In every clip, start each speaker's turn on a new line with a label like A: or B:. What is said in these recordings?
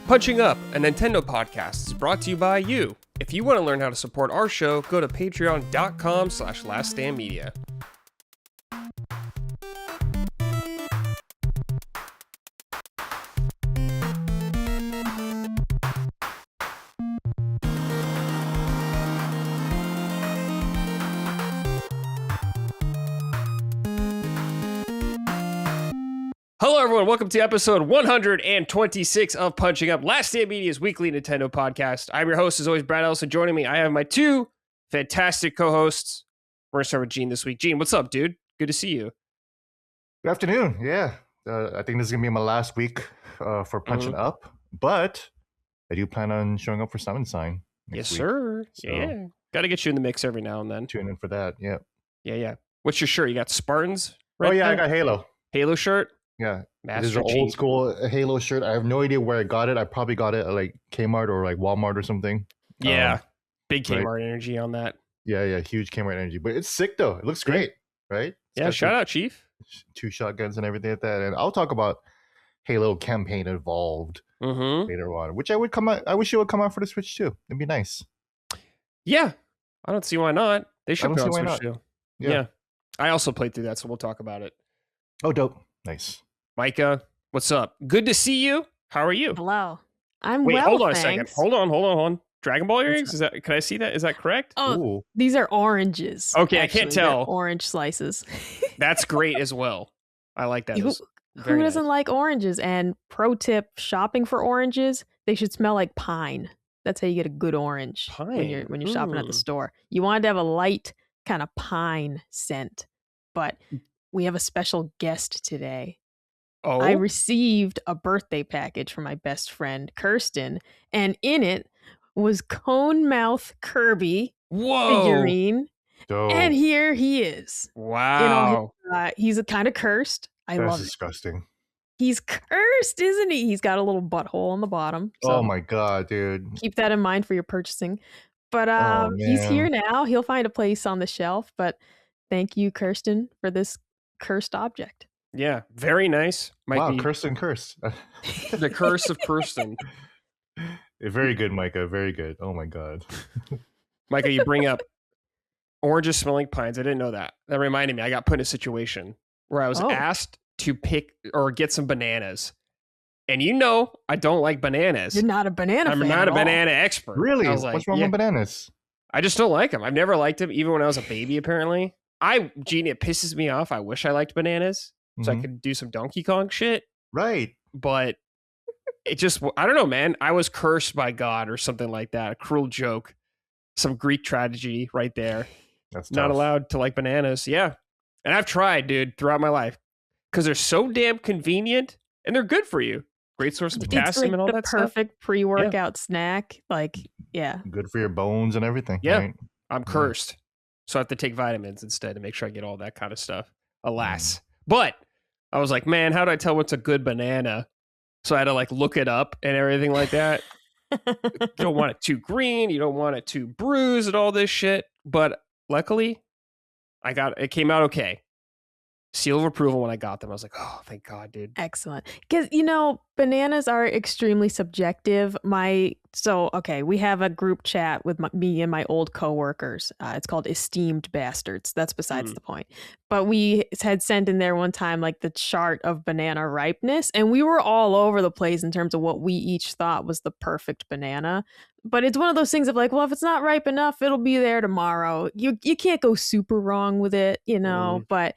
A: Punching Up, a Nintendo podcast, is brought to you by you. If you want to learn how to support our show, go to patreon.com/laststandmedia. Hello, everyone. Welcome to episode 126 of Punching Up, Last Stand Media's weekly Nintendo podcast. I'm your host, as always, Brad Ellison. Joining me, I have my two fantastic co-hosts. We're going to start with Gene this week. Gene, what's up, dude? Good to see you.
B: Good afternoon. Yeah, I think this is going to be my last week for Punching Up, but I do plan on showing up for Summon Sign
A: Yes,
B: next week.
A: sir.
B: So,
A: Yeah. Got to get you in the mix every now and then.
B: Tune in for that. Yeah.
A: Yeah. What's your shirt? You got Spartans?
B: Oh, yeah,
A: there?
B: I got Halo.
A: Halo shirt?
B: Yeah.
A: Master
B: This is an
A: Chief.
B: old school Halo shirt. I have no idea where I got it. I probably got it at like Kmart or like Walmart or something.
A: Yeah. Big
B: right.
A: Kmart energy on that.
B: Yeah, huge Kmart energy. But it's sick though. It looks great, right? It's
A: Yeah,
B: got
A: shout out, Chief.
B: 2 shotguns and everything like that. And I'll talk about Halo Campaign Evolved later on, which I wish it would come out for the Switch too. It'd be nice.
A: Yeah. I don't see why not. They should put it on Switch too. Yeah. I also played through that, so we'll talk about it.
B: Oh, dope. Nice.
A: Micah, what's up? Good to see you. How are you?
C: Hello. I'm
A: Wait,
C: well,
A: hold on
C: thanks.
A: a second. Hold on. Dragon Ball earrings? Can I see that? Is that correct?
C: Oh,
B: Ooh.
C: these are oranges.
A: Okay,
C: actually.
A: I can't tell.
C: They're orange slices.
A: That's great as well. I like that.
C: Who doesn't like oranges? And pro tip, shopping for oranges, they should smell like pine. That's how you get a good orange when you're shopping at the store. You want it to have a light kind of pine scent. But we have a special guest today.
A: Oh,
C: I received a birthday package from my best friend, Kirsten, and in it was Cone Mouth Kirby figurine.
B: Dope.
C: And here he is.
A: Wow.
C: He's kind of cursed. I love it.
B: That's disgusting.
C: He's cursed, isn't he? He's got a little butthole on the bottom. So
B: Oh my god, dude.
C: keep that in mind for your purchasing. But he's here now. He'll find a place on the shelf. But thank you, Kirsten, for this cursed object.
A: Yeah, very nice. Might be
B: Kirsten curse.
A: the curse of Kirsten.
B: Very good, Micah. Very good. Oh my god.
A: Micah, you bring up oranges smell like pines. I didn't know that. That reminded me. I got put in a situation where I was asked to pick or get some bananas. And I don't like bananas.
C: You're not a banana fan.
A: I'm not a
C: at all.
A: banana expert.
B: Really?
A: I was like,
B: What's wrong with bananas?
A: I just don't like them. I've never liked them, even when I was a baby, apparently. Gene, it pisses me off. I wish I liked bananas so I could do some Donkey Kong shit.
B: Right.
A: But it just, I don't know, man. I was cursed by God or something like that. A cruel joke. Some Greek tragedy right there.
B: That's
A: Not
B: tough.
A: allowed to like bananas. Yeah. And I've tried, dude, throughout my life because they're so damn convenient and they're good for you. Great source of potassium
C: It's like
A: and all
C: the
A: that stuff.
C: perfect pre-workout snack. Like, yeah.
B: Good for your bones and everything.
A: Yeah.
B: Right?
A: I'm cursed. So I have to take vitamins instead to make sure I get all that kind of stuff. Alas. But I was like, man, how do I tell what's a good banana? So I had to like look it up and everything like that. You don't want it too green. You don't want it too bruised and all this shit. But luckily, it came out okay. Seal of approval when I got them. I was like, oh, thank God, dude.
C: Excellent. Because, bananas are extremely subjective. We have a group chat with me and my old coworkers. It's called Esteemed Bastards. That's besides the point. But we had sent in there one time, like the chart of banana ripeness. And we were all over the place in terms of what we each thought was the perfect banana. But it's one of those things of like, well, if it's not ripe enough, it'll be there tomorrow. You can't go super wrong with it, but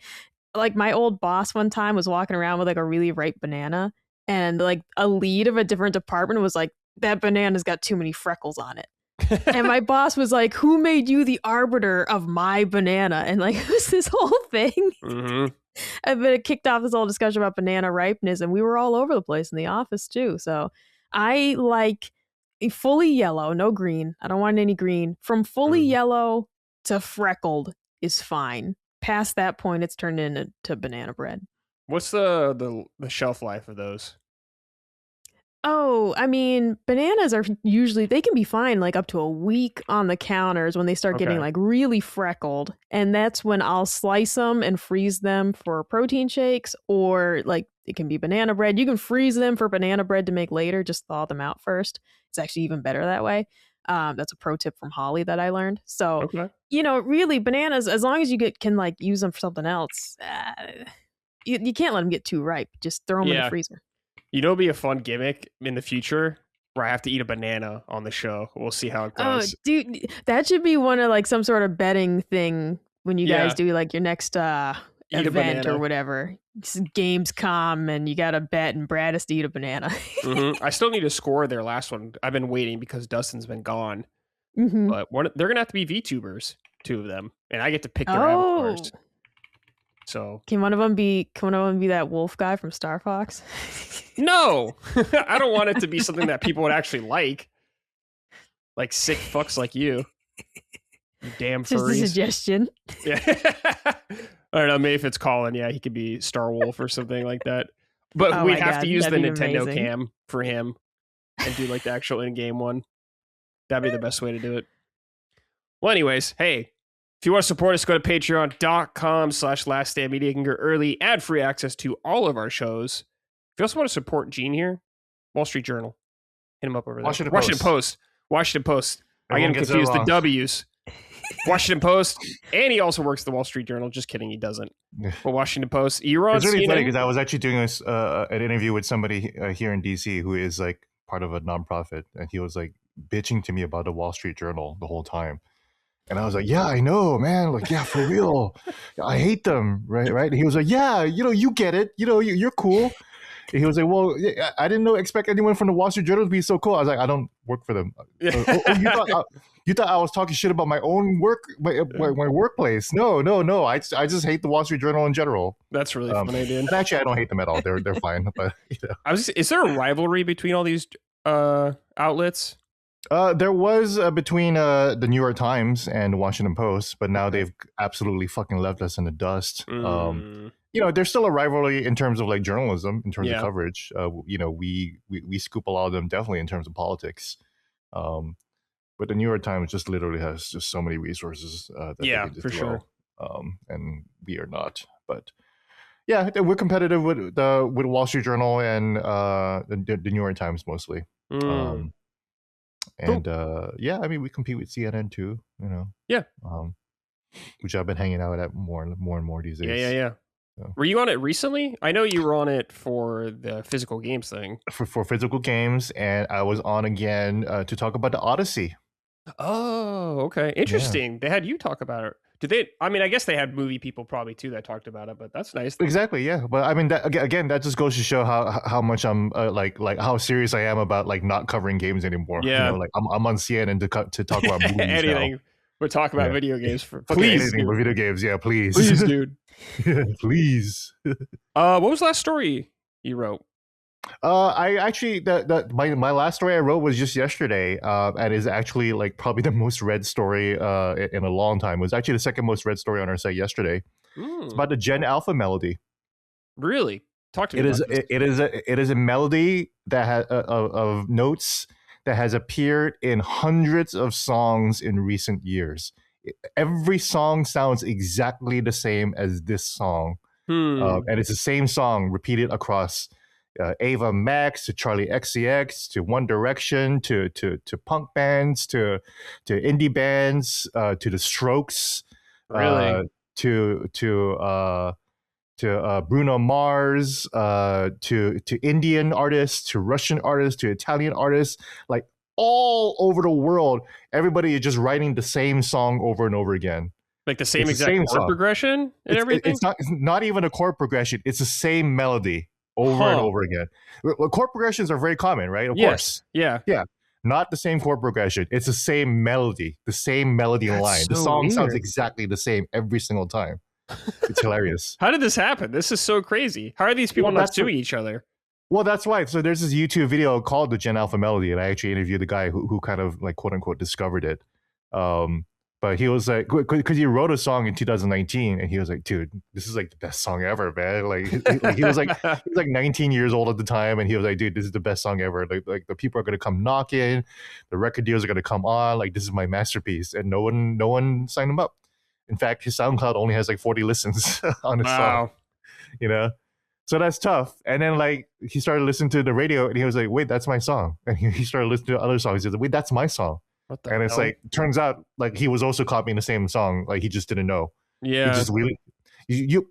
C: like my old boss one time was walking around with like a really ripe banana and like a lead of a different department was like, that banana's got too many freckles on it. And my boss was like, who made you the arbiter of my banana? And like, it was this whole thing. And then it kicked off this whole discussion about banana ripeness and we were all over the place in the office too. So I like fully yellow, no green. I don't want any green. From fully yellow to freckled is fine. Past that point, it's turned into banana bread.
A: What's the shelf life of those?
C: Oh, I mean, bananas are usually, they can be fine like up to a week on the counters when they start getting like really freckled. And that's when I'll slice them and freeze them for protein shakes, or like It can be banana bread. You can freeze them for banana bread to make later. Just thaw them out first. It's actually even better that way. That's a pro tip from Holly that I learned. So,
A: Okay.
C: Really bananas, as long as you can like use them for something else, you can't let them get too ripe. Just throw them in the freezer.
A: It'd be a fun gimmick in the future where I have to eat a banana on the show. We'll see how it goes.
C: Oh, dude, that should be one of like some sort of betting thing when you guys do like your next event or whatever. It's Gamescom, and you got to bet, and Brad has to eat a banana.
A: I still need to score their last one. I've been waiting because Dustin's been gone. But they're gonna have to be VTubers, 2 of them, and I get to pick their avatars. So
C: can one of them be that wolf guy from Star Fox?
A: No, I don't want it to be something that people would actually like sick fucks like you. You damn furries.
C: Just a suggestion.
A: Yeah. I don't know. Maybe if it's Colin, he could be Star Wolf or something like that. But we'd have to use the Nintendo cam for him and do like the actual in-game one. That'd be the best way to do it. Well, anyways, hey, if you want to support us, go to patreon.com/laststandmedia. You can get early ad-free access to all of our shows. If you also want to support Gene here, Wall Street Journal. Hit him up over there. Washington Post. I get him confused. The W's. Washington Post, and he also works at the Wall Street Journal. Just kidding, he doesn't. But Washington Post, you're on.
B: It's really funny because I was actually doing an interview with somebody here in DC who is like part of a nonprofit, and he was like bitching to me about the Wall Street Journal the whole time. And I was like, yeah, I know, man. Like, yeah, for real. I hate them, right? And he was like, yeah, you get it. You're cool. And he was like, well, I didn't expect anyone from the Wall Street Journal to be so cool. I was like, I don't work for them. You thought I was talking shit about my own work, my workplace. No. I just hate the Wall Street Journal in general.
A: That's really funny, dude.
B: Actually, I don't hate them at all. They're fine. But
A: is there a rivalry between all these outlets?
B: There was between the New York Times and the Washington Post, but now they've absolutely fucking left us in the dust. There's still a rivalry in terms of like journalism, in terms of coverage. We scoop a lot of them definitely in terms of politics. But the New York Times just literally has just so many resources that they can just
A: for sure.
B: And we are not. But yeah, we're competitive with Wall Street Journal and the New York Times mostly.
A: Cool.
B: We compete with CNN too. Which I've been hanging out at more and more these days.
A: Yeah. So. Were you on it recently? I know you were on it for the physical games thing.
B: For physical games, and I was on again to talk about the Odyssey.
A: Oh, okay. Interesting. Yeah. They had you talk about it. Did they? I mean, I guess they had movie people probably too that talked about it, but that's nice.
B: Exactly, yeah. But I mean, that just goes to show how much I'm like how serious I am about like not covering games anymore.
A: Yeah,
B: I'm on CNN to talk about movies.
A: Anything.
B: Now.
A: We're talking about video games for
B: please. Anything with video games, yeah, please,
A: dude.
B: Please.
A: What was the last story you wrote?
B: I actually my last story I wrote was just yesterday, and is actually like probably the most read story in a long time. It was actually the second most read story on our site yesterday. It's about the Gen Alpha melody.
A: Really? Talk to me.
B: It is a melody that has of notes that has appeared in hundreds of songs in recent years. Every song sounds exactly the same as this song, and it's the same song repeated across Ava Max to Charlie XCX to One Direction to punk bands to indie bands to the Strokes,
A: really,
B: to Bruno Mars, to Indian artists, to Russian artists, to Italian artists, like all over the world. Everybody is just writing the same song over and over again.
A: Like the same chord progression and everything?
B: It's not even a chord progression. It's the same melody over and over again. Well, chord progressions are very common, right? Of course.
A: Yeah.
B: Not the same chord progression. It's the same melody, line. The song sounds exactly the same every single time. It's hilarious.
A: How did this happen? This is so crazy. How are these people not suing each other?
B: Well, that's why. So there's this YouTube video called the Gen Alpha Melody, and I actually interviewed the guy who kind of like quote unquote discovered it. But he was like, because he wrote a song in 2019, and he was like, dude, this is like the best song ever, man. Like he was like 19 years old at the time, and he was like, dude, this is the best song ever. Like the people are gonna come knocking, the record deals are gonna come on, like this is my masterpiece, and no one signed him up. In fact, his SoundCloud only has like 40 listens on his song. So that's tough. And then like he started listening to the radio and he was like, wait, that's my song. And he started listening to other songs. He said, wait, that's my song.
A: What the
B: And it's
A: hell?
B: like, turns out like he was also copying the same song. Like he just didn't know.
A: Yeah.
B: He just really, you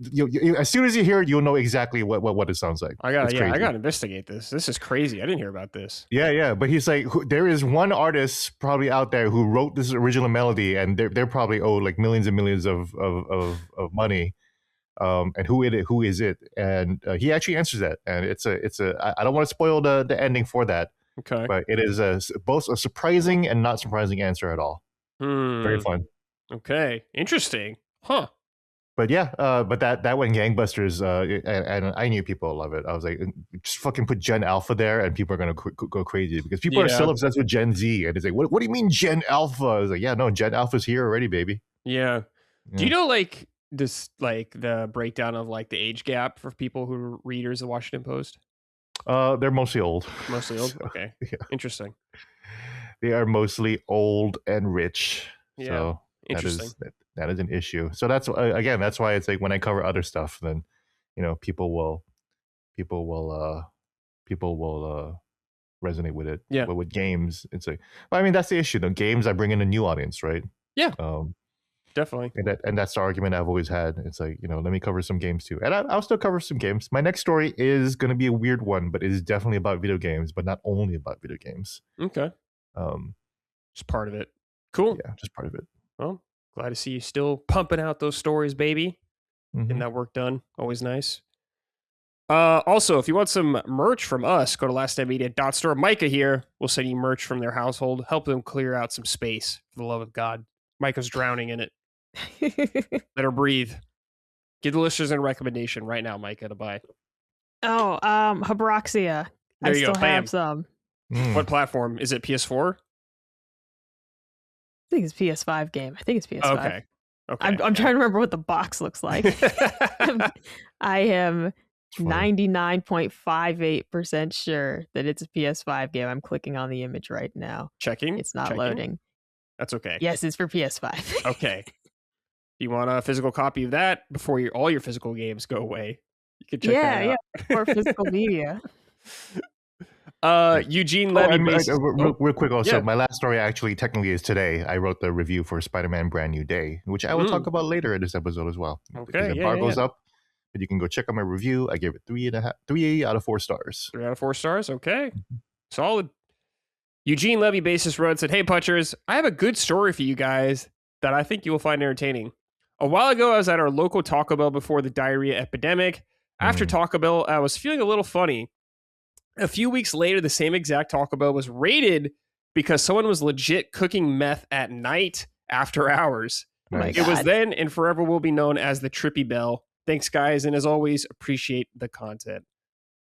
B: as soon as you hear it, you'll know exactly what it sounds like.
A: I gotta investigate this. This is crazy. I didn't hear about this.
B: Yeah. But he's like, there is one artist probably out there who wrote this original melody, and they're probably owed like millions and millions of money. And who is it? And he actually answers that, and it's a. I don't want to spoil the ending for that.
A: Okay.
B: But it is both a surprising and not surprising answer at all. Very fun.
A: Okay. Interesting. Huh.
B: But yeah, but that went gangbusters, and I knew people would love it. I was like, just fucking put Gen Alpha there, and people are gonna go crazy because people are still obsessed with Gen Z, and it's like, what do you mean Gen Alpha? I was like, yeah, no, Gen Alpha's here already, baby.
A: Yeah. Do you know like this, like the breakdown of like the age gap for people who are readers of Washington Post?
B: They're mostly old.
A: Mostly old.
B: So,
A: Okay.
B: yeah.
A: Interesting.
B: They are mostly old and rich.
A: Yeah.
B: So
A: Interesting.
B: That is an issue. So that's again, that's why it's like when I cover other stuff, then people will resonate with it.
A: Yeah.
B: But with games, it's like, well, I mean, that's the issue. The games I bring in a new audience, right?
A: Yeah. Definitely.
B: And that's the argument I've always had. It's like, let me cover some games too, and I'll still cover some games. My next story is going to be a weird one, but it is definitely about video games, but not only about video games.
A: Okay. Just part of it. Cool.
B: Yeah, just part of it.
A: Well, glad to see you still pumping out those stories, baby.
B: Mm-hmm.
A: Getting that work done. Always nice. Also, if you want some merch from us, go to lastnightmedia.store. Micah here will send you merch from their household. Help them clear out some space, for the love of God. Micah's drowning in it. Let her breathe. Give the listeners a recommendation right now, Micah, to buy.
C: Oh, Habroxia.
A: There you
C: I
A: go.
C: still
A: Bam.
C: have some.
A: What platform? Is it PS4?
C: I think it's PS5 game. I think it's PS5.
A: Okay.
C: I'm trying to remember what the box looks like. I am 99.58% sure that it's a PS5 game. I'm clicking on the image right now.
A: Checking.
C: It's not loading.
A: That's okay.
C: Yes, it's for PS5.
A: Okay. You want a physical copy of that before all your physical games go away? You can check that out.
C: Yeah, for physical media.
A: Eugene Levy.
B: Real quick also,
A: yeah.
B: My last story actually technically is today. I wrote the review for Spider-Man Brand New Day, which I will talk about later in this episode as well.
A: Okay,
B: the bar goes up, but you can go check out my review. I gave it 3 out of 4 stars.
A: 3 out of 4 stars. Okay, solid. Eugene Levy, bassist, wrote, said, "Hey Punchers, I have a good story for you guys that I think you will find entertaining. A while ago, I was at our local Taco Bell before the diarrhea epidemic. After Taco Bell, I was feeling a little funny. A few weeks later, the same exact Taco Bell was raided because someone was legit cooking meth at night after hours.
B: Nice.
A: It was then and forever will be known as the Trippy Bell. Thanks, guys, and as always, appreciate the content."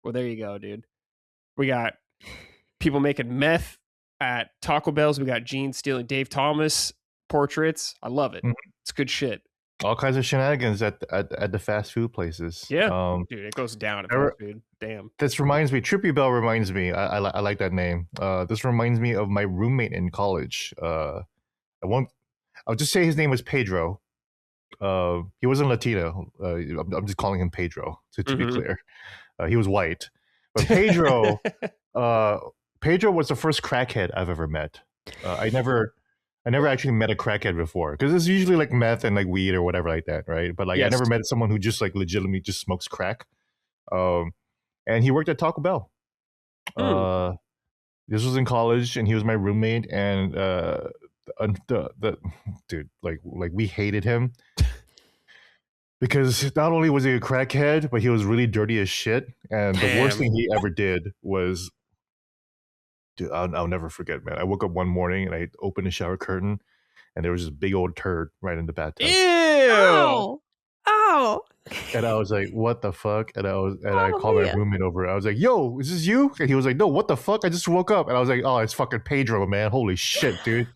A: Well, there you go, dude. We got people making meth at Taco Bells. We got Gene stealing Dave Thomas portraits. I love it. It's good shit.
B: All kinds of shenanigans at the fast food places.
A: Yeah, dude, it goes down at fast food. Damn.
B: This reminds me. Trippy Bell reminds me. I like that name. This reminds me of my roommate in college. I'll just say his name was Pedro. He wasn't Latino. I'm just calling him Pedro to be clear. He was white, but Pedro. Pedro was the first crackhead I've ever met. I never actually met a crackhead before because it's usually like meth and like weed or whatever like that, right? But like I never met someone who just like legitimately just smokes crack. And he worked at Taco Bell. This was in college, and he was my roommate. And the dude, like we hated him because not only was he a crackhead, but he was really dirty as shit. And the worst thing he ever did was. Dude, I'll never forget, man. I woke up one morning and I opened the shower curtain, and there was this big old turd right in the bathtub.
A: Ew!
C: Oh!
B: And I was like, "What the fuck?" And I called my roommate over. I was like, "Yo, is this you?" And he was like, "No, what the fuck? I just woke up." And I was like, "Oh, it's fucking Pedro, man. Holy shit, dude."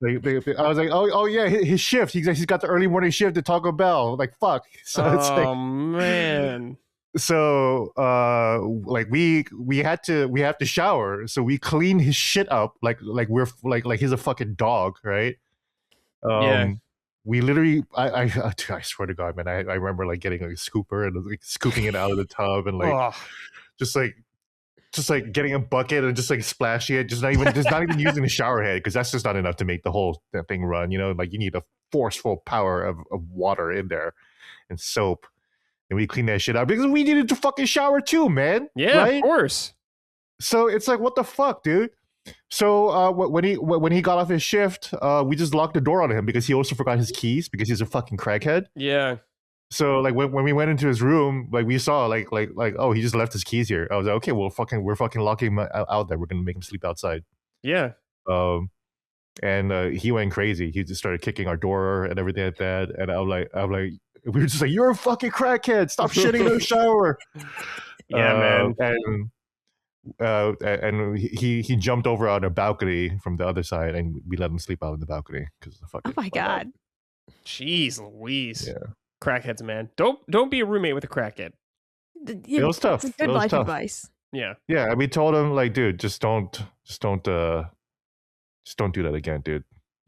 B: I was like, "Oh yeah, his shift. He's got the early morning shift at Taco Bell." Like, fuck. So it's like,
A: man.
B: So like we have to shower, so we clean his shit up like we're like he's a fucking dog, right? we literally, I swear to God, man, I remember like getting like a scooper and like scooping it out of the tub and like
A: Oh,
B: just like getting a bucket and just like splashing it, just not even using the shower head, because that's just not enough to make the whole thing run. You know, like you need a forceful power of water in there and soap, and we clean that shit out because we needed to fucking shower too, man.
A: yeah,
B: right?
A: of course.
B: So it's like, what the fuck, dude? So when he got off his shift, we just locked the door on him because he also forgot his keys because he's a fucking crackhead.
A: Yeah.
B: So like when we went into his room, like we saw like oh, he just left his keys here. I was like, okay, well we're fucking locking him out there. We're gonna make him sleep outside.
A: Yeah.
B: And he went crazy. He just started kicking our door and everything like that. And I'm like, we were just like, you're a fucking crackhead. Stop shitting in the shower.
A: Yeah, man.
B: And he jumped over on a balcony from the other side, and we let him sleep out on the balcony because the fucking.
C: Oh my God.
A: Jeez Louise.
B: Yeah.
A: Crackheads, man. Don't be a roommate with a crackhead.
B: It was tough.
C: It's a good life advice.
A: Yeah.
B: Yeah, we told him like, dude, just don't do that again, dude.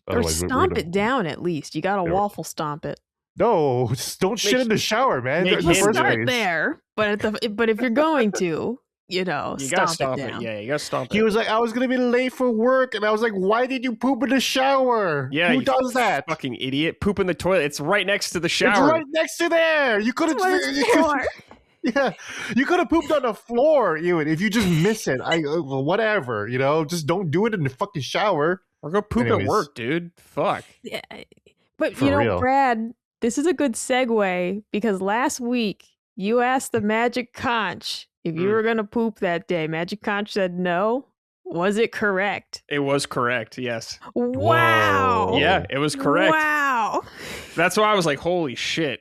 C: Or stomp it down at least. You got to waffle stomp it.
B: No, just don't shit in the shower, man.
A: We'll
C: start there, but if you're going to, you gotta
A: stomp
C: it down.
A: Yeah, you gotta stomp it.
B: He was like, I was gonna be late for work, and I was like, why did you poop in the shower?
A: Yeah,
B: who does that?
A: Fucking idiot! Poop in the toilet. It's right next to the shower.
B: It's right next to there. You could have. Yeah, you could have pooped on the floor, Ewan. If you just miss it, whatever, just don't do it in the fucking shower.
A: Or go poop at work, dude. Fuck.
C: Yeah, but
B: For real.
C: Brad, this is a good segue because last week you asked the Magic Conch if you were gonna poop that day. Magic Conch said no. Was it correct?
A: It was correct. Yes.
C: Wow.
B: Whoa.
A: Yeah, it was correct.
C: Wow.
A: That's why I was like, holy shit.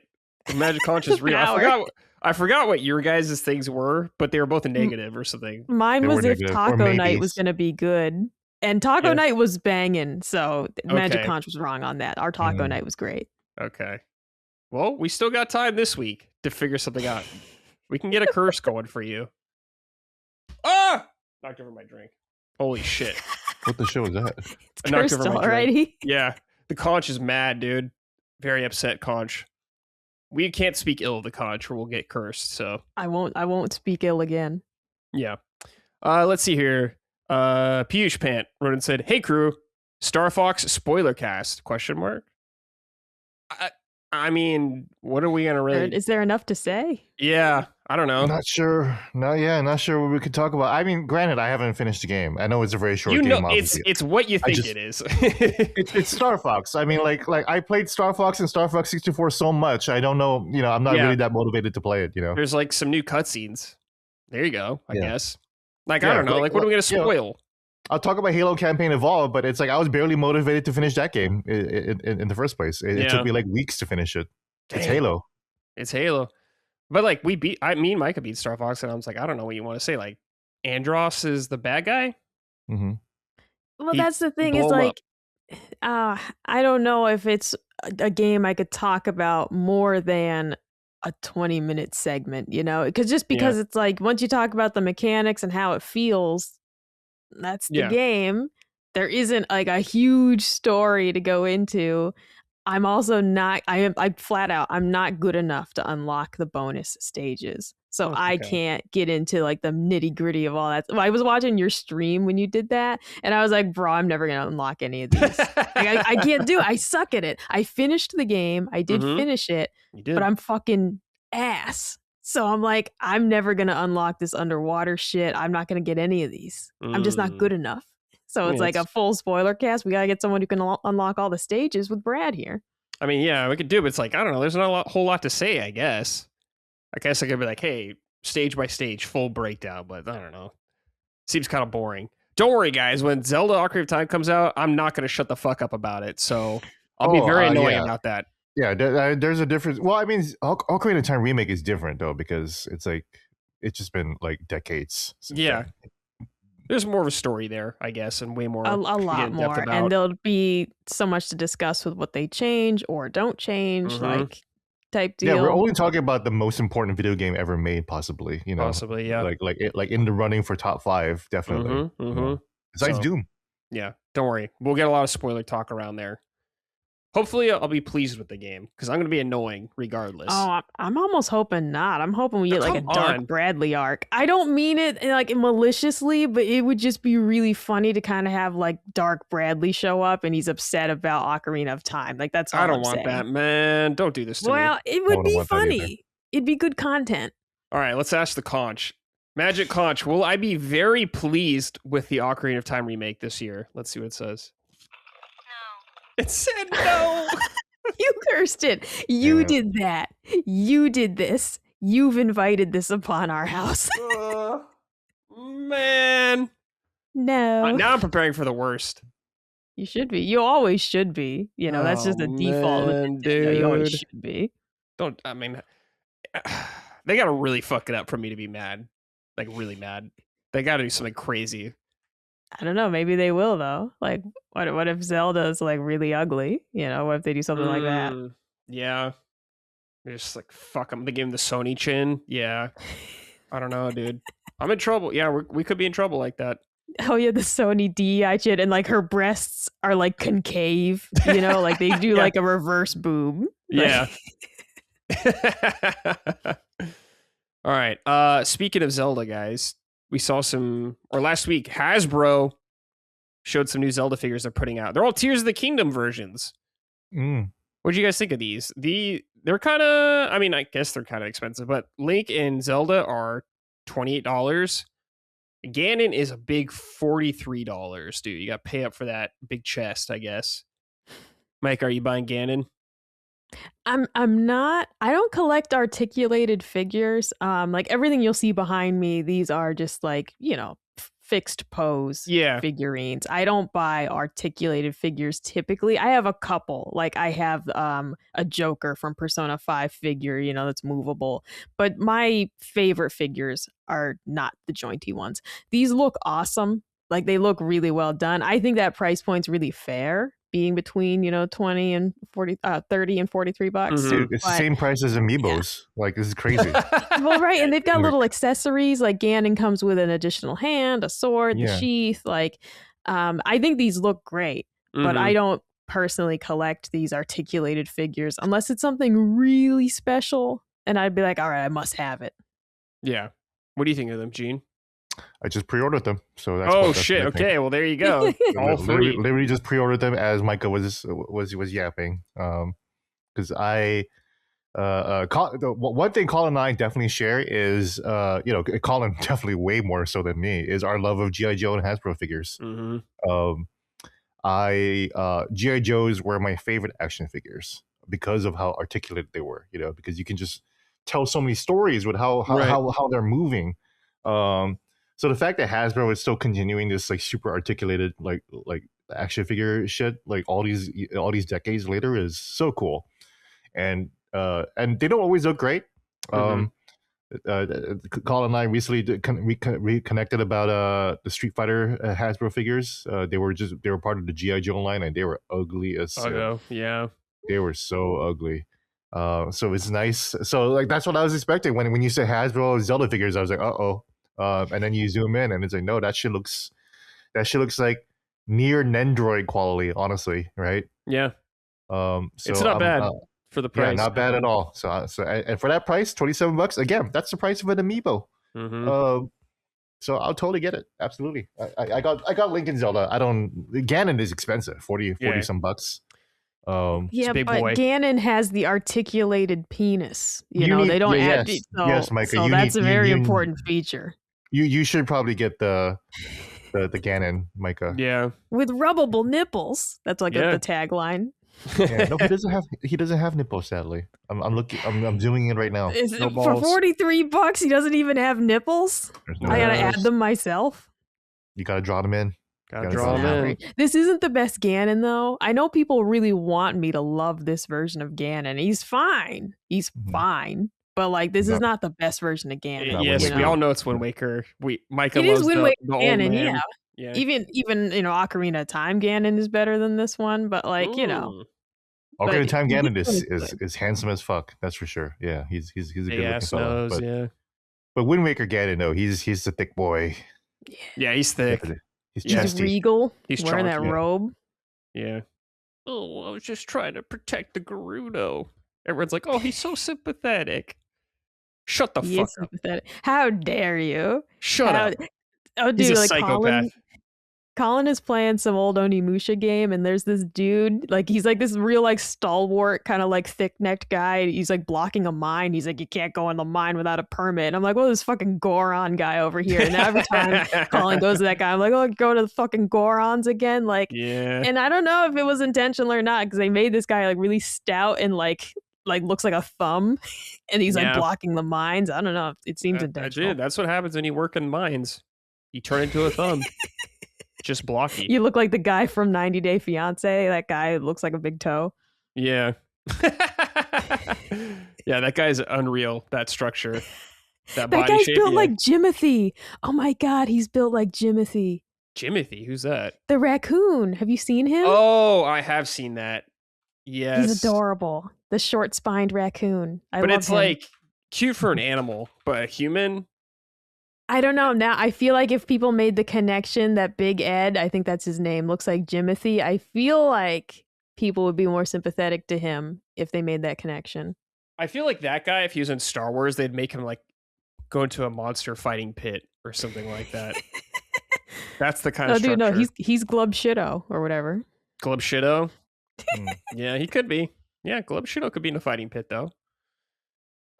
A: Magic Conch is real. I forgot what your guys' things were, but they were both a negative or something.
C: Mine was if Taco Night was going to be good. And Taco Night was banging, so Magic Conch was wrong on that. Our Taco Night was great.
A: Okay. Well, we still got time this week to figure something out. We can get a curse going for you. Ah! Knocked over my drink. Holy shit.
B: What the show is that?
C: It's cursed already.
A: Yeah. The Conch is mad, dude. Very upset Conch. We can't speak ill of the Conch or we'll get cursed, so.
C: I won't speak ill again.
A: Yeah. Let's see here. Piyush Pant wrote and said, "Hey crew, Star Fox spoiler cast, ? I mean, what are we gonna really?
C: Is there enough to say?
A: Yeah, I don't know.
B: Not sure. Not sure what we could talk about. I mean, granted, I haven't finished the game. I know it's a very short game.
A: It's what you think it is.
B: It's Star Fox. I mean, like I played Star Fox and Star Fox 64 so much. I don't know. I'm not really that motivated to play it.
A: There's like some new cutscenes. There you go. I guess. Like I don't know. Like what are we gonna spoil?
B: I'll talk about Halo Campaign Evolved, but it's like I was barely motivated to finish that game in the first place. It took me like weeks to finish it. Damn. It's Halo.
A: But like me and Micah beat Star Fox, and I was like, I don't know what you want to say. Like Andros is the bad guy.
B: Mm-hmm.
C: Well, that's the thing. Is like, I don't know if it's a game I could talk about more than a 20-minute segment. Because it's like once you talk about the mechanics and how it feels. That's the game. There isn't like a huge story to go into. I'm also not. I'm flat out. I'm not good enough to unlock the bonus stages, so I can't get into like the nitty gritty of all that. I was watching your stream when you did that, and I was like, "Bro, I'm never gonna unlock any of these. I can't do it. I suck at it. I finished the game. I did finish it, but I'm fucking ass." So I'm like, I'm never going to unlock this underwater shit. I'm not going to get any of these. I'm just not good enough. So it's like a full spoiler cast. We got to get someone who can unlock all the stages with Brad here.
A: I mean, yeah, we could do it, but it's like, I don't know. There's not a whole lot to say, I guess. I guess I could be like, hey, stage by stage, full breakdown, but I don't know. Seems kind of boring. Don't worry, guys. When Zelda Ocarina of Time comes out, I'm not going to shut the fuck up about it. So I'll be very annoying about that.
B: Yeah, there's a difference. Well, I mean, Ocarina of Time remake is different though because it's like it's just been like decades.
A: Yeah, there's more of a story there, I guess, and way more
C: a lot more, and there'll be so much to discuss with what they change or don't change, like type deal.
B: Yeah, we're only talking about the most important video game ever made, possibly.
A: Possibly, yeah.
B: Like in the running for top 5, definitely. Besides Doom.
A: Yeah, don't worry, we'll get a lot of spoiler talk around there. Hopefully, I'll be pleased with the game because I'm going to be annoying regardless.
C: Oh, I'm almost hoping not. I'm hoping we get like a
A: come
C: Dark
A: on.
C: Bradley arc. I don't mean it like maliciously, but it would just be really funny to kind of have like Dark Bradley show up and he's upset about Ocarina of Time. Like that's all
A: I don't
C: I'm
A: want
C: saying.
A: that, man. Don't do this to me.
C: Well, it would be funny. It'd be good content.
A: All right, let's ask the conch. Magic Conch, will I be very pleased with the Ocarina of Time remake this year? Let's see what it says. No. It said no.
C: You cursed it. You did that. You did this. You've invited this upon our house.
A: Man.
C: No.
A: Now I'm preparing for the worst.
C: You should be. You always should be. You know, that's just a default.
A: Dude.
C: You always should be.
A: I mean, they got to really fuck it up for me to be mad. Like, really mad. They got to do something crazy.
C: I don't know. Maybe they will, though. Like, what if Zelda is like really ugly? You know, what if they do something like that?
A: Yeah. They're just like, fuck them. They gave him the Sony chin. Yeah. I don't know, dude. I'm in trouble. Yeah, we could be in trouble like that.
C: Oh, yeah, the Sony DI chin. And like her breasts are like concave, you know, like they do like a reverse boob.
A: Yeah. All right. Speaking of Zelda, guys, we saw last week, Hasbro showed some new Zelda figures they're putting out. They're all Tears of the Kingdom versions. What do you guys think of these? They're kind of, I mean, I guess they're kind of expensive, but Link and Zelda are $28. Ganon is a big $43, dude. You got to pay up for that big chest, I guess. Mike, are you buying Ganon?
C: I'm not. I don't collect articulated figures. Like everything you'll see behind me, these are just like, you know, fixed pose figurines. I don't buy articulated figures typically. I have a couple. Like I have a Joker from Persona 5 figure, you know, that's movable. But my favorite figures are not the jointy ones. These look awesome. Like they look really well done. I think that price point's really fair, being between, you know, 20 and 40 30 and $43.
B: Dude, it's the same price as amiibos. Like, this is crazy.
C: Well, right, and they've got little accessories. Like Ganon comes with an additional hand, a sword, the sheath. Like, I think these look great, but I don't personally collect these articulated figures unless it's something really special, and I'd be like, all right, I must have it.
A: Yeah. What do you think of them, Gene?
B: I just pre-ordered them, so that's
A: shit. Okay, well there you go. All three.
B: Literally just pre-ordered them as Micah was yapping. Because one thing Colin and I definitely share is you know, Colin definitely way more so than me, is our love of G.I. Joe and Hasbro figures. G.I. Joes were my favorite action figures because of how articulate they were. You know, because you can just tell so many stories with how they're moving. So the fact that Hasbro is still continuing this like super articulated like action figure shit like all these decades later is so cool, and they don't always look great. Colin and I recently reconnected about the Street Fighter Hasbro figures. They were part of the G.I. Joe line, and they were ugly as hell. Yeah, they were so ugly. So it's nice. So like that's what I was expecting when you said Hasbro Zelda figures. I was like, and then you zoom in and it's like, no, that shit looks like near Nendroid quality, honestly, right?
A: Yeah.
B: So
A: it's not bad for the price.
B: Yeah, not bad at all. So and for that price, $27, again, that's the price of an amiibo. So I'll totally get it. Absolutely. I got Link and Zelda. Ganon is expensive, 40 some bucks.
C: Yeah, but
A: boy.
C: Ganon has the articulated penis. You know, they don't add.
B: Yes, Micah.
C: So that's a very important feature.
B: You should probably get the Ganon, Micah.
A: Yeah,
C: with rubbable nipples. That's like the tagline.
B: Yeah, no, he doesn't have nipples, sadly. I'm zooming in right now.
C: For $43, he doesn't even have nipples. I gotta add them myself.
B: You gotta draw them in.
A: Gotta draw them in.
C: This isn't the best Ganon, though. I know people really want me to love this version of Ganon. He's fine. He's fine. But like, this is not the best version of Ganon.
A: Yes, we all know it's Wind Waker. Micah
C: loves
A: Wind
C: Waker Ganon. Yeah. Even you know, Ocarina of Time Ganon is better than this one. But like, you know,
B: Ocarina of Time Ganon is handsome as fuck. That's for sure. Yeah, he's a good looking fellow. But Wind Waker Ganon, though, he's a thick boy.
A: Yeah, he's thick.
C: He's regal.
A: He's
C: wearing that robe.
A: Yeah. oh, I was just trying to protect the Gerudo. Everyone's like, oh, he's so sympathetic. Shut the
C: He
A: fuck
C: is
A: up.
C: sympathetic. How dare you?
A: Shut up.
C: Oh,
A: He's a
C: dude, like
A: psychopath.
C: Colin is playing some old Onimusha game, and there's this dude, like he's like this real like stalwart kind of like thick-necked guy. He's like blocking a mine. He's like, you can't go in the mine without a permit. And I'm like, well, this fucking Goron guy over here. And every time Colin goes to that guy, I'm like, oh, go to the fucking Gorons again. Like,
A: Yeah.
C: and I don't know if it was intentional or not because they made this guy like really stout and like looks like a thumb, and he's like blocking the mines. I don't know. It seems intentional.
A: That's what happens when you work in mines. You turn into a thumb. Just blocky.
C: You look like the guy from 90 Day Fiance. That guy looks like a big toe.
A: Yeah. Yeah, that guy's unreal, that structure. That body
C: guy's
A: shape,
C: built like Jimothy. Oh my god, he's built like Jimothy.
A: Jimothy? Who's that?
C: The raccoon. Have you seen him?
A: Oh, I have seen that. Yes.
C: He's adorable. The short-spined raccoon.
A: But it's like cute for an animal, but a human?
C: I don't know. Now, I feel like if people made the connection that Big Ed, I think that's his name, looks like Jimothy, I feel like people would be more sympathetic to him if they made that connection.
A: I feel like that guy, if he was in Star Wars, they'd make him like go into a monster fighting pit or something like that. That's the kind of structure.
C: Dude, no, he's Glub Shido or whatever.
A: Glub Shido? Yeah, he could be. Yeah, Glub Shido could be in a fighting pit, though.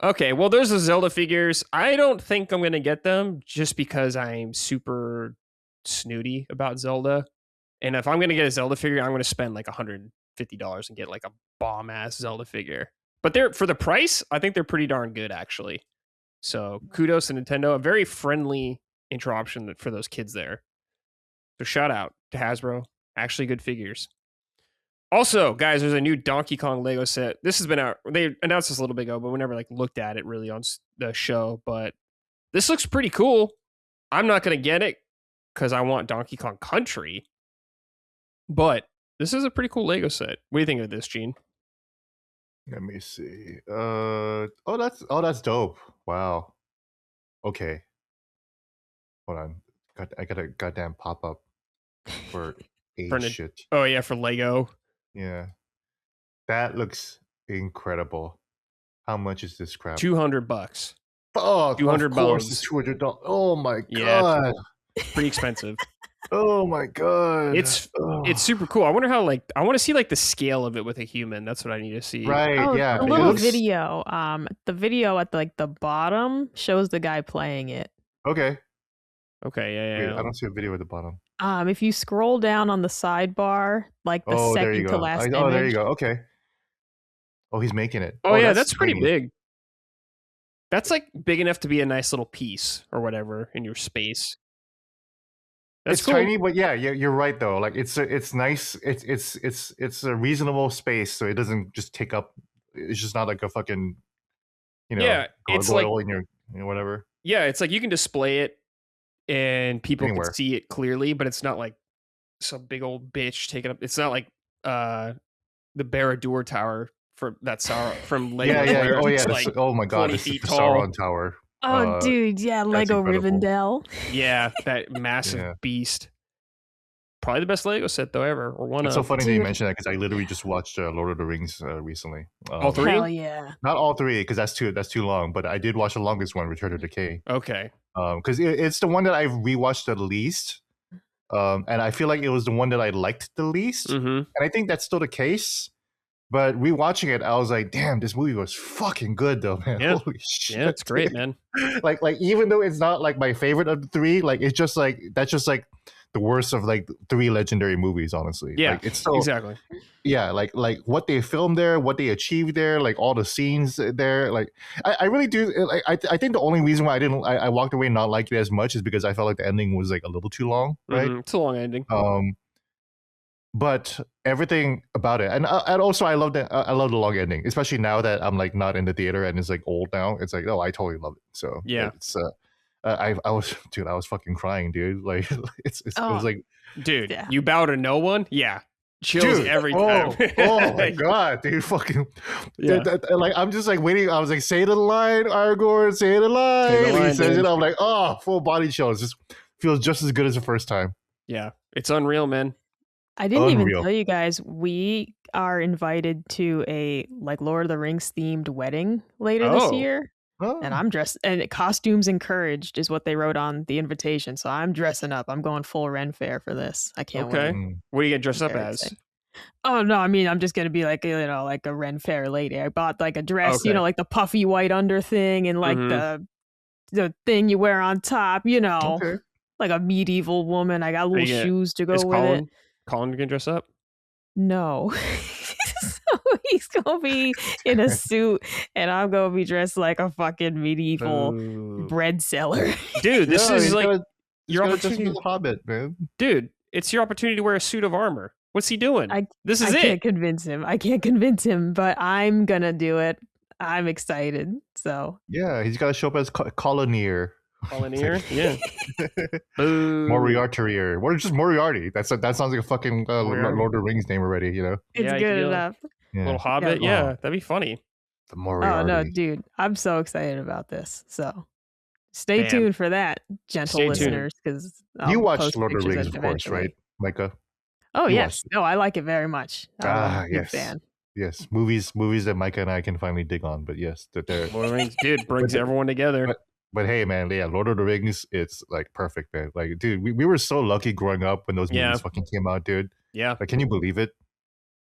A: Okay, well, there's the Zelda figures. I don't think I'm going to get them just because I'm super snooty about Zelda. And if I'm going to get a Zelda figure, I'm going to spend like $150 and get like a bomb-ass Zelda figure. But they're for the price, I think they're pretty darn good, actually. So kudos to Nintendo. A very friendly intro option for those kids there. So shout out to Hasbro. Actually good figures. Also, guys, there's a new Donkey Kong Lego set. This has been out. They announced this a little bit ago, but we never like looked at it really on the show. But this looks pretty cool. I'm not going to get it because I want Donkey Kong Country. But this is a pretty cool Lego set. What do you think of this, Gene?
B: Let me see. That's dope. Wow. Okay. Hold on. I got a goddamn pop up for shit.
A: Oh yeah, for Lego.
B: Yeah. That looks incredible. How much is this crap?
A: $200.
B: Oh,
A: $200.
B: Of course, it's $200. Oh my god.
A: Pretty expensive.
B: Oh my god.
A: It's super cool. I wonder how I want to see like the scale of it with a human. That's what I need to see.
B: Right, yeah.
C: A little video. The video at the bottom shows the guy playing it.
B: Okay.
A: Okay, yeah.
B: Wait, I don't see a video at the bottom.
C: If you scroll down on the sidebar, like the second to last image.
B: Oh, there you go. Okay. Oh, he's making it.
A: Oh yeah, that's pretty big. That's like big enough to be a nice little piece or whatever in your space.
B: It's cool. Tiny, but yeah, you're right though. Like it's nice. It's a reasonable space, so it doesn't just take up. It's just not like a fucking,
A: it's like
B: in your whatever.
A: Yeah, it's like you can display it and people can see it clearly, but it's not like some big old bitch taking up. It's not like the Barad-dûr Tower from Lego.
B: Yeah. Oh yeah.
A: Like
B: oh my god, it's the Sauron Tower.
C: Oh, dude, yeah, Lego Rivendell.
A: Yeah, that massive beast. Probably the best Lego set though ever, or one.
B: It's so funny that you mentioned that because I literally just watched Lord of the Rings recently.
A: All three?
C: Hell yeah!
B: Not all three because that's too long. But I did watch the longest one, Return of Decay.
A: Okay.
B: Because it's the one that I've rewatched the least, and I feel like it was the one that I liked the least, and I think that's still the case. But rewatching it, I was like, "Damn, this movie was fucking good, though, man!
A: Yeah.
B: Holy shit,
A: yeah, it's great, man.
B: like even though it's not like my favorite of the three, like it's just like that's just like the worst of like three legendary movies, honestly.
A: Yeah,
B: like, it's so,
A: exactly.
B: Yeah, like what they filmed there, what they achieved there, like all the scenes there. Like I really do. Like I think the only reason why I walked away not liking it as much is because I felt like the ending was like a little too long, right?
A: It's a long ending.
B: But everything about it, and also I love the long ending, especially now that I'm like not in the theater and it's like old now. It's like, oh, I totally love it. So
A: yeah,
B: it's I was fucking crying, dude. Like it was like,
A: dude, you bow to no one. Yeah, chills every time.
B: Oh my god, dude, fucking like I'm just like waiting. I was like, say the line, Aragorn, say the line. He says it. I'm like, oh, full body chills. Just feels just as good as the first time.
A: Yeah, it's unreal, man.
C: I didn't even
B: Unreal.
C: tell you guys, we are invited to a like Lord of the Rings themed wedding later this
A: Oh.
C: year. And I'm dressed, and costumes encouraged is what they wrote on the invitation. So I'm dressing up. I'm going full Ren Fair for this. I can't wait.
A: Okay. What are you gonna dress up
C: Very
A: as?
C: excited. Oh no, I mean I'm just gonna be like like a Ren Fair lady. I bought like a dress,
A: Okay.
C: like the puffy white under thing and like
A: Mhm.
C: the thing you wear on top,
B: Okay.
C: like a medieval woman. I got little
A: you gonna-
C: shoes to go
A: Is
C: with it.
A: Colin gonna dress up?
C: No. So he's gonna be in a suit and I'm gonna be dressed like a fucking medieval
A: Boo.
C: bread seller.
A: Dude, this is like your
B: just
A: opportunity.
B: be the Hobbit, man.
A: Dude, it's your opportunity to wear a suit of armor. What's he doing? This is
C: I
A: it.
C: can't convince him. I can't convince him, but I'm gonna do it. I'm excited. So
B: Yeah, he's got to show up as Colonier.
A: Colonier? Yeah. Boo.
B: Moriarty, or just Moriarty. That sounds like a fucking
A: Moriarty.
B: Lord of the Rings name already.
C: it's
A: Yeah, you
C: good
A: could be
C: enough.
B: Yeah.
A: Little Hobbit.
B: Yeah.
A: Yeah,
B: Oh.
A: that'd be funny.
B: The
C: Oh
B: Moriarty.
C: no, dude. I'm so excited about this. So stay
A: Damn.
C: tuned for that, gentle
A: Stay tuned.
C: listeners, because
B: You watched Lord of the Rings, of course, right, Micah?
C: Oh
B: You
C: yes.
B: watched it.
C: No, I like it very much. I'm a big
B: Yes.
C: fan.
B: Yes, movies that Micah and I can finally dig on. But yes, that they're.
A: Lord of the Rings, dude, brings
B: But-
A: everyone together.
B: But hey, man, yeah, Lord of the Rings, it's like perfect, man. Like, dude, we were so lucky growing up when those
A: Yeah.
B: movies fucking came out, dude.
A: Yeah.
B: Like, can you believe it?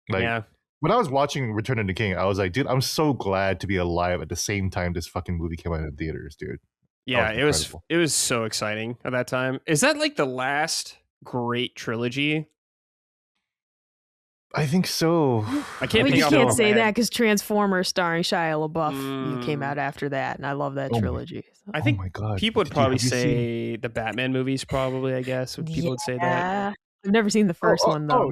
B: Like,
A: Yeah.
B: when I was watching Return of the King, I was like, dude, I'm so glad to be alive at the same time this fucking movie came out in the theaters, dude.
A: Yeah,
B: was
A: it
B: incredible.
A: was so exciting at that time. Is that like the last great trilogy?
B: I think so.
A: I can't
C: Well,
A: think
C: you
A: off the top
C: can't
A: of my
C: say
A: head.
C: that because Transformers starring Shia LaBeouf came
A: Mm.
C: out after that, and I love that
B: Oh my-
C: trilogy. So.
A: I think
B: oh my god,
A: people would
B: Did you-
A: probably
B: have you seen-
A: say the Batman movies, probably, I guess. People would say that.
C: Yeah. I've never seen the first one though.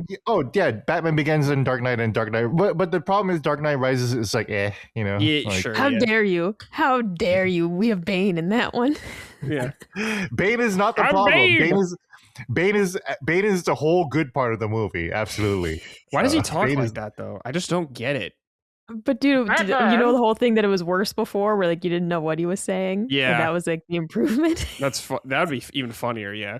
B: Yeah, Batman Begins and Dark Knight and Dark Knight. But the problem is Dark Knight Rises is like, you know.
A: Yeah,
B: like,
A: sure.
C: How
A: yeah.
C: dare you? How dare you? We have Bane in that one.
A: Yeah.
B: Bane is not the
A: I'm
B: problem.
A: Bane!
B: Bane is the whole good part of the movie. Absolutely.
A: Why does he talk
B: Bane
A: like
B: is-
A: that, though? I just don't get it.
C: But dude, you know the whole thing that it was worse before, where like you didn't know what he was saying.
A: Yeah.
C: and that was like the improvement.
A: That would be even funnier, yeah.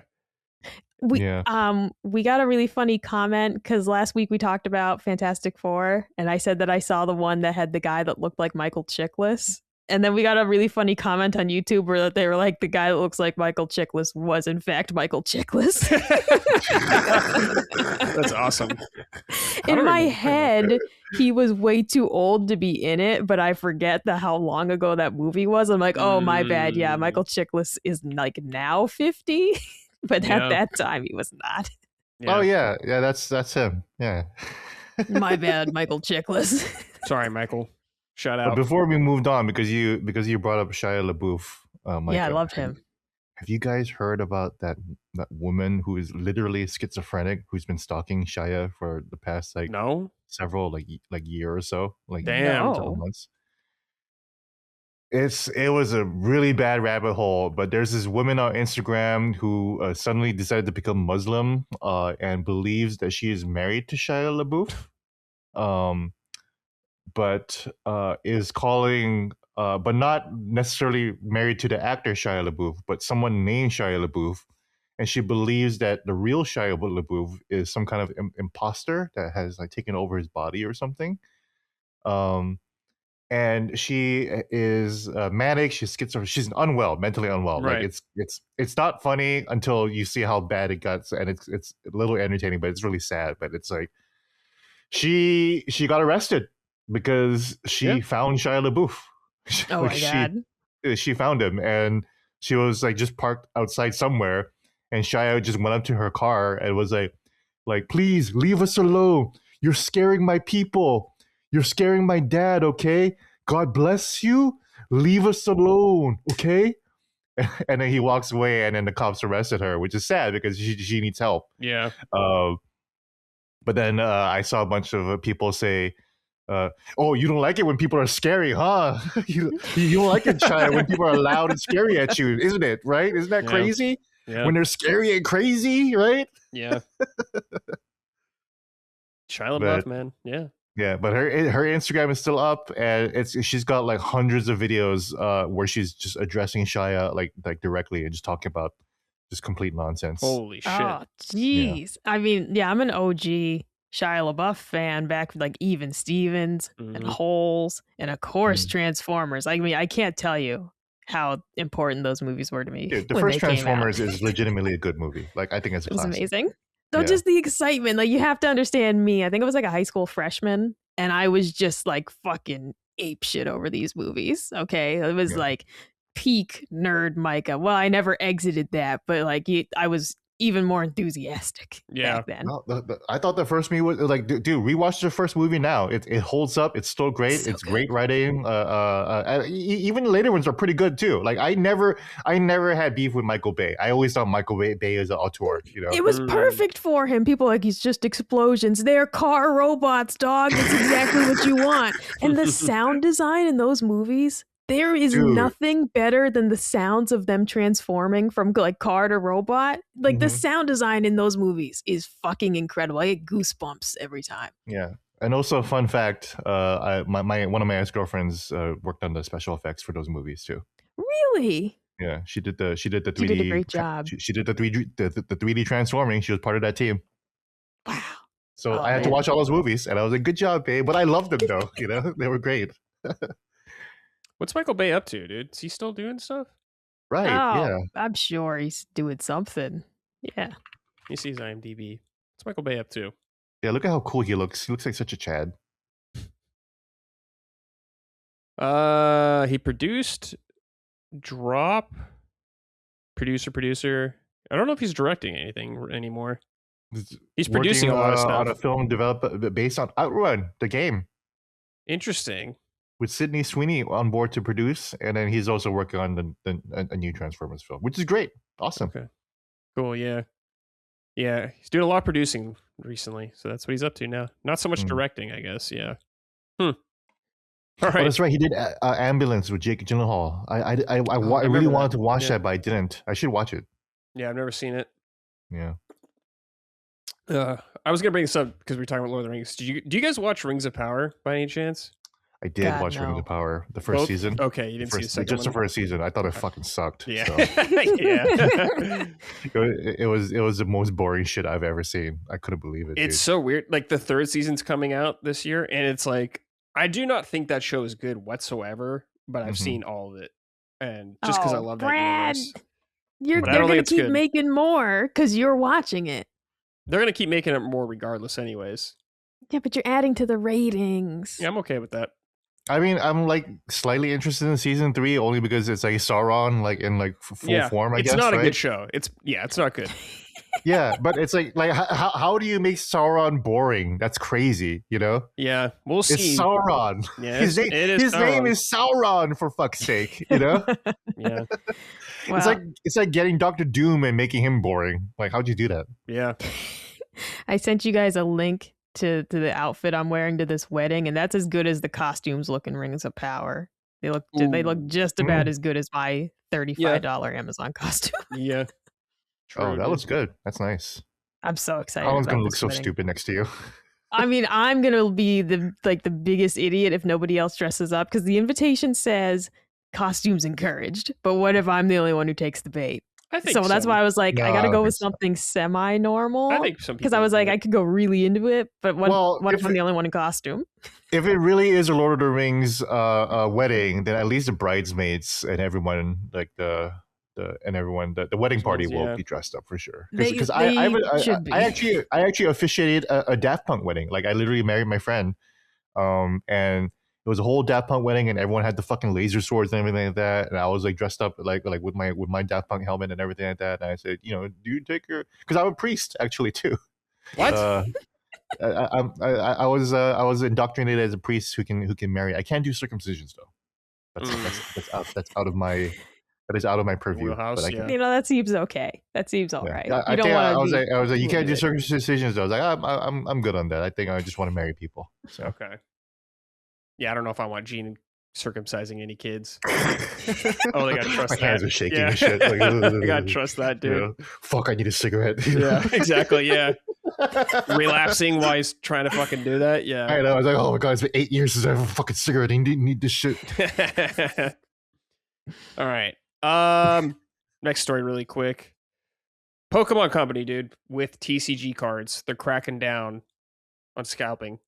C: We
B: Yeah.
C: we got a really funny comment because last week we talked about Fantastic Four, and I said that I saw the one that had the guy that looked like Michael Chiklis. And then we got a really funny comment on YouTube where that they were like, the guy that looks like Michael Chiklis was in fact Michael Chiklis.
A: That's awesome. I
C: In
A: don't
C: my
A: remember
C: head, he was way too old to be in it, but I forget how long ago that movie was. I'm like, oh, my bad. Yeah,
A: Mm.
C: Michael Chiklis is like now 50, but
A: Yeah.
C: at that time he was not.
A: Yeah.
B: Oh yeah, that's him. Yeah.
C: My bad, Michael Chiklis.
A: Sorry, Michael. Shout
B: But
A: out.
B: before we moved on, because you brought up Shia LaBeouf,
C: Yeah, I
B: Micah,
C: loved him.
B: Have you guys heard about that woman who is literally schizophrenic who's been stalking Shia for the past like
A: No?
B: several like year or so, like
A: Damn.
B: several
C: No.
B: months? It was a really bad rabbit hole, but there's this woman on Instagram who suddenly decided to become Muslim and believes that she is married to Shia LaBeouf, but is calling, but not necessarily married to the actor Shia LaBeouf, but someone named Shia LaBeouf, and she believes that the real Shia LaBeouf is some kind of imposter that has like taken over his body or something. And she is manic. She's schizophrenic. She's mentally unwell.
A: Right.
B: Like it's not funny until you see how bad it got, and it's a little entertaining, but it's really sad. But it's like she got arrested because she found Shia LaBeouf.
C: Oh
B: Like,
C: my god.
B: she found him, and she was like just parked outside somewhere, and Shia just went up to her car and was like please leave us alone. You're scaring my people. You're scaring my dad, okay? God bless you. Leave us alone, okay? And then he walks away, and then the cops arrested her, which is sad because she needs help.
A: Yeah.
B: But then I saw a bunch of people say, oh, you don't like it when people are scary, huh? you don't like it, Shia, when people are loud and scary at you, isn't it? Right? Isn't that
A: Yeah.
B: crazy?
A: Yeah.
B: When they're scary and crazy, right?
A: Yeah. Shia LaBeouf,
B: But-
A: man. Yeah.
B: Yeah, but her Instagram is still up, and she's got like hundreds of videos where she's just addressing Shia like directly and just talking about just complete nonsense.
A: Holy shit.
C: Oh, jeez. I mean, yeah, I'm an OG Shia LaBeouf fan back with like Even Stevens and Holes and of course Transformers. I mean, I can't tell you how important those movies were to me.
B: Dude, the
C: when
B: first
C: they came out.
B: Transformers is legitimately a good movie. Like, I think it's a
C: It was
B: classic.
C: amazing. So
B: Yeah.
C: just the excitement, like you have to understand me. I think I was like a high school freshman and I was just like fucking ape shit over these movies. Okay. It was like peak nerd Micah. Well, I never exited that, but like I was even more enthusiastic back then.
B: No, I thought the first movie was like, dude, rewatch the first movie now. It holds up. It's still great. It's
C: good.
B: great writing. Even later ones are pretty good too. Like I never had beef with Michael Bay. I always thought Michael Bay is an auteur. You know,
C: it was perfect for him. People are like, he's just explosions. They're car robots, dog. That's exactly what you want. And the sound design in those movies. There is nothing better than the sounds of them transforming from like car to robot. Like the sound design in those movies is fucking incredible. I get goosebumps every time.
B: Yeah. And also a fun fact, one of my ex-girlfriends worked on the special effects for those movies too.
C: Really?
B: Yeah, she did the 3D.
C: She did a great job.
B: She did the 3D transforming. She was part of that team.
C: Wow.
B: So I had to watch all those movies, and I was like, "Good job, babe." But I loved them though. You know, they were great.
A: What's Michael Bay up to, dude? Is he still doing stuff?
B: Right. Yeah.
C: I'm sure he's doing something. Yeah.
A: He sees IMDb. What's Michael Bay up to?
B: Yeah. Look at how cool he looks. He looks like such a Chad.
A: He produced Drop. Producer. I don't know if he's directing anything anymore. He's producing a lot of stuff.
B: On a film developed based on Outrun, the game.
A: Interesting.
B: With Sydney Sweeney on board to produce, and then he's also working on a new Transformers film, which is great. Awesome.
A: Okay. Cool. Yeah. He's doing a lot of producing recently, so that's what he's up to now. Not so much directing, I guess. Yeah. All right.
B: Oh, that's right. He did Ambulance with Jake Gyllenhaal. I really wanted to watch that, but I didn't. I should watch it.
A: Yeah, I've never seen it.
B: Yeah.
A: I was gonna bring this up because we were talking about Lord of the Rings. Do you guys watch Rings of Power by any chance?
B: I did watch Rings of Power, the first season.
A: Okay, you didn't see the second
B: just
A: one?
B: the first season. I thought it fucking sucked.
A: Yeah.
B: So.
A: Yeah.
B: It was the most boring shit I've ever seen. I couldn't believe it.
A: It's so weird. Like the third season's coming out this year, and it's like I do not think that show is good whatsoever, but I've seen all of it, and just because I love that universe.
C: They're gonna keep making more because you're watching it.
A: They're gonna keep making it more regardless, anyways.
C: Yeah, but you're adding to the ratings.
A: Yeah, I'm okay with that.
B: I mean, I'm like slightly interested in season 3 only because it's like Sauron like in like full form. I guess
A: it's not a good show. It's not good.
B: Yeah, but it's like how do you make Sauron boring? That's crazy, you know?
A: Yeah, we'll see.
B: It's Sauron.
A: Yeah,
B: his name is Sauron, for fuck's sake, you know?
A: Yeah.
B: It's like getting Dr. Doom and making him boring. Like, how'd you do that?
A: Yeah.
C: I sent you guys a link to the outfit I'm wearing to this wedding, and that's as good as the costumes look in Rings of Power. They look just about as good as my $35 Amazon costume.
A: Yeah.
B: True, that looks good. That's nice.
C: I'm so excited.
B: Alan's gonna look so stupid next to you.
C: I mean, I'm gonna be the biggest idiot if nobody else dresses up because the invitation says costumes encouraged. But what if I'm the only one who takes the bait?
A: I think
C: so. That's why I was like, I gotta go with something semi-normal.
A: I think some
C: because I was like, I could go really into it, but what if I'm the only one in costume?
B: If it really is a Lord of the Rings wedding, then at least the bridesmaids and everyone, like the wedding party will be dressed up for sure. Because I actually officiated a Daft Punk wedding. Like I literally married my friend, and it was a whole Daft Punk wedding, and everyone had the fucking laser swords and everything like that. And I was like dressed up like with my Daft Punk helmet and everything like that. And I said, do you take your? Because I'm a priest actually too.
A: What?
B: I was indoctrinated as a priest who can marry. I can't do circumcisions though. That's out of my. That is out of my purview.
A: House,
B: but
C: that seems okay. That seems all right.
B: I was like, you can't do circumcisions though. I was like, I'm good on that. I think I just want to marry people. So.
A: Okay. Yeah, I don't know if I want Gene circumcising any kids. I gotta trust that.
B: My hands are shaking and shit. Like,
A: I gotta trust that, dude.
B: Fuck, I need a cigarette.
A: Yeah, exactly. Yeah. Relapsing while he's trying to fucking do that. Yeah.
B: I know. I was like, oh my god, it's been 8 years since I have a fucking cigarette. I need this shit.
A: All right. Next story really quick. Pokemon Company, dude, with TCG cards. They're cracking down on scalping.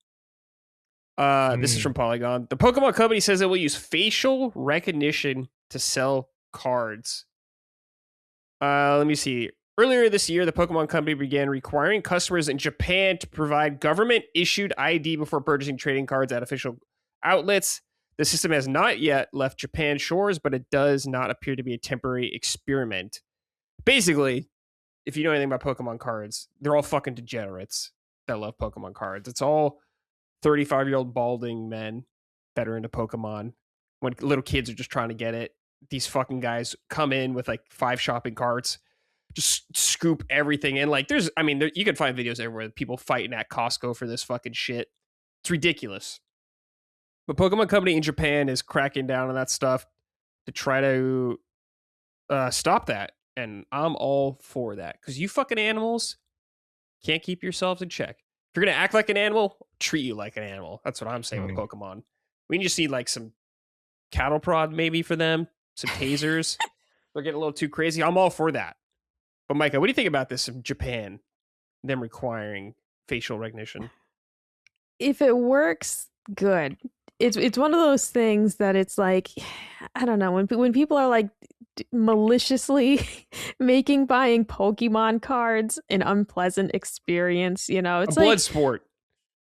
A: This is from Polygon. The Pokemon Company says it will use facial recognition to sell cards. Let me see. Earlier this year, the Pokemon Company began requiring customers in Japan to provide government-issued ID before purchasing trading cards at official outlets. The system has not yet left Japan's shores, but it does not appear to be a temporary experiment. Basically, if you know anything about Pokemon cards, they're all fucking degenerates that love Pokemon cards. It's all 35-year-old balding men that are into Pokemon. When little kids are just trying to get it, these fucking guys come in with like 5 shopping carts, just scoop everything in. Like you can find videos everywhere of people fighting at Costco for this fucking shit. It's ridiculous. But Pokemon Company in Japan is cracking down on that stuff to try to stop that. And I'm all for that. Because you fucking animals can't keep yourselves in check. If you're going to act like an animal, treat you like an animal. That's what I'm saying with Pokemon. We just need like some cattle prod maybe for them. Some tasers. They're getting a little too crazy. I'm all for that. But Micah, what do you think about this in Japan? Them requiring facial recognition.
C: If it works, good. It's one of those things that it's like, I don't know, when people are like maliciously making buying Pokemon cards an unpleasant experience, you know, it's
A: a blood sport.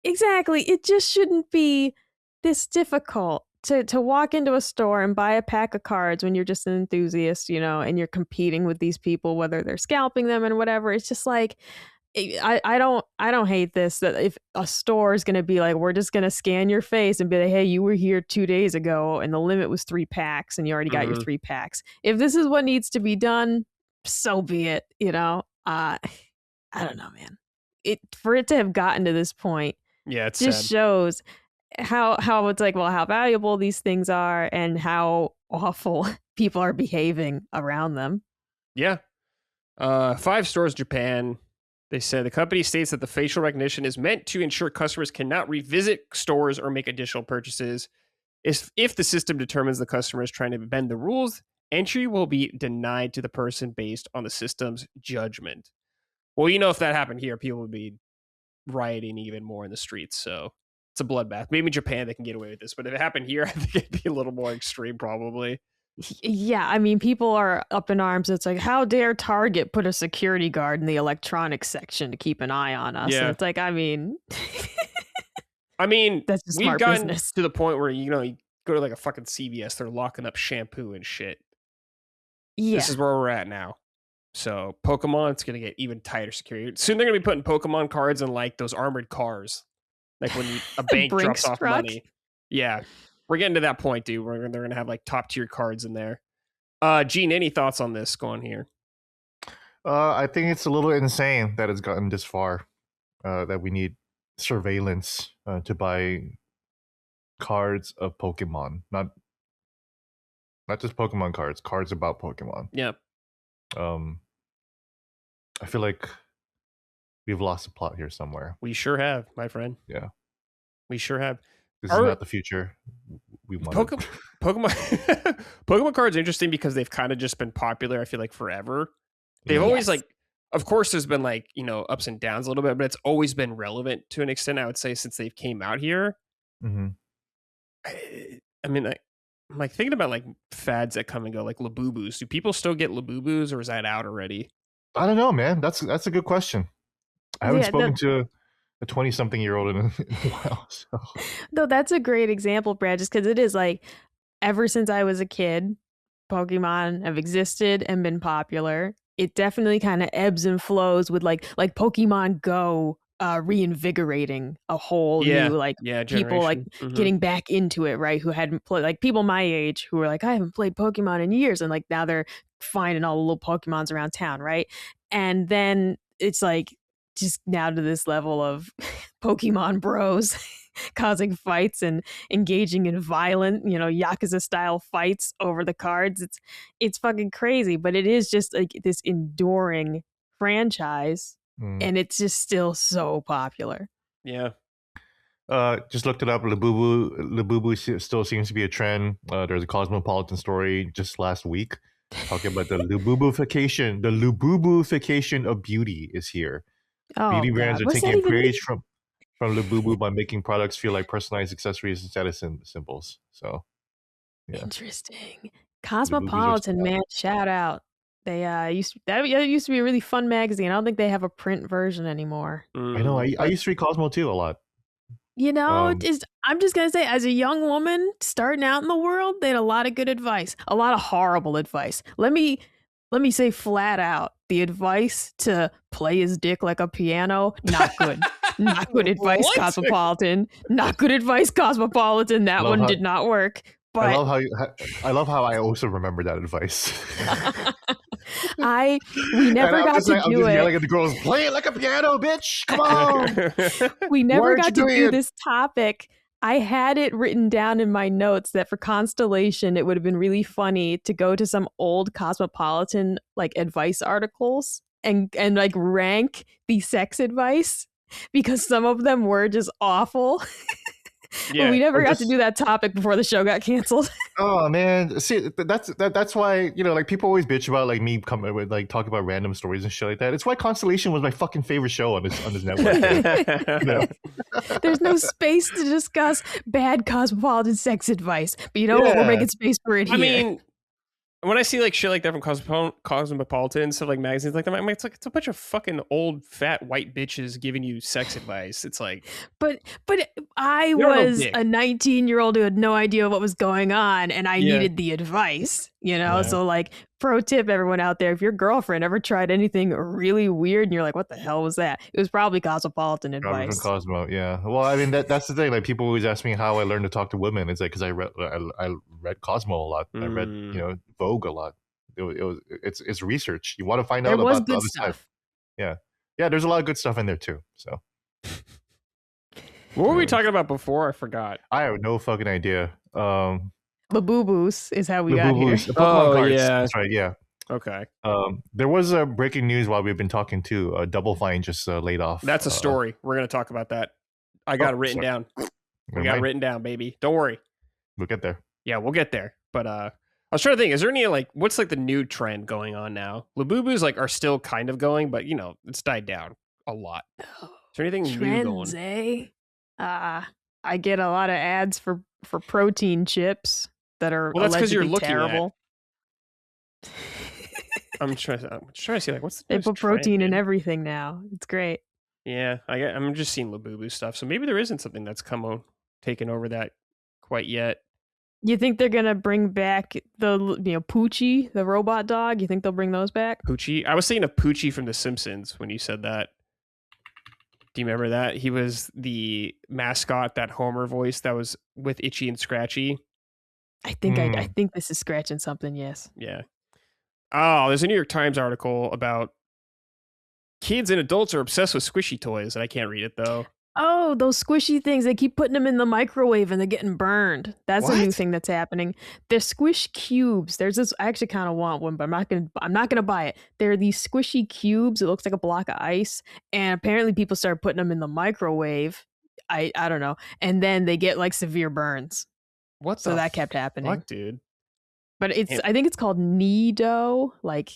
C: Exactly. It just shouldn't be this difficult to walk into a store and buy a pack of cards when you're just an enthusiast, you know, and you're competing with these people, whether they're scalping them and whatever. It's just like, I don't hate this, that if a store is going to be like, we're just going to scan your face and be like, hey, you were here 2 days ago and the limit was 3 packs and you already got your 3 packs. If this is what needs to be done, so be it, you know. I don't know, man. For it to have gotten to this point,
A: yeah, it's
C: just
A: sad.
C: Shows how it's like, well, how valuable these things are and how awful people are behaving around them.
A: Yeah. 5 stores in Japan. They said the company states that the facial recognition is meant to ensure customers cannot revisit stores or make additional purchases. If the system determines the customer is trying to bend the rules, entry will be denied to the person based on the system's judgment. Well, you know, if that happened here, people would be rioting even more in the streets. So it's a bloodbath. Maybe in Japan they can get away with this, but if it happened here, I think it'd be a little more extreme probably.
C: Yeah, I mean, people are up in arms. It's like, how dare Target put a security guard in the electronics section to keep an eye on us?
A: Yeah.
C: And it's like, I mean,
A: that's just
C: we've gotten
A: business. To the point where, you know, you go to like a fucking CVS, they're locking up shampoo and shit. Yeah. This is where we're at now. So Pokemon's going to get even tighter security. Soon they're going to be putting Pokemon cards in like those armored cars. Like when a bank drops off money. Yeah. We're getting to that point, dude. They're going to have like top tier cards in there. Gene, any thoughts on this going here?
B: I think it's a little insane that it's gotten this far. That we need surveillance to buy cards of Pokemon, not just Pokemon cards about Pokemon.
A: Yeah.
B: I feel like we've lost the plot here somewhere.
A: We sure have, my friend.
B: Yeah.
A: We sure have.
B: This is not the future we want.
A: Pokemon cards are interesting because they've kind of just been popular, I feel like, forever. They've always like, of course, there's been like, you know, ups and downs a little bit, but it's always been relevant to an extent, I would say, since they've came out here.
B: Mm-hmm.
A: I mean, I'm like thinking about like fads that come and go, like Labubus. Do people still get Labubus or is that out already?
B: I don't know, man. That's a good question. I haven't spoken to a 20-something-year-old in a while. So.
C: No, that's a great example, Brad, just because it is like, ever since I was a kid, Pokemon have existed and been popular. It definitely kind of ebbs and flows with like Pokemon Go reinvigorating a whole new like people like getting back into it, right? Who hadn't played, like people my age who were like, I haven't played Pokemon in years, and like now they're finding all the little Pokemons around town, right? And then it's like just now to this level of Pokemon bros causing fights and engaging in violent, you know, Yakuza style fights over the cards. It's fucking crazy, but it is just like this enduring franchise and it's just still so popular.
A: Yeah.
B: Just looked it up. Labubu still seems to be a trend. There's a Cosmopolitan story just last week talking about the Lububufication. The Lububufication of beauty is here.
C: Oh,
B: Beauty brands
C: God.
B: are
C: What's that
B: taking
C: even mean?
B: praise from Lububu by making products feel like personalized accessories and status symbols. So yeah,
C: Interesting.
B: Lububus are
C: Cosmopolitan,
B: still out.
C: man, shout out. They used to be a really fun magazine. I don't think they have a print version anymore.
B: I know. I
C: But
B: used to read Cosmo too a lot.
C: you know,
B: Um,
C: I'm just gonna say, as a young woman starting out in the world, they had a lot of good advice, a lot of horrible advice. Let me say flat out, the advice to play his dick like a piano, not good. Not good advice,
A: What?
C: Cosmopolitan. Not good advice, Cosmopolitan. That
B: love
C: one
B: how
C: did not work.
B: I
C: But
B: love how I love how I also remember that advice.
C: we never
B: And
C: got to
B: I'm
C: do
B: just
C: it.
B: yelling at the girls, play it like a piano, bitch! Come on!
C: We
B: Why
C: never
B: aren't you
C: got to
B: doing
C: do
B: it?
C: this topic. I had it written down in my notes that for Constellation, it would have been really funny to go to some old Cosmopolitan like advice articles and like rank the sex advice because some of them were just awful. But we
A: Yeah.
C: never
B: Or
C: got to
B: just
C: do that topic before the show got canceled.
B: oh man, see that's why like people always bitch about like me coming with like talking about random stories and shit like that. It's why Constellation was my fucking favorite show on this network. Man. You know?
C: There's no space to discuss bad Cosmopolitan sex advice. But you know what? We're
B: Yeah.
C: making space for it here.
A: I mean, when I see like shit like that from Cosmopolitan stuff like magazines like that, I'm like, it's a bunch of fucking old fat white bitches giving you sex advice. It's like,
C: But I
A: You don't know
C: was
A: dick.
C: a 19-year-old who had no idea what was going on, and I
A: Yeah.
C: needed the advice. You know,
A: Yeah.
C: so like, pro tip, everyone out there: if your girlfriend ever tried anything really weird, and you're like, "What the hell was that?" It was probably Cosmopolitan
B: Probably from
C: advice.
B: Cosmo, yeah. Well, I mean that's the thing. Like people always ask me how I learned to talk to women. It's like because I read Cosmo a lot. I read Vogue a lot. It's research. You want to find
C: There
B: out
C: was
B: about the
C: good
B: other side.
C: stuff.
B: Yeah. There's a lot of good stuff in there too. So
A: what were we
B: Anyways.
A: talking about before? I forgot.
B: I have no fucking idea.
C: Labubu's is how we got here.
B: Labubu's, Pokemon
A: Oh,
B: cards.
A: yeah.
B: That's right. Yeah.
A: Okay.
B: There was a breaking news while we've been talking too. Double Fine just laid off.
A: That's a story. We're going to talk about that. I got it written
B: sorry.
A: down. We
B: Never
A: got it
B: mind.
A: written down, baby. Don't worry.
B: We'll get there.
A: Yeah, we'll get there. But I was trying to think, is there any like what's like the new trend going on now? Labubus like are still kind of going, but you know, it's died down a lot. Is there anything new going?
C: Trends, eh? I get a lot of ads for protein chips that are
A: Well, that's 'cause you're
C: allegedly
A: looking at-
C: terrible.
A: I'm trying to see like what's the
C: They
A: newest
C: put protein
A: trend,
C: in
A: dude?
C: everything now. It's great.
A: Yeah, I'm just seeing Labubu stuff. So maybe there isn't something that's taken over that quite yet.
C: You think they're gonna bring back the Poochie, the robot dog? You think they'll bring those back?
A: Poochie. I was thinking of Poochie from The Simpsons when you said that. Do you remember that? He was the mascot, that Homer voice that was with Itchy and Scratchy.
C: I think this is scratching something. Yes.
A: Yeah. Oh, there's a New York Times article about kids and adults are obsessed with squishy toys, and I can't read it though.
C: Oh, those squishy things! They keep putting them in the microwave and they're getting burned. That's a new
A: What?
C: thing that's happening. They're squish cubes. There's this. I actually kind of want one, but I'm not gonna buy it. They're these squishy cubes. It looks like a block of ice, and apparently people start putting them in the microwave. I don't know, and then they get like severe burns.
A: What?
C: So
A: the
C: that kept happening.
A: fuck, dude?
C: But I think it's called Needo, like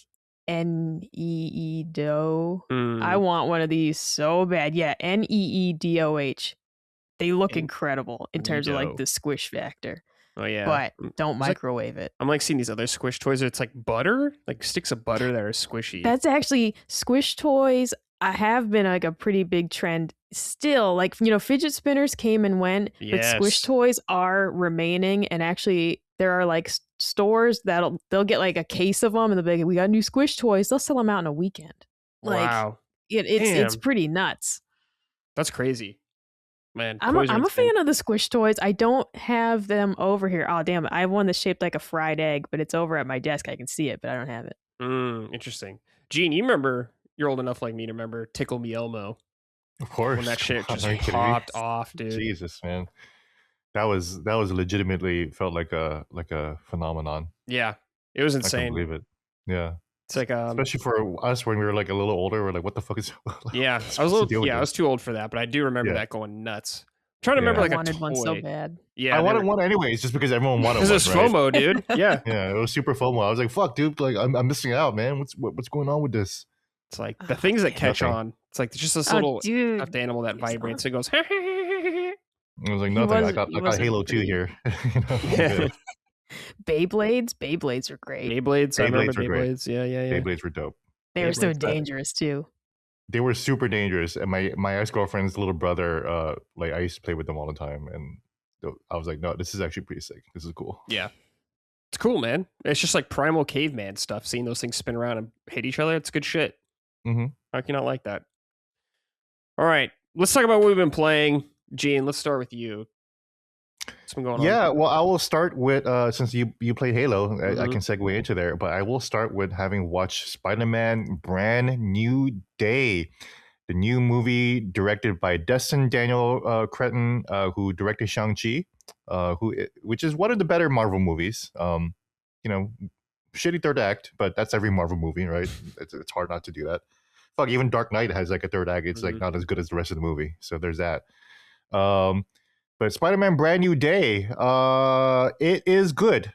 C: Needo. I want one of these so bad. Yeah, Needoh. They look
A: En-
C: incredible in terms of like
A: Needo.
C: the squish factor.
A: Oh yeah.
C: But don't
A: It's like-
C: microwave it.
A: I'm like seeing these other squish toys. It's like butter, like sticks of butter that are squishy.
C: That's actually squish toys. I have been like a pretty big trend still. Like, fidget spinners came and went, but squish
A: Yes.
C: toys are remaining. And actually, there are like stores they'll get like a case of them and they'll be like, we got new squish toys. They'll sell them out in a weekend. Like,
A: wow,
C: it's
A: Damn.
C: pretty nuts.
A: that's crazy, man.
C: I'm
A: toys are
C: a
A: insane.
C: fan of the squish toys. I don't have them over here. Oh damn! I have one that's shaped like a fried egg, but it's over at my desk. I can see it, but I don't have it.
A: Interesting. Gene, you remember? You're old enough like me to remember Tickle Me Elmo
B: Of course.
A: when that shit
B: Come on,
A: just
B: are you kidding me?
A: popped off, dude.
B: Jesus, man. That was legitimately felt like a phenomenon.
A: Yeah, it was
B: I couldn't
A: insane.
B: believe it. Yeah.
A: It's like
B: Especially for us when we were like a little older, we're like, what the fuck is
A: yeah, I was
B: supposed to deal with
A: I was
B: this?
A: too old for that, but I do remember
B: Yeah.
A: that going nuts. trying to
B: Yeah.
A: remember
C: I
A: like a
C: wanted one so
A: toy.
C: bad.
A: Yeah,
B: I wanted one anyways, just because everyone wanted one.
A: Because it's
B: Right?
A: FOMO, dude. Yeah.
B: Yeah, it was super FOMO. I was like, "Fuck, dude! Like, I'm missing out, man. What's going on with this?"
A: It's like
C: Oh,
A: the things that
C: damn.
A: catch
B: Nothing.
A: on. It's like just this
C: Oh,
A: little
C: dude.
A: stuffed animal that
C: He was
A: vibrates
C: not-
A: and goes.
B: I was like,
C: He
B: nothing.
C: was-
B: I
C: he
B: got
C: wasn't
B: Halo 2
C: pretty.
B: here. You know, I'm
A: Yeah.
B: good.
C: Beyblades are great.
A: Beyblades. I remember
B: Beyblades were great.
A: Beyblades. Yeah.
B: Beyblades were dope.
C: They were so
A: Beyblades.
C: dangerous too.
B: They were super dangerous. And my ex-girlfriend's little brother, like I used to play with them all the time. And I was like, no, this is actually pretty sick. This is cool.
A: Yeah. It's cool, man. It's just like primal caveman stuff. Seeing those things spin around and hit each other. It's good shit.
B: Mm-hmm.
A: How can you not like that? All right. Let's talk about what we've been playing. Gene, let's start with you. What's been going on?
B: Yeah, well, I will start with since you play Halo, I
A: Mhm.
B: can segue into there, but I will start with having watched Spider-Man Brand New Day, the new movie directed by Destin Daniel Cretton, who directed Shang-Chi, which is one of the better Marvel movies. You know, shitty third act, but that's every Marvel movie, right? It's hard not to do that. Fuck, even Dark Knight has like a third act. It's like not as good as the rest of the movie. So there's that. But Spider-Man Brand New Day, it is good.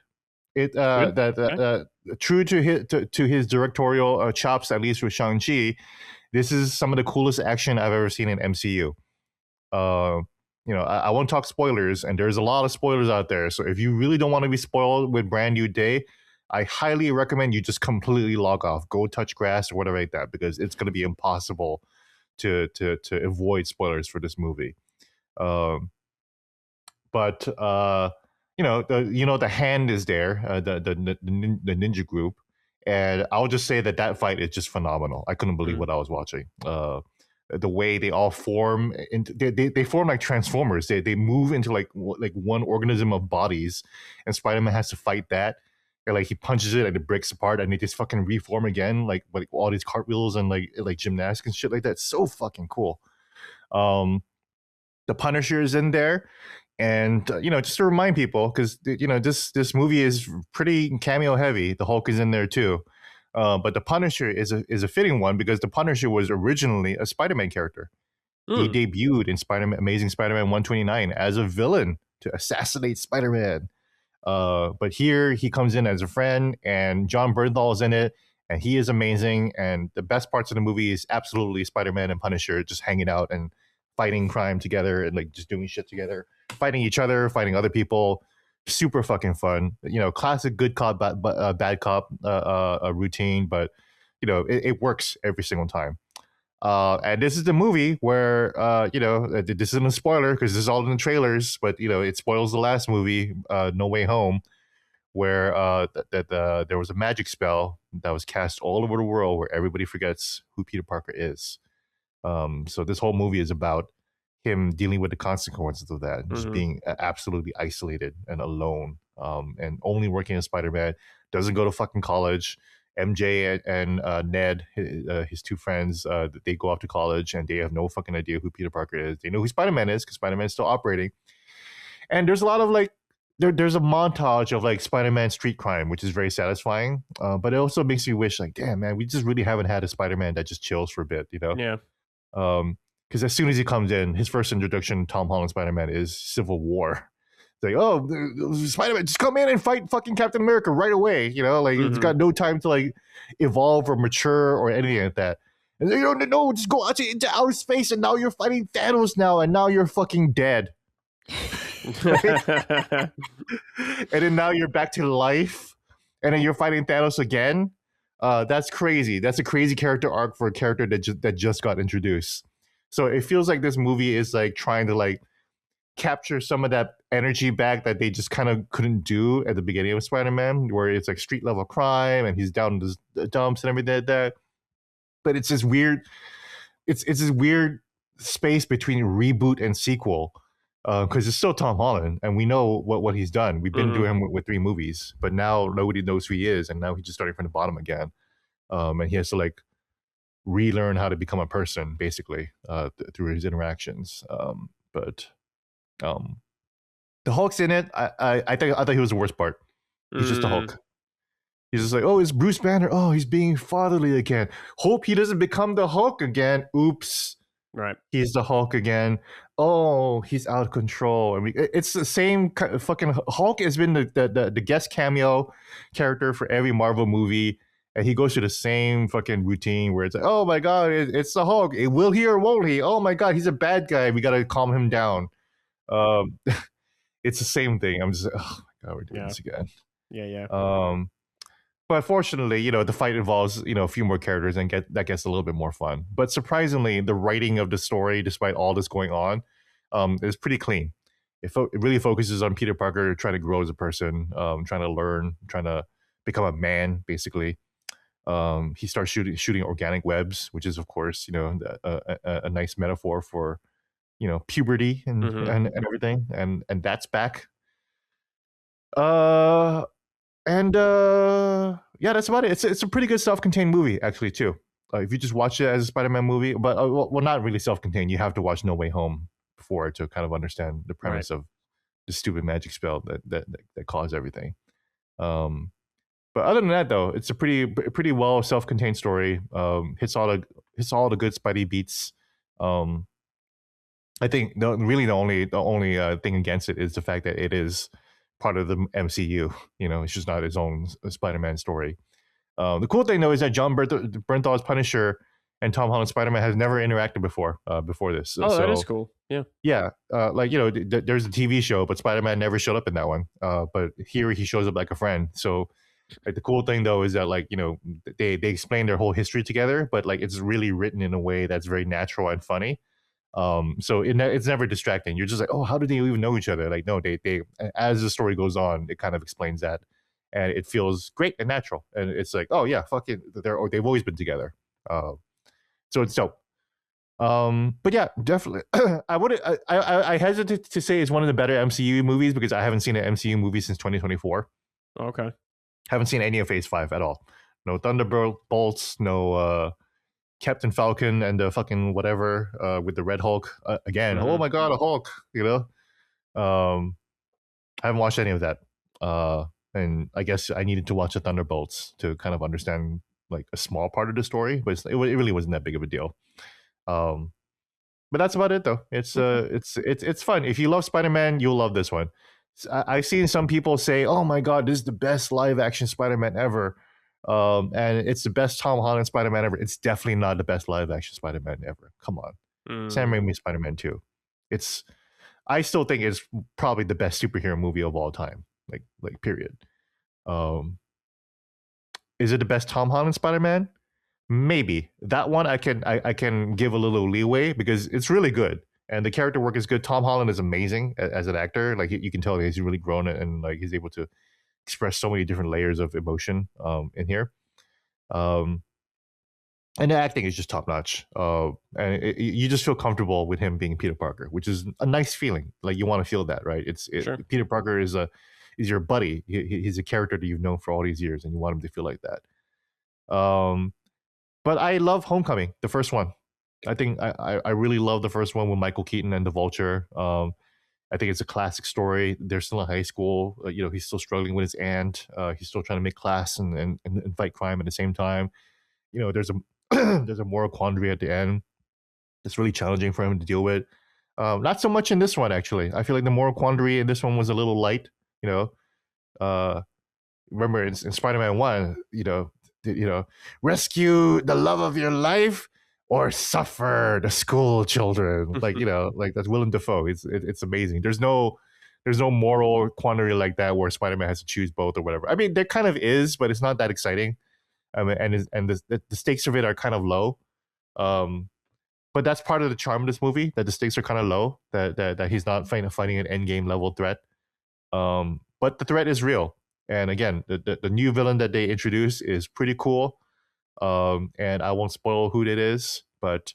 B: It
A: Good?
B: true to his directorial chops, at least with Shang-Chi, this is some of the coolest action I've ever seen in MCU. You know, I won't talk spoilers, and there's a lot of spoilers out there. So if you really don't want to be spoiled with Brand New Day, I highly recommend you just completely log off, go touch grass or whatever like that, because it's going to be impossible to avoid spoilers for this movie. But you know, the hand is there, the ninja group, and I'll just say that fight is just phenomenal. I couldn't believe what I was watching. The way they all form, they form like Transformers. They move into like one organism of bodies, and Spider-Man has to fight that. And like he punches it and it breaks apart, and they just fucking reform again, like all these cartwheels and like gymnastics and shit like that. It's so fucking cool. The Punisher is in there. And you know, just to remind people, because you know this movie is pretty cameo heavy. The Hulk is in there too, but the Punisher is a fitting one because the Punisher was originally a Spider-Man character. He debuted in Amazing Spider-Man 129 as a villain to assassinate Spider-Man. But here he comes in as a friend, and John Bernthal is in it, and he is amazing. And the best parts of the movie is absolutely Spider-Man and Punisher just hanging out and fighting crime together and like just doing shit together, fighting each other, fighting other people. Super fucking fun. You know, classic good cop, bad cop routine, but you know, it works every single time. And this is the movie where, you know, this isn't a spoiler because this is all in the trailers, but you know, it spoils the last movie, No Way Home, where there was a magic spell that was cast all over the world where everybody forgets who Peter Parker is. So this whole movie is about him dealing with the consequences of that, just being absolutely isolated and alone, and only working as Spider-Man. Doesn't go to fucking college. MJ and Ned, his two friends, they go off to college and they have no fucking idea who Peter Parker is. They know who Spider-Man is because Spider-Man is still operating. And there's a lot of like, there's a montage of like Spider-Man street crime, which is very satisfying. But it also makes me wish, like, damn, man, we just really haven't had a Spider-Man that just chills for a bit, you know?
A: Yeah.
B: Because as soon as he comes in, his first introduction, Tom Holland Spider-Man, is Civil War. It's like, oh, Spider-Man, just come in and fight fucking Captain America right away. You know, like it's got no time to like evolve or mature or anything like that. And you don't know, just go out into outer space, and now you're fighting Thanos now, and now you're fucking dead. And then now you're back to life, and then you're fighting Thanos again. That's crazy. That's a crazy character arc for a character that just got introduced. So it feels like this movie is like trying to like capture some of that energy back that they just kind of couldn't do at the beginning of Spider-Man, where it's like street level crime and he's down in the dumps and everything like that. But it's this weird, it's this weird space between reboot and sequel, because it's still Tom Holland and we know what he's done. We've been doing him with 3 movies, but now nobody knows who he is, and now he's just starting from the bottom again, and he has to like relearn how to become a person basically through his interactions. But the Hulk's in it. I thought he was the worst part. He's just the Hulk. He's just like, oh, it's Bruce Banner. Oh, he's being fatherly again. Hope he doesn't become the Hulk again. Oops.
A: Right.
B: He's the Hulk again. Oh, he's out of control. I mean, it's the same fucking Hulk has been the guest cameo character for every Marvel movie, and he goes through the same fucking routine where it's like, oh my god, it's the Hulk. Will he or won't he? Oh my god, he's a bad guy. We gotta calm him down. Um, it's the same thing. I'm just, oh my god, we're doing this again.
A: Yeah.
B: But fortunately, the fight involves, a few more characters and that gets a little bit more fun. But surprisingly, the writing of the story, despite all this going on, is pretty clean. It really focuses on Peter Parker trying to grow as a person, trying to learn, trying to become a man, basically. He starts shooting organic webs, which is, of course, a nice metaphor for, puberty and everything. And that's back. Yeah, that's about it. It's a pretty good self-contained movie, actually, too. If you just watch it as a Spider-Man movie, but well, not really self-contained. You have to watch No Way Home before to kind of understand the premise of the stupid magic spell that caused everything. But other than that, though, it's a pretty well self-contained story. Hits all the good Spidey beats. I think the only thing against it is the fact that it is part of the MCU. It's just not its own Spider-Man story. The cool thing, though, is that John Bernthal's Punisher and Tom Holland's Spider-Man has never interacted before this.
A: Oh, that is cool. Yeah.
B: Yeah. There's a TV show, but Spider-Man never showed up in that one. But here he shows up like a friend. So the cool thing, though, is that they explain their whole history together, but it's really written in a way that's very natural and funny. So it's never distracting. You're just like, oh, how do they even know each other? No, they as the story goes on, it kind of explains that, and it feels great and natural. And it's like, oh yeah, fuck it, they've always been together. So it's dope. But yeah, definitely. I hesitate to say it's one of the better MCU movies because I haven't seen an MCU movie since 2024.
A: Okay.
B: Haven't seen any of Phase 5 at all. No Thunderbolts, no Captain Falcon and the fucking whatever with the Red Hulk again. Oh my god, a Hulk! I haven't watched any of that, and I guess I needed to watch the Thunderbolts to kind of understand a small part of the story, but it really wasn't that big of a deal. But that's about it, though. It's fun. If you love Spider-Man, you'll love this one. I've seen some people say, "Oh my god, this is the best live-action Spider-Man ever." And it's the best Tom Holland Spider-Man ever. It's definitely not the best live-action Spider-Man ever. Come on. Sam Raimi Spider-Man 2. I still think it's probably the best superhero movie of all time. Period. Is it the best Tom Holland Spider-Man? Maybe. That one I can give a little leeway because it's really good. And the character work is good. Tom Holland is amazing as an actor. You can tell he's really grown and he's able to express so many different layers of emotion in here. And the acting is just top notch. And you just feel comfortable with him being Peter Parker, which is a nice feeling. You want to feel that, right?
A: Sure.
B: Peter Parker is your buddy. He's a character that you've known for all these years, and you want him to feel like that. But I love Homecoming, the first one. I think I really love the first one with Michael Keaton and the Vulture. I think it's a classic story. They're still in high school. He's still struggling with his aunt. He's still trying to make class and fight crime at the same time. There's a there's a moral quandary at the end. It's really challenging for him to deal with. Not so much in this one, actually. I feel like the moral quandary in this one was a little light. Remember in Spider-Man 1, rescue the love of your life or suffer the school children. That's Willem Dafoe. It's amazing. There's no moral quandary like that where Spider-Man has to choose both or whatever. I mean, there kind of is, but it's not that exciting. I mean, and the stakes of it are kind of low. But that's part of the charm of this movie, that the stakes are kind of low, that he's not fighting an endgame level threat. But the threat is real. And again, the new villain that they introduce is pretty cool. And I won't spoil who it is, but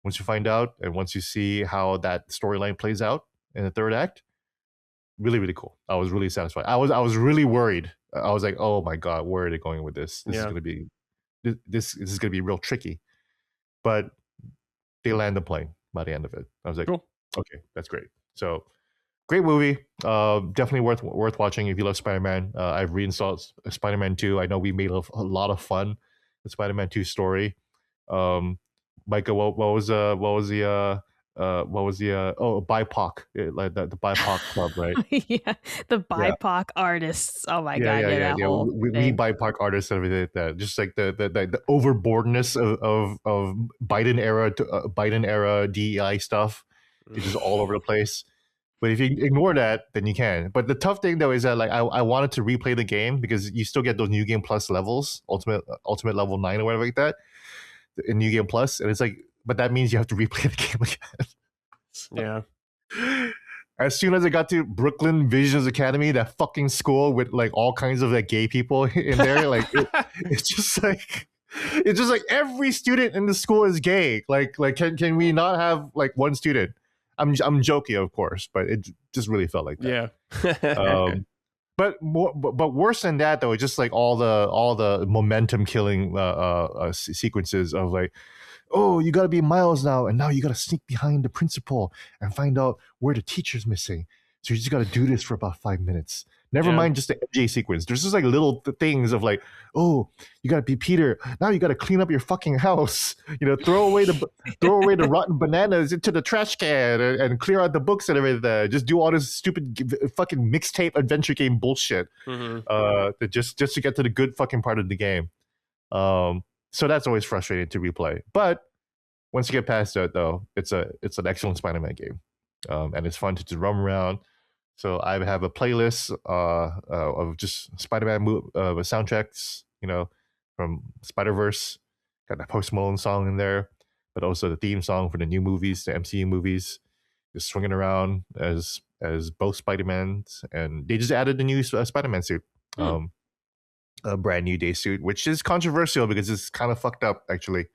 B: once you find out and once you see how that storyline plays out in the third act, really, really cool. I was really satisfied. I was really worried. I was like, oh my god, where are they going with this? This is gonna be real tricky. But they land the plane by the end of it. I was like, cool. Okay, that's great. So great movie. Definitely worth watching if you love Spider-Man. I've reinstalled Spider-Man 2. I know we made a lot of fun with Spider-Man 2 story. Micah, what was BIPOC, like the BIPOC club, right?
C: Yeah, the
B: Yeah.
C: BIPOC artists. Oh my
B: Yeah,
C: god,
B: yeah,
C: yeah,
B: yeah,
C: that
B: yeah.
C: whole
B: We
C: thing.
B: BIPOC artists and everything like that. Just like the overboardness of Biden era DEI stuff. It's just all over the place. But if you ignore that, then you can. But the tough thing though is that like I wanted to replay the game because you still get those New Game Plus levels, ultimate level 9 or whatever like that, in New Game Plus, and it's like, but that means you have to replay the game again.
A: Yeah.
B: As soon as I got to Brooklyn Visions Academy, that fucking school with like all kinds of like gay people in there, like it's just like every student in the school is gay. Like can we not have like one student? I'm joking, of course, but it just really felt like that.
A: Yeah.
B: But worse than that though, it's just like all the momentum killing sequences of like, oh, you got to be Miles now, and now you got to sneak behind the principal and find out where the teacher's missing. So you just got to do this for about 5 minutes. Never
A: Yeah.
B: mind just the MJ sequence. There's just like little things of like, oh, you got to be Peter. Now you got to clean up your fucking house. You know, throw away the rotten bananas into the trash can and clear out the books and everything. Just do all this stupid fucking mixtape adventure game bullshit. Just to get to the good fucking part of the game. So that's always frustrating to replay. But once you get past that, though, it's an excellent Spider-Man game, and it's fun to just roam around. So I have a playlist of just Spider-Man soundtracks, you know, from Spider-Verse. Got that Post Malone song in there, but also the theme song for the new movies, the MCU movies. Just swinging around as both Spider-Mans, and they just added the new Spider-Man suit. A brand new day suit, which is controversial because it's kind of fucked up actually.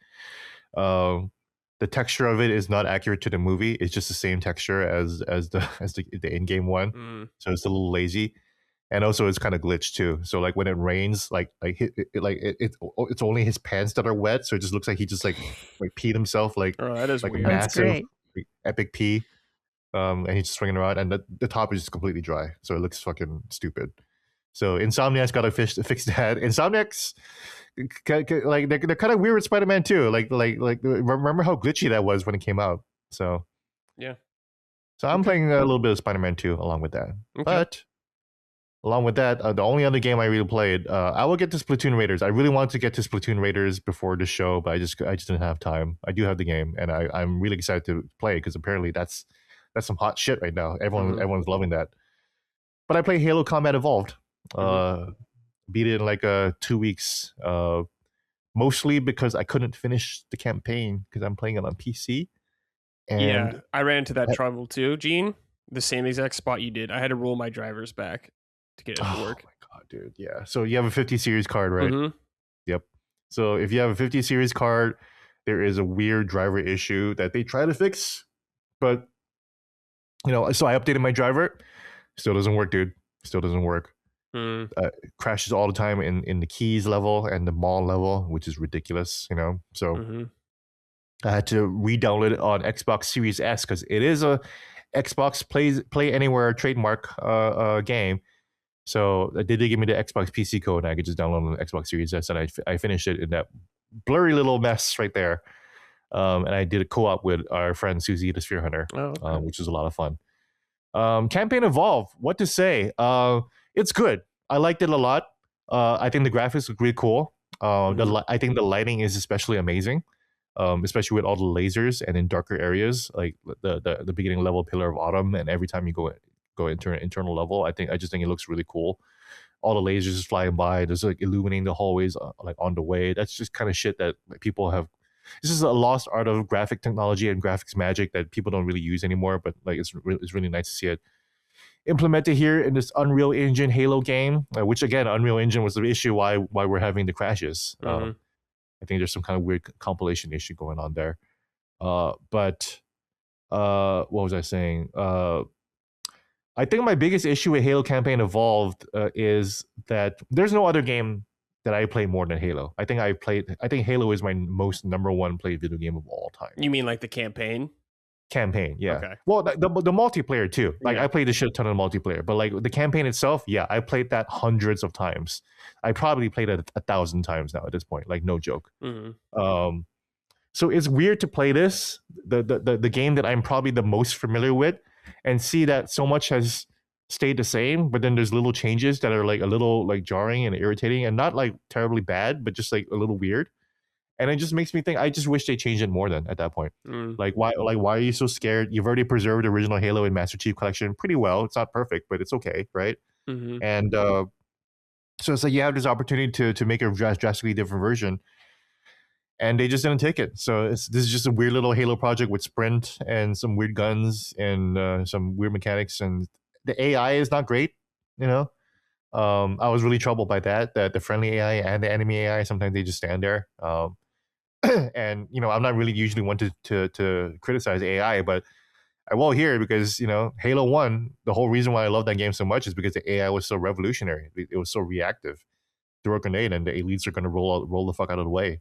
B: The texture of it is not accurate to the movie. It's just the same texture as the in-game one. So it's a little lazy, and also it's kind of glitched too. So like when it rains, it's only his pants that are wet, so it just looks like he just like peed himself, like
A: that is
B: like
A: weird.
B: a
C: That's
B: massive
C: great.
B: epic pee. And he's just swinging around, and the top is just completely dry, so it looks fucking stupid. So Insomniac's got to fix that. Insomniac's like they're kind of weird with Spider-Man too. Like remember how glitchy that was when it came out. So
A: yeah.
B: So I'm playing a little bit of Spider-Man 2 along with that.
A: Okay.
B: But along with that, the only other game I really played, I will get to Splatoon Raiders. I really wanted to get to Splatoon Raiders before the show, but I just didn't have time. I do have the game, and I'm really excited to play because apparently that's some hot shit right now. Everyone's loving that. But I play Halo Combat Evolved. Beat it in like 2 weeks. Mostly because I couldn't finish the campaign because I'm playing it on PC. And
A: yeah, I ran into that trouble too, Gene. The same exact spot you did. I had to roll my drivers back to get it to work.
B: Oh my god, dude! Yeah. So you have a 50 series card, right?
A: Mm-hmm.
B: Yep. So if you have a 50 series card, there is a weird driver issue that they try to fix, but so I updated my driver. Still doesn't work, dude. Still doesn't work. Crashes all the time in the keys level and the mall level, which is ridiculous, So I had to re-download it on Xbox Series S because it is a Xbox Play Anywhere trademark game. So they did give me the Xbox PC code, and I could just download on the Xbox Series S, and I finished it in that blurry little mess right there. And I did a co-op with our friend Susie the Sphere Hunter, which was a lot of fun. Campaign Evolve, what to say? It's good. I liked it a lot. I think the graphics look really cool. I think the lighting is especially amazing, especially with all the lasers and in darker areas, like the beginning level Pillar of Autumn, and every time you go into an internal level, I just think it looks really cool. All the lasers just flying by. There's like illuminating the hallways like on the way. That's just kind of shit that people have. This is a lost art of graphic technology and graphics magic that people don't really use anymore. But like it's really nice to see it implemented here in this Unreal Engine Halo game. Which again, Unreal Engine was the issue why we're having the crashes. I think there's some kind of weird compilation issue going on there. But what was I saying? I think my biggest issue with Halo Campaign Evolved is that there's no other game that I play more than Halo. I think Halo is my most number one played video game of all time.
A: You mean like the campaign?
B: Campaign, yeah.
A: Okay.
B: Well, the multiplayer too. Like I played a shit ton of multiplayer, but like the campaign itself, yeah, I played that hundreds of times. I probably played it 1,000 times now at this point. Like no joke. So it's weird to play this, the game that I'm probably the most familiar with, and see that so much has stayed the same, but then there's little changes that are like a little like jarring and irritating, and not like terribly bad, but just like a little weird. And it just makes me think I just wish they changed it more then at that point. Like why are you so scared? You've already preserved the original Halo and Master Chief Collection pretty well. It's not perfect, but it's okay, right?
A: Mm-hmm.
B: And so it's like you have this opportunity to make a drastically different version, and they just didn't take it. So this is just a weird little Halo project with sprint and some weird guns and some weird mechanics, and the AI is not great. You know, I was really troubled by that the friendly AI and the enemy AI, sometimes they just stand there. And you know, I'm not really usually one to criticize AI, but I will here because, you know, Halo 1, the whole reason why I love that game so much is because the AI was so revolutionary. It was so reactive. Throw a grenade and the elites are going to roll the fuck out of the way,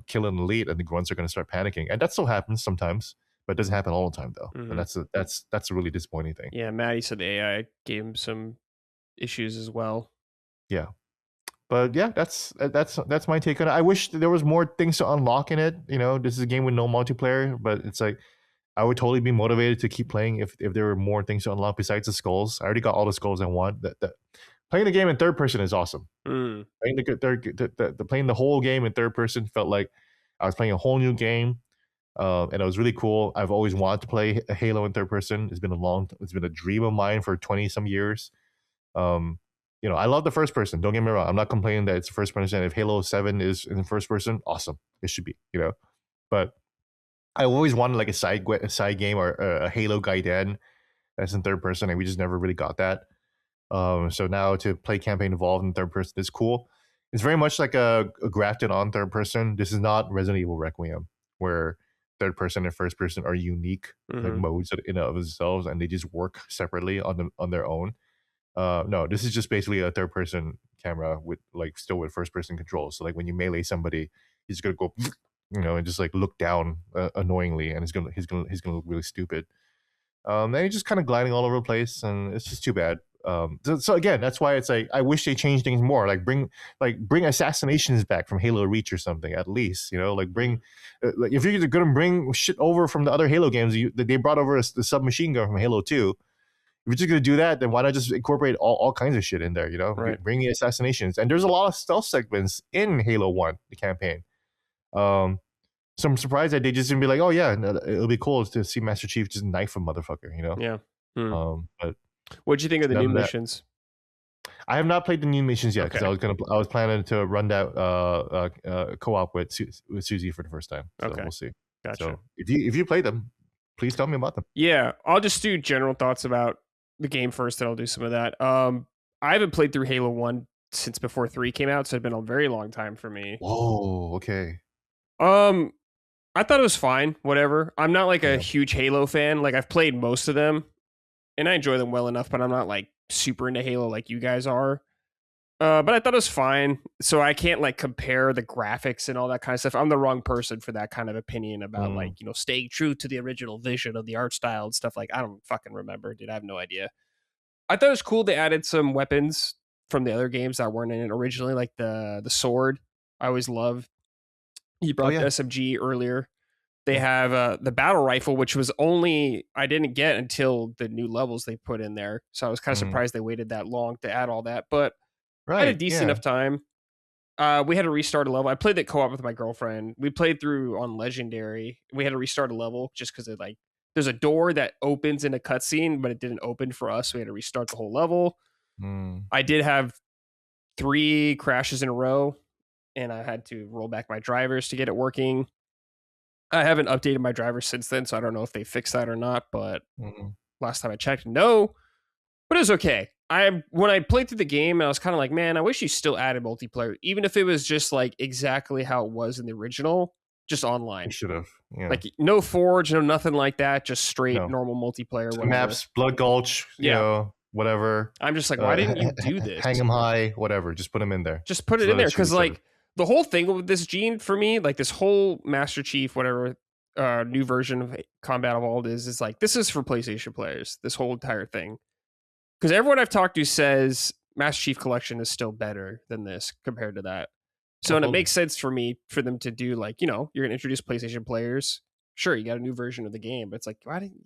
B: kill an elite, and the grunts are going to start panicking. And that still happens sometimes, but it doesn't happen all the time though. And that's a really disappointing thing.
A: Yeah, Maddie said the AI gave him some issues as well.
B: Yeah. But yeah, that's my take on it. I wish there was more things to unlock in it. You know, this is a game with no multiplayer, but it's like I would totally be motivated to keep playing if there were more things to unlock besides the skulls. I already got all the skulls I want. Playing the game in third person is awesome. Playing playing the whole game in third person felt like I was playing a whole new game, and it was really cool. I've always wanted to play a Halo in third person. It's been a dream of mine for 20 some years. You know, I love the first person. Don't get me wrong. I'm not complaining that it's first person. If Halo 7 is in first person, awesome. It should be, you know. But I always wanted like a side game or a Halo Gaiden that's in third person, and we just never really got that. So now to play campaign involved in third person is cool. It's very much like a grafted on third person. This is not Resident Evil Requiem, where third person and first person are unique like modes in and of themselves, and they just work separately on their own. No, this is just basically a third person camera with like still with first person control. So like when you melee somebody, he's gonna go, you know, and just like look down annoyingly, and he's gonna look really stupid. And he's just kind of gliding all over the place, and it's just too bad. So again, that's why it's like I wish they changed things more. Like bring assassinations back from Halo Reach or something at least. You know, like bring like if you're gonna bring shit over from the other Halo games, they brought over the submachine gun from Halo 2. If you're just gonna do that, then why not just incorporate all kinds of shit in there? You know, bring the assassinations, and there's a lot of stealth segments in Halo 1, the campaign. So I'm surprised that they just didn't be like, oh yeah, it'll be cool to see Master Chief just knife a motherfucker, you know?
A: Yeah.
B: But
A: what'd you think of the new missions?
B: I have not played the new missions yet because I was planning to run that co-op with Susie for the first time. So we'll see.
A: Gotcha.
B: So if you play them, please tell me about them.
A: Yeah, I'll just do general thoughts about the game first, then I'll do some of that. I haven't played through Halo 1 since before 3 came out, so it's been a very long time for me.
B: Whoa, okay.
A: I thought it was fine, whatever. I'm not like a huge Halo fan. Like I've played most of them and I enjoy them well enough, but I'm not like super into Halo like you guys are. But I thought it was fine. So I can't like compare the graphics and all that kind of stuff. I'm the wrong person for that kind of opinion about like, you know, staying true to the original vision of the art style and stuff. Like I don't fucking remember, dude. I have no idea. I thought it was cool they added some weapons from the other games that weren't in it originally, like the sword. I always love. You brought the SMG earlier. They have the battle rifle, which was I didn't get until the new levels they put in there. So I was kind of surprised they waited that long to add all that. But I had a decent enough time. We had to restart a level. I played that co-op with my girlfriend. We played through on Legendary. We had to restart a level just because it like there's a door that opens in a cutscene, but it didn't open for us. So we had to restart the whole level. I did have 3 crashes in a row, and I had to roll back my drivers to get it working. I haven't updated my drivers since then, so I don't know if they fixed that or not, but last time I checked, no. But it's okay. When I played through the game, I was kind of like, man, I wish you still added multiplayer, even if it was just like exactly how it was in the original, just online.
B: You should have. Yeah.
A: Like no Forge, no nothing like that, just straight normal multiplayer.
B: Maps, Blood Gulch, you know, whatever.
A: I'm just like, why didn't you do this?
B: Hang them high, whatever. Just put them in there.
A: Just put it in there, because like the whole thing with this Gene for me, like this whole Master Chief, whatever new version of Combat Evolved is like, this is for PlayStation players, this whole entire thing. Because everyone I've talked to says Master Chief Collection is still better than this compared to that. So and it makes sense for me for them to do like, you're gonna introduce PlayStation players. Sure, you got a new version of the game, but it's like, why didn't you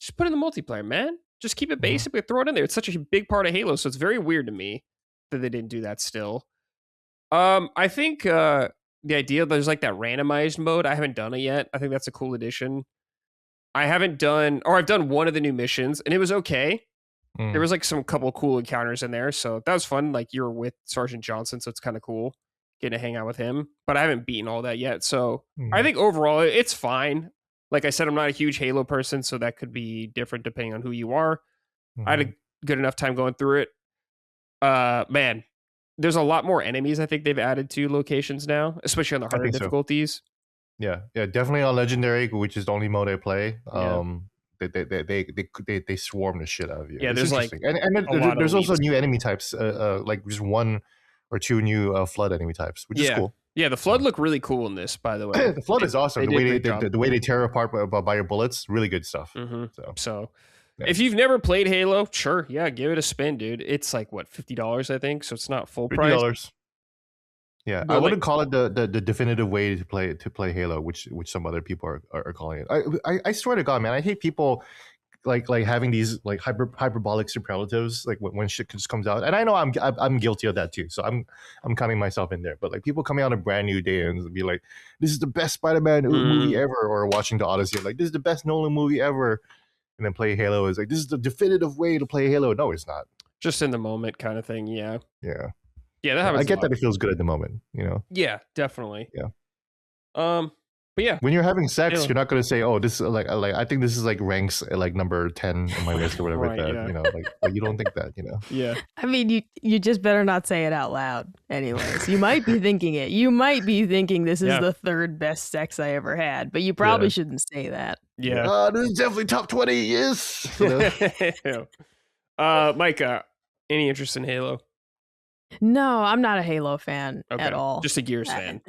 A: just put it in the multiplayer, man? Just keep it basic, but throw it in there. It's such a big part of Halo, so it's very weird to me that they didn't do that still. I think the idea there's like that randomized mode, I haven't done it yet. I think that's a cool addition. I've done one of the new missions, and it was okay. There was like some couple cool encounters in there, so that was fun. Like you're with Sergeant Johnson, so it's kind of cool getting to hang out with him. But I haven't beaten all that yet, so I think overall it's fine. Like I said, I'm not a huge Halo person, so that could be different depending on who you are. I had a good enough time going through it. Man, there's a lot more enemies I think they've added to locations now, especially on the harder difficulties.
B: So. Yeah, definitely on Legendary, which is the only mode I play. They swarm the shit out of you.
A: Yeah,
B: it's
A: there's like
B: and there's also new enemy types, like just one or two new flood enemy types, which is cool.
A: Yeah, the flood look really cool in this, by the way.
B: The flood is awesome. The way they tear apart by your bullets, really good stuff.
A: So if you've never played Halo, sure, give it a spin, dude. It's like what, $50, I think, so it's not full price.
B: $50. Yeah, but I wouldn't call it the definitive way to play Halo, which some other people are calling it. I swear to God, man, I hate people like having these like hyperbolic superlatives like when shit just comes out. And I know I'm guilty of that too, so I'm counting myself in there. But like people coming out a brand new day and be like, "This is the best Spider-Man movie ever," or watching the Odyssey like, "This is the best Nolan movie ever," and then play Halo is like, "This is the definitive way to play Halo." No, it's not.
A: Just in the moment kind of thing. Yeah.
B: Yeah, that happens. I get that it feels good at the moment,
A: Yeah, definitely.
B: Yeah.
A: But yeah,
B: when you're having sex, you're not going to say, "Oh, this is like I think this is like ranks like number 10 in my list or whatever."
A: Right,
B: like you don't think that,
A: Yeah.
C: I mean, you just better not say it out loud. Anyways, you might be thinking it. You might be thinking this is the third best sex I ever had, but you probably shouldn't say that.
A: Yeah.
B: This is definitely top 20. Yes.
A: Micah, any interest in Halo?
C: No, I'm not a Halo fan at all.
A: Just a Gears fan.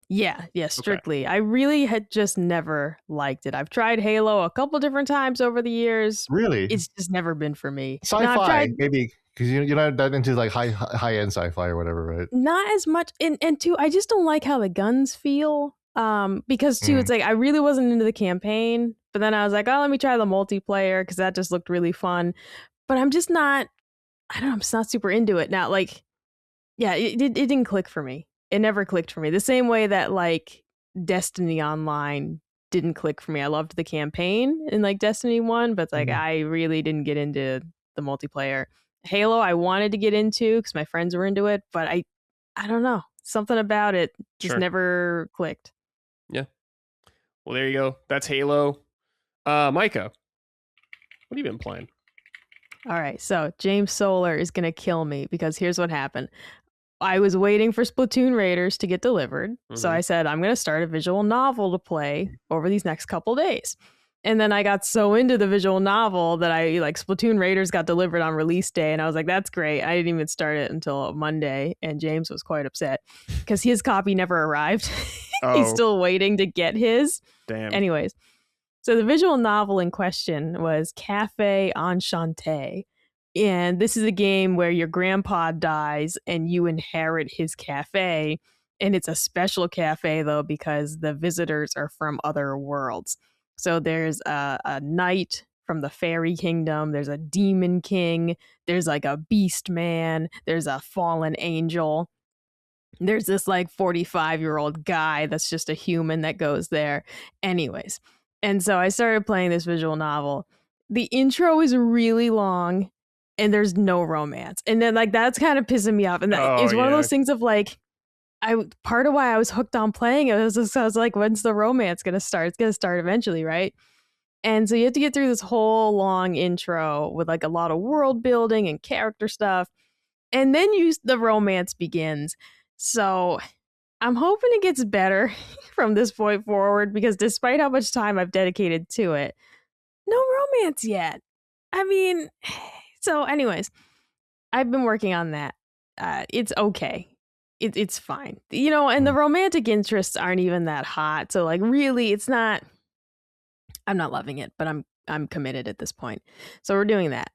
C: Yeah, strictly. Okay. I really had just never liked it. I've tried Halo a couple different times over the years.
B: Really?
C: It's just never been for me.
B: Sci-fi, maybe, because you're not that into like high-end sci-fi or whatever, right?
C: Not as much. And two, I just don't like how the guns feel. Because too, it's like I really wasn't into the campaign, but then I was like, oh, let me try the multiplayer because that just looked really fun. But I'm just not. I don't know. I'm just not super into it now. Like, it didn't click for me. It never clicked for me. The same way that like Destiny Online didn't click for me. I loved the campaign in like Destiny 1, but it's like I really didn't get into the multiplayer. Halo, I wanted to get into because my friends were into it, but I don't know. Something about it just never clicked.
A: Yeah. Well, there you go. That's Halo. Micah, what have you been playing?
C: All right, so James Solar is going to kill me because here's what happened. I was waiting for Splatoon Raiders to get delivered, so I said, I'm going to start a visual novel to play over these next couple days. And then I got so into the visual novel that Splatoon Raiders got delivered on release day, and I was like, that's great. I didn't even start it until Monday, and James was quite upset because his copy never arrived. He's still waiting to get his.
A: Damn.
C: Anyways. So the visual novel in question was Café Enchanté. And this is a game where your grandpa dies and you inherit his cafe. And it's a special cafe, though, because the visitors are from other worlds. So there's a knight from the fairy kingdom. There's a demon king. There's like a beast man. There's a fallen angel. There's this like 45-year-old guy that's just a human that goes there. Anyways. And so I started playing this visual novel. The intro is really long and there's no romance. And then like that's kind of pissing me off. And that is one of those things of like, part of why I was hooked on playing it was I was like, when's the romance going to start? It's going to start eventually, right? And so you have to get through this whole long intro with like a lot of world building and character stuff. And then the romance begins. So I'm hoping it gets better from this point forward because despite how much time I've dedicated to it, no romance yet. I mean, so anyways, I've been working on that. It's okay. It's fine. And the romantic interests aren't even that hot. So like really it's not, I'm not loving it, but I'm committed at this point. So we're doing that.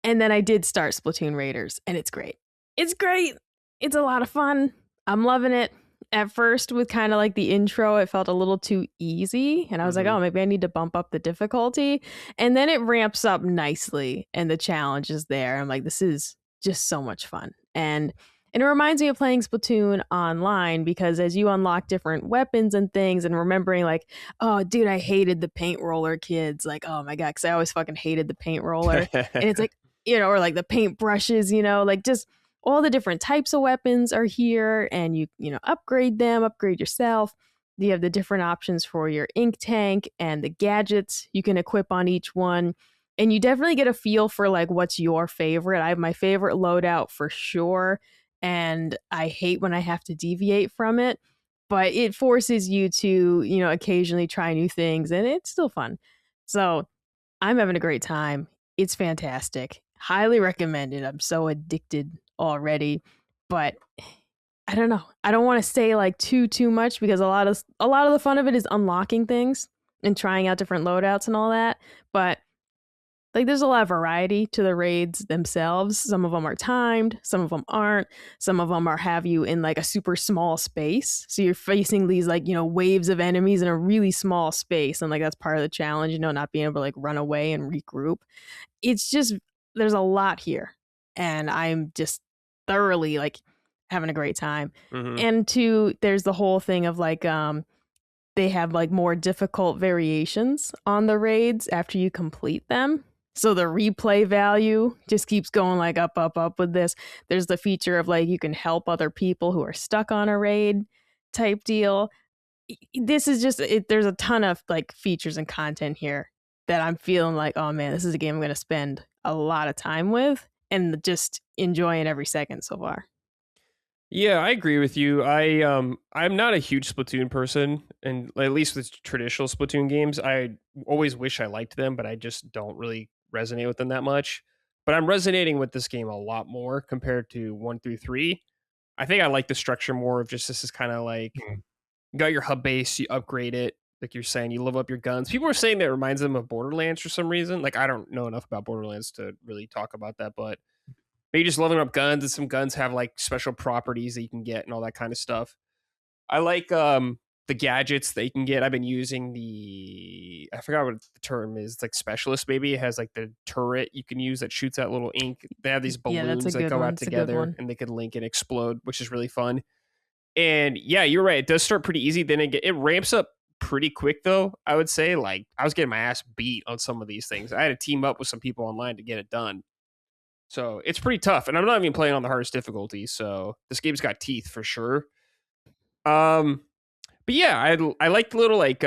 C: And then I did start Splatoon Raiders and it's great. It's great. It's a lot of fun. I'm loving it. At first, with kind of like the intro, it felt a little too easy. And I was like, oh, maybe I need to bump up the difficulty. And then it ramps up nicely and the challenge is there. I'm like, this is just so much fun. And it reminds me of playing Splatoon online because as you unlock different weapons and things and remembering like, oh, dude, I hated the paint roller kids. Like, oh my God, because I always fucking hated the paint roller. And it's like, or like the paint brushes, like just all the different types of weapons are here and you upgrade them, upgrade yourself. You have the different options for your ink tank and the gadgets you can equip on each one. And you definitely get a feel for like what's your favorite. I have my favorite loadout for sure. And I hate when I have to deviate from it, but it forces you to, occasionally try new things and it's still fun. So I'm having a great time. It's fantastic. Highly recommended. I'm so addicted already, but I don't know. I don't want to say like too much because a lot of the fun of it is unlocking things and trying out different loadouts and all that. But like there's a lot of variety to the raids themselves. Some of them are timed, some of them aren't. Some of them have you in like a super small space. So you're facing these like, waves of enemies in a really small space. And like that's part of the challenge, not being able to like run away and regroup. It's just there's a lot here. And I'm just thoroughly like having a great time. And there's the whole thing of like they have like more difficult variations on the raids after you complete them. So the replay value just keeps going like up with this. There's the feature of like you can help other people who are stuck on a raid type deal. This is just there's a ton of like features and content here that I'm feeling like, oh man, this is a game I'm going to spend a lot of time with and just enjoying every second so far.
A: Yeah, I agree with you. I'm not a huge Splatoon person, and at least with traditional Splatoon games, I always wish I liked them, but I just don't really resonate with them that much. But I'm resonating with this game a lot more compared to 1 through 3. I think I like the structure more of just this is kind of like you got your hub base, you upgrade it, like you're saying, you level up your guns. People are saying that it reminds them of Borderlands for some reason. Like I don't know enough about Borderlands to really talk about that, but maybe just leveling up guns, and some guns have like special properties that you can get and all that kind of stuff. I like the gadgets that you can get. I've been using I forgot what the term is. It's like specialist maybe. It has like the turret you can use that shoots out little ink. They have these balloons that go out together and they can link and explode, which is really fun. And yeah, you're right. It does start pretty easy. Then it ramps up pretty quick though. I would say like I was getting my ass beat on some of these things. I had to team up with some people online to get it done. So it's pretty tough, and I'm not even playing on the hardest difficulty. So this game's got teeth for sure. But yeah, I like the little like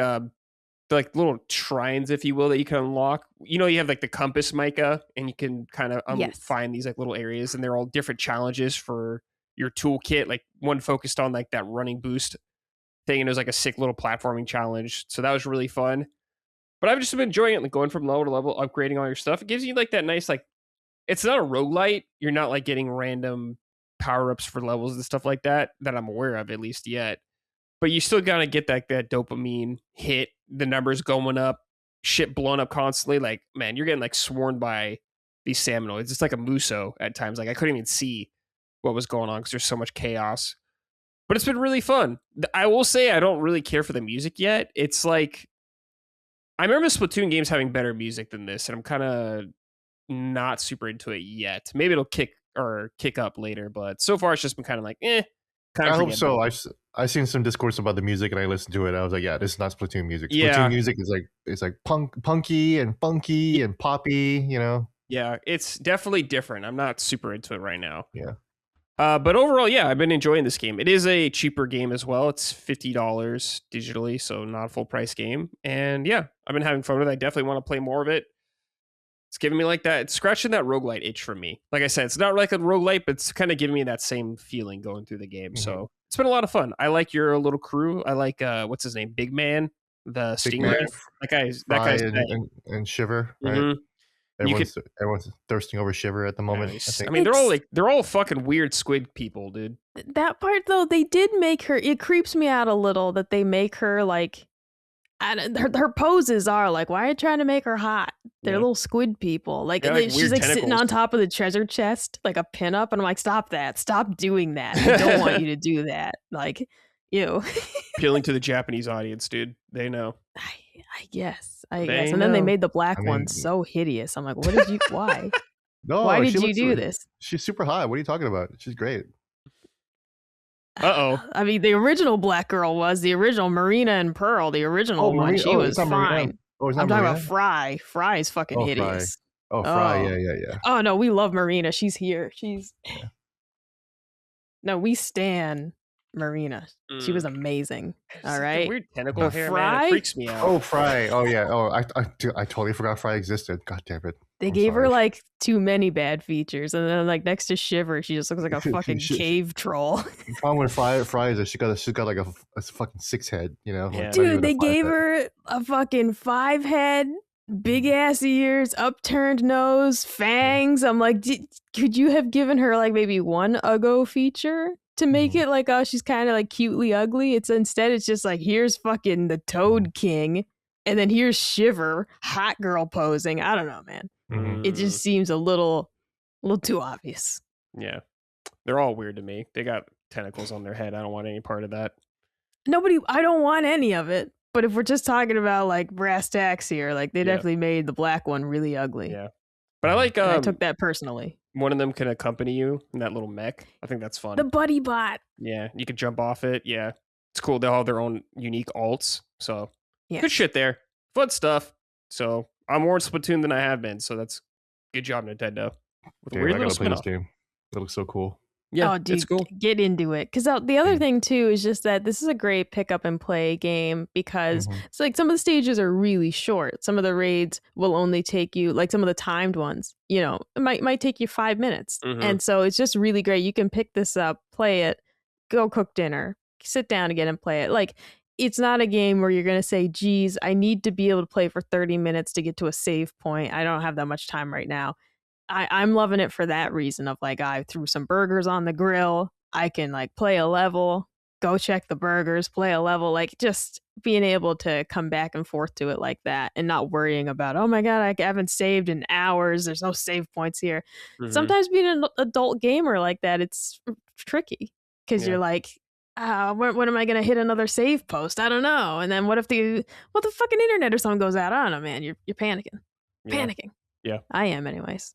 A: little shrines, if you will, that you can unlock. You have like the compass mica, and you can kind of find these like little areas, and they're all different challenges for your toolkit. Like one focused on like that running boost thing, and it was like a sick little platforming challenge. So that was really fun. But I've just been enjoying it, like going from level to level, upgrading all your stuff. It gives you like that nice like. It's not a roguelite. You're not like getting random power-ups for levels and stuff like that I'm aware of, at least yet. But you still gotta get that dopamine hit, the numbers going up, shit blowing up constantly. Like, man, you're getting like swarmed by these salmonoids. It's like a muso at times. Like I couldn't even see what was going on because there's so much chaos. But it's been really fun. I will say I don't really care for the music yet. It's like I remember Splatoon games having better music than this, and I'm kind of not super into it yet. Maybe it'll kick up later, but so far it's just been kind of like
B: I hope so. I've seen some discourse about the music and I listened to it. I was like, yeah, this is not Splatoon music. Splatoon music is like it's like punky and funky and poppy,
A: Yeah, it's definitely different. I'm not super into it right now.
B: Yeah.
A: But overall, yeah, I've been enjoying this game. It is a cheaper game as well. It's $50 digitally, so not a full price game. And yeah, I've been having fun with it. I definitely want to play more of it. It's giving me like that. It's scratching that roguelite itch for me. Like I said, it's not like a roguelite, but it's kind of giving me that same feeling going through the game. So it's been a lot of fun. I like your little crew. I like what's his name, Big Man, the Stingray. That guy's
B: and Shiver, right? Everyone's thirsting over Shiver at the moment.
A: Nice. I mean, they're all fucking weird squid people, dude.
C: That part though, they did make her. It creeps me out a little that they make her like her poses are like, why are you trying to make her hot? They're
A: Yeah.
C: little squid people. Like,
A: They're like
C: she's
A: weird
C: like sitting
A: tentacles.
C: on top of the treasure chest, like a pinup, and I'm like, stop that, stop doing that. I don't want you to do that. Like, ew.
A: Appealing to the Japanese audience, dude. They know.
C: I guess. And
A: They
C: then they
A: know.
C: made the black
B: I mean-
C: one so hideous. I'm like, what did you? Why?
B: No,
C: Why
B: she
C: did you
B: looks-
C: do this?
B: She's super hot. What are you talking about? She's great.
A: Uh-oh.
C: I mean, the original black girl was the original Marina and Pearl. The original one, she was
B: it's not
C: fine.
B: Marina. Oh, it's
C: I'm
B: not
C: talking
B: Marina?
C: about Fry. Fry is fucking
B: Oh, Fry.
C: hideous.
B: Oh, Fry.
C: Oh.
B: Yeah.
C: Oh no, we love Marina. She's here. No, we stan Marina. She was amazing. All right.
A: Weird tentacle
C: But
A: hair, man. It
C: Fry?
A: freaks me out.
B: Oh, Fry. Oh, yeah. Oh, dude, I totally forgot Fry existed. God damn it.
C: They
B: I'm
C: gave her
B: sorry.
C: like too many bad features, and then like next to Shiver, she just looks like a fucking
B: She-
C: cave troll.
B: The problem with Fry is that she's got like a fucking 6 head, you know? Like,
A: Yeah.
B: not even
C: Dude,
B: a
C: they
B: 5
C: gave
B: head.
C: her a fucking 5 head, big ass ears, upturned nose, fangs. I'm like, could you have given her like maybe one Uggo feature to make it like, oh, she's kind of like cutely ugly? Instead it's just like, here's fucking the Toad King, and then here's Shiver, hot girl posing. I don't know, man.
B: Mhm.
C: It just seems a little too obvious.
A: Yeah. They're all weird to me. They got tentacles on their head. I don't want any part of that.
C: I don't want any of it. But if we're just talking about like brass tacks here, like they
A: Yeah.
C: definitely made the black one really ugly.
A: Yeah. But I like
C: And I took that personally.
A: one of them can accompany you in that little mech. I think that's fun.
C: The buddy bot.
A: Yeah. You could jump off it. Yeah. It's cool. They all have their own unique alts. So
C: Yeah.
A: good shit there. Fun stuff. So I'm more in Splatoon than I have been. So that's good job, Nintendo. With a
B: Damn,
A: weird
B: I
A: little
B: gotta play this
A: spin-off.
B: game. That looks so cool.
A: Yeah,
C: Oh, dude,
A: it's cool.
C: get into it. Because the other thing too is just that this is a great pick up and play game because
B: Mhm.
C: it's like some of the stages are really short. Some of the raids will only take you, like some of the timed ones, you know, it might take you 5 minutes.
A: Mhm.
C: And so it's just really great. You can pick this up, play it, go cook dinner, sit down again and play it. Like, it's not a game where you're going to say, geez, I need to be able to play for 30 minutes to get to a save point. I don't have that much time right now. I'm loving it for that reason of like, I threw some burgers on the grill. I can like play a level, go check the burgers, play a level, like just being able to come back and forth to it like that and not worrying about, oh my God, I haven't saved in hours. There's no save points here.
A: Mhm.
C: Sometimes being an adult gamer like that, it's tricky because
A: Yeah.
C: you're like, when am I going to hit another save post? I don't know. And then what if the fucking internet or something goes out? I don't know, man. You're panicking.
A: Yeah.
C: Panicking.
A: Yeah.
C: I am anyways.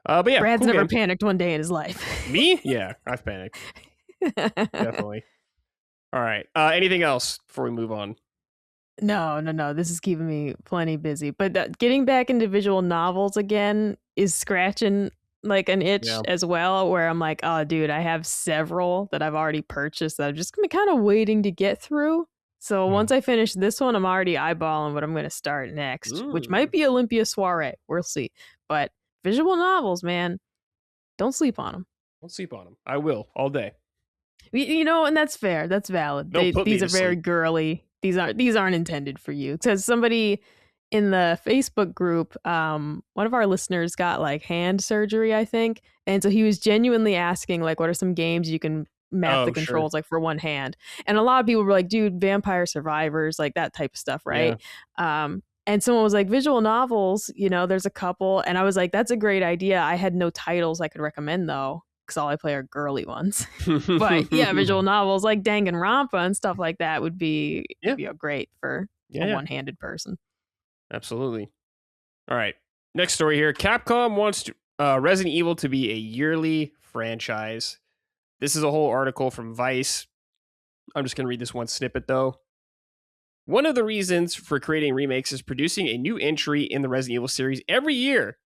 A: But yeah,
C: Brad's
A: cool
C: never
A: game.
C: panicked one day in his life.
A: Me? Yeah, I've panicked. Definitely. All right. Anything else before we move on?
C: No. This is keeping me plenty busy. But getting back into visual novels again is scratching like an itch
A: Yeah.
C: as well, where I'm like, oh, dude, I have several that I've already purchased that I'm just kind of waiting to get through. So once I finish this one, I'm already eyeballing what I'm going to start next, which might be Olympia Soiree. We'll see. But visual novels, man, don't sleep on them.
A: Don't sleep on them. I will all day.
C: You know, and that's fair. That's valid.
A: Don't put me
C: These
A: to
C: are very
A: sleep.
C: girly. These aren't intended for you. Because somebody in the Facebook group, one of our listeners got like hand surgery, I think, and so he was genuinely asking like, what are some games you can map the
A: Oh, sure.
C: controls like for one hand? And a lot of people were like, dude, Vampire Survivors, like that type of stuff, right? And someone was like, visual novels, you know, there's a couple, and I was like, that's a great idea. I had no titles I could recommend though, because all I play are girly ones. But yeah, visual novels like Danganronpa and stuff like that would be great for a one-handed person.
A: Absolutely. All right. Next story here. Capcom wants Resident Evil to be a yearly franchise. This is a whole article from Vice. I'm just going to read this one snippet, though. One of the reasons for creating remakes is producing a new entry in the Resident Evil series every year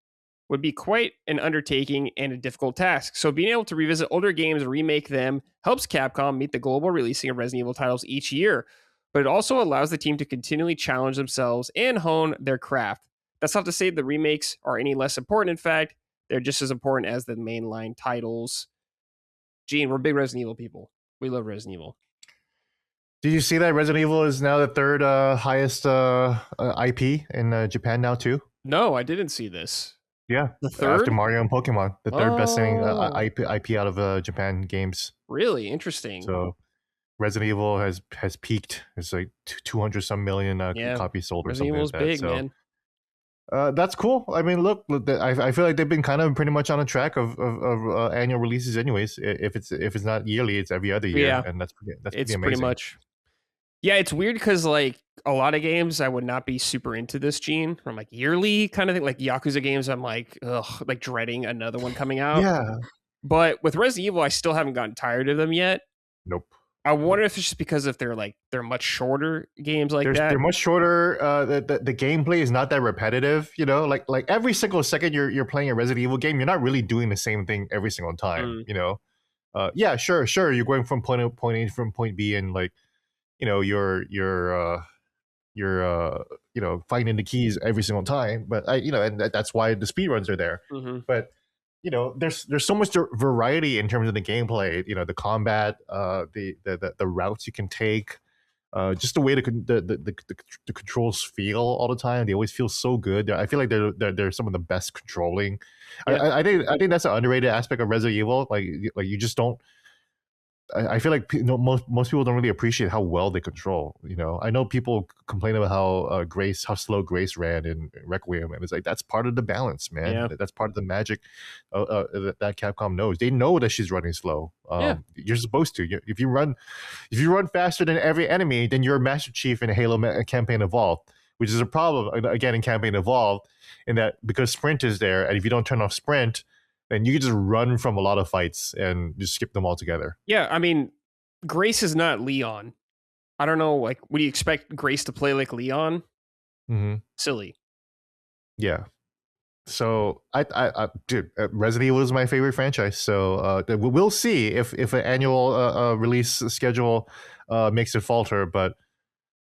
A: would be quite an undertaking and a difficult task. So being able to revisit older games and remake them helps Capcom meet the global releasing of Resident Evil titles each year, but it also allows the team to continually challenge themselves and hone their craft. That's not to say the remakes are any less important. In fact, they're just as important as the mainline titles. Gene, we're big Resident Evil people. We love Resident Evil.
B: Did you see that Resident Evil is now the third highest IP in Japan now too?
A: No, I didn't see this.
B: Yeah,
A: The third?
B: after Mario and Pokemon, the third best-selling
A: Oh.
B: IP out of Japan games.
A: Really interesting.
B: So Resident Evil has peaked. It's like 200 some million
A: Yeah.
B: copies sold or
A: Resident
B: something
A: Evil's
B: like that.
A: big,
B: So
A: man.
B: that's cool. I mean, look, I feel like they've been kind of pretty much on a track of annual releases, anyways. If it's not yearly, it's every other year,
A: Yeah.
B: and that's pretty
A: It's
B: amazing.
A: pretty much. Yeah, it's weird because like a lot of games I would not be super into this gene from like yearly kind of thing. Like Yakuza games, I'm like, ugh, like dreading another one coming out.
B: Yeah.
A: But with Resident Evil, I still haven't gotten tired of them yet.
B: Nope.
A: I wonder if it's just because if they're much shorter games like that.
B: They're much shorter. The gameplay is not that repetitive. You know, like every single second you're playing a Resident Evil game, you're not really doing the same thing every single time. You know, yeah, sure, you're going from point A from point B, and like, you know, you're you know, finding the keys every single time. But you know, and that's why the speed runs are there. But you know, there's so much variety in terms of the gameplay. You know, the combat, the routes you can take, just the way the controls feel all the time. They always feel so good. I feel like they're some of the best controlling.
A: Yeah.
B: I think that's an underrated aspect of Resident Evil. Like you just don't. I feel like most people don't really appreciate how well they control. You know, I know people complain about how slow Grace ran in Requiem, and it's like that's part of the balance, man.
A: Yeah.
B: That's part of the magic that Capcom knows. They know that she's running slow. You're supposed to. If you run faster than every enemy, then you're a Master Chief in Halo Campaign Evolved, which is a problem again in Campaign Evolved, in that because sprint is there, and if you don't turn off sprint, and you can just run from a lot of fights and just skip them altogether.
A: Yeah, I mean, Grace is not Leon. I don't know, like, would you expect Grace to play like Leon? Silly.
B: Yeah. So dude, Resident Evil is my favorite franchise. So we'll see if an annual release schedule makes it falter. But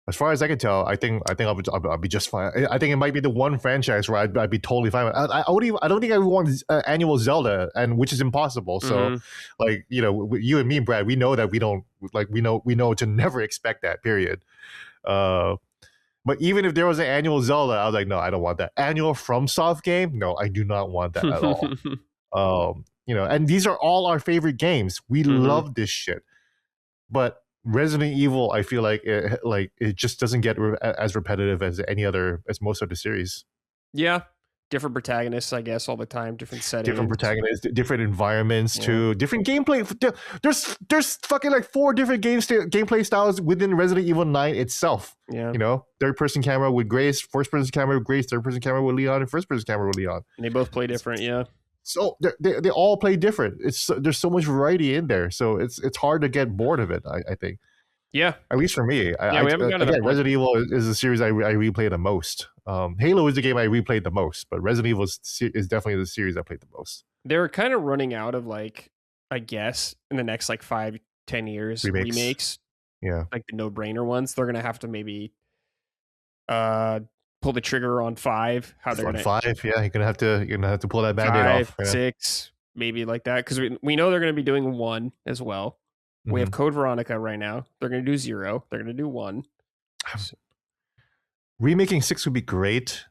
B: as far as I can tell, I think I'll be just fine. I think it might be the one franchise where I'd be totally fine with. I don't think I would want annual Zelda, and which is impossible. So, like, you know, you and me, Brad, we know that we don't like we know to never expect that. Period. But even if there was an annual Zelda, I was like, no, I don't want that. Annual FromSoft game, no, I do not want that at all. You know, and these are all our favorite games. We love this shit, but Resident Evil, I feel like it just doesn't get as repetitive as most of the series.
A: Yeah, different protagonists, I guess, all the time, different settings,
B: different protagonists, different environments too, different gameplay. There's fucking like 4 different gameplay styles within Resident Evil 9 itself.
A: Yeah,
B: you know, third-person camera with Grace, first-person camera with Grace, third-person camera with Leon, and first-person camera with Leon.
A: And they both play different. Yeah.
B: So they all play different. There's so much variety in there, so it's hard to get bored of it. I think. Yeah, at least for me.
A: We haven't got to that point.
B: Resident Evil is the series I replay the most. Halo is the game I replayed the most, but Resident Evil is definitely the series I played the most.
A: They're kind of running out of, like, I guess in the next like 5-10 years remakes.
B: Yeah,
A: like the no-brainer ones. They're gonna have to maybe pull the trigger on 5. How they're
B: on
A: gonna
B: 5? Yeah, you're gonna have to pull that Band-Aid off.
A: 6, maybe like that, because we know they're gonna be doing 1 as well. We have Code Veronica right now. They're gonna do 0. They're gonna do 1.
B: Remaking 6 would be great,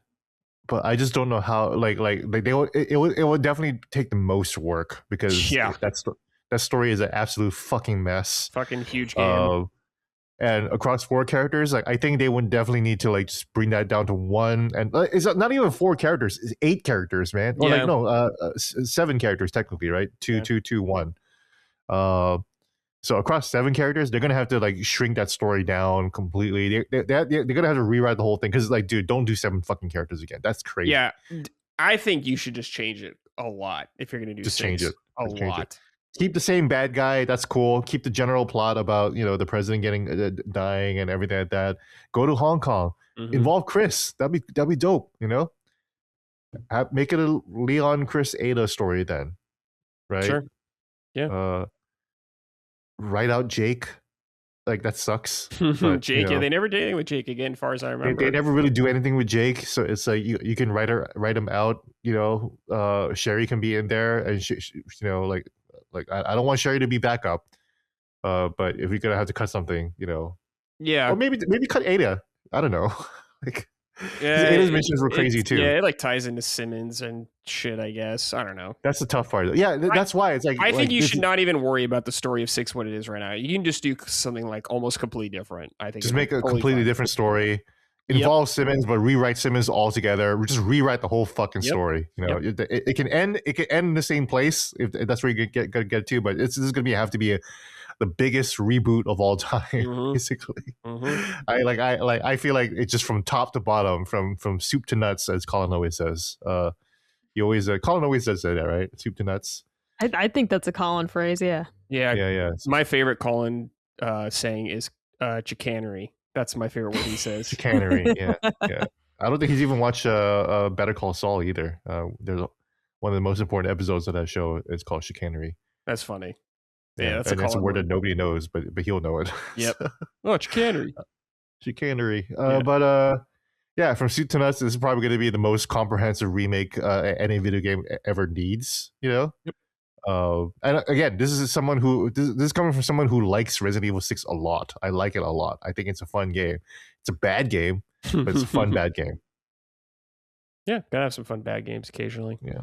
B: but I just don't know how. Like it would definitely take the most work, because that story is an absolute fucking mess.
A: Fucking huge game.
B: And across 4 characters, like I think they would definitely need to like just bring that down to 1. And it's not even 4 characters; it's 8 characters, man. Or 7 characters technically, right? 2, 1. So across 7 characters, they're gonna have to like shrink that story down completely. They're gonna have to rewrite the whole thing, because like, dude, don't do 7 fucking characters again. That's crazy.
A: Yeah, I think you should just change it a lot if you're gonna do
B: just
A: 6.
B: change it
A: a lot.
B: Keep the same bad guy. That's cool. Keep the general plot about, you know, the president getting dying and everything like that. Go to Hong Kong. Involve Chris. That'd be dope. You know, make it a Leon, Chris, Ada story then, right?
A: Sure. Yeah.
B: Write out Jake. Like, that sucks.
A: But, Jake, they never did anything with Jake again, as far as I remember.
B: They never really do anything with Jake, so it's like you can write him out. You know, Sherry can be in there, and she you know, like I don't want Sherry to be backup. But if we're gonna have to cut something, you know, or maybe cut Ada. I don't know. Like,
A: Yeah,
B: Ada's missions were crazy too.
A: Yeah, it like ties into Simmons and shit, I guess. I don't know.
B: That's the tough part. Yeah, that's why it's
A: I think you
B: this
A: should not even worry about the story of 6 what it is right now. You can just do something like almost completely different. I think
B: just make a
A: totally
B: completely
A: fine.
B: different story.
A: Yep.
B: Involve Simmons, but rewrite Simmons altogether. Just rewrite the whole fucking
A: Yep.
B: story. You know, it can end. It can end in the same place if that's where you get to. But this is gonna have to be the biggest reboot of all time, basically. I feel like it's just from top to bottom, from soup to nuts, as Colin always says. Colin always says that, right? Soup to nuts.
C: I think that's a Colin phrase. Yeah.
A: Yeah. My favorite Colin saying is chicanery. That's my favorite word he says.
B: Chicanery. Yeah. I don't think he's even watched Better Call Saul either. There's one of the most important episodes of that show. It's called chicanery.
A: That's funny.
B: Yeah,
A: that's
B: a word that nobody knows, but he'll know it.
A: Yep. Oh, chicanery.
B: Chicanery. But yeah, from soup to nuts, this is probably going to be the most comprehensive remake any video game ever needs. You know.
A: Yep.
B: And again, this is coming from someone who likes Resident Evil 6 a lot. I like it a lot. I think it's a fun game. It's a bad game, but it's a fun bad game.
A: Yeah, gotta have some fun bad games occasionally.
B: Yeah.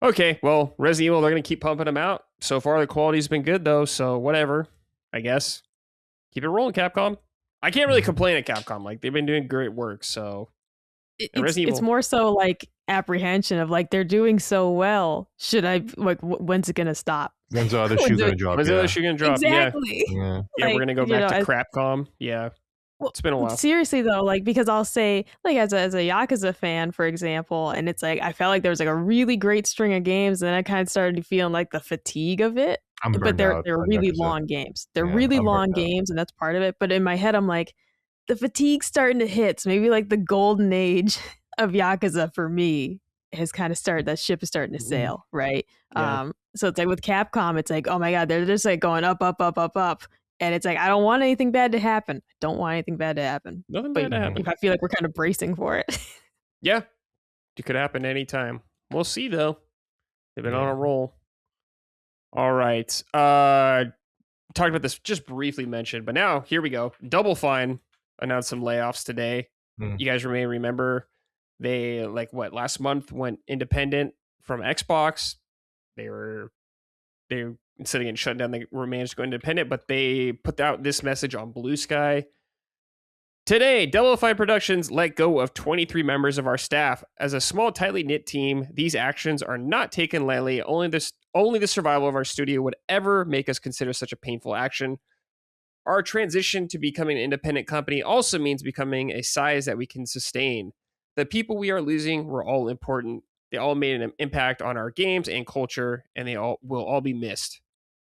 A: Okay, well, Resident Evil, they're gonna keep pumping them out. So far, the quality's been good though, so whatever. I guess keep it rolling, Capcom. I can't really complain at Capcom. Like they've been doing great work. So
C: it's more so like apprehension of like they're doing so well. Should I like when's it gonna stop?
B: When's the other shoe gonna drop?
A: When's the other shoe gonna drop?
C: Exactly.
B: Yeah.
A: Yeah,
C: Like,
A: we're gonna go back to Crapcom. Yeah. Well, it's been a while.
C: Seriously though, like because I'll say like as a Yakuza fan, for example, and it's like I felt like there was like a really great string of games, and then I kind of started feeling like the fatigue of it. But they're really long games. They're really long games, and that's part of it. But in my head, I'm like, the fatigue's starting to hit. So maybe like the golden age of Yakuza for me has kind of started. That ship is starting to sail, right?
A: Yeah.
C: So it's like with Capcom, it's like, oh my god, they're just like going up, up, up, up, up. And it's like, I don't want anything bad to happen. I don't want anything bad to happen.
A: Nothing bad to happen.
C: I feel like we're kind of bracing for it.
A: Yeah. It could happen anytime. We'll see, though. They've been on a roll. All right. Talked about this, just briefly mentioned, but now here we go. Double Fine announced some layoffs today. You guys may remember they, last month went independent from Xbox. They instead of getting shut down, they were managed to go independent, but they put out this message on Blue Sky. Today, Double Fine Productions let go of 23 members of our staff. As a small, tightly knit team, these actions are not taken lightly. Only the survival of our studio would ever make us consider such a painful action. Our transition to becoming an independent company also means becoming a size that we can sustain. The people we are losing were all important. They all made an impact on our games and culture, and they all will all be missed.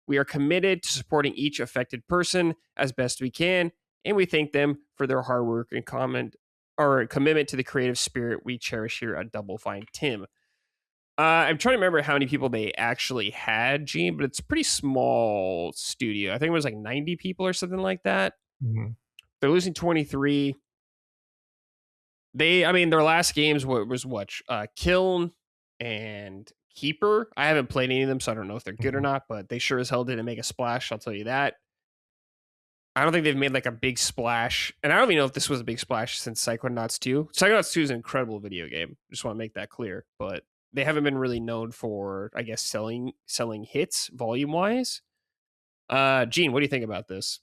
A: We are committed to supporting each affected person as best we can, and we thank them for their hard work and commitment to the creative spirit we cherish here at Double Fine. Tim. I'm trying to remember how many people they actually had, Gene, but it's a pretty small studio. I think it was like 90 people or something like that.
B: Mm-hmm.
A: They're losing 23. Their last games was what? Kiln and Keeper. I haven't played any of them, so I don't know if they're good or not, but they sure as hell didn't make a splash, I'll tell you that. I don't think they've made like a big splash, and I don't even know if this was a big splash since Psychonauts 2. Psychonauts 2 is an incredible video game. Just want to make that clear, but they haven't been really known for, I guess, selling hits volume-wise. Gene, what do you think about this?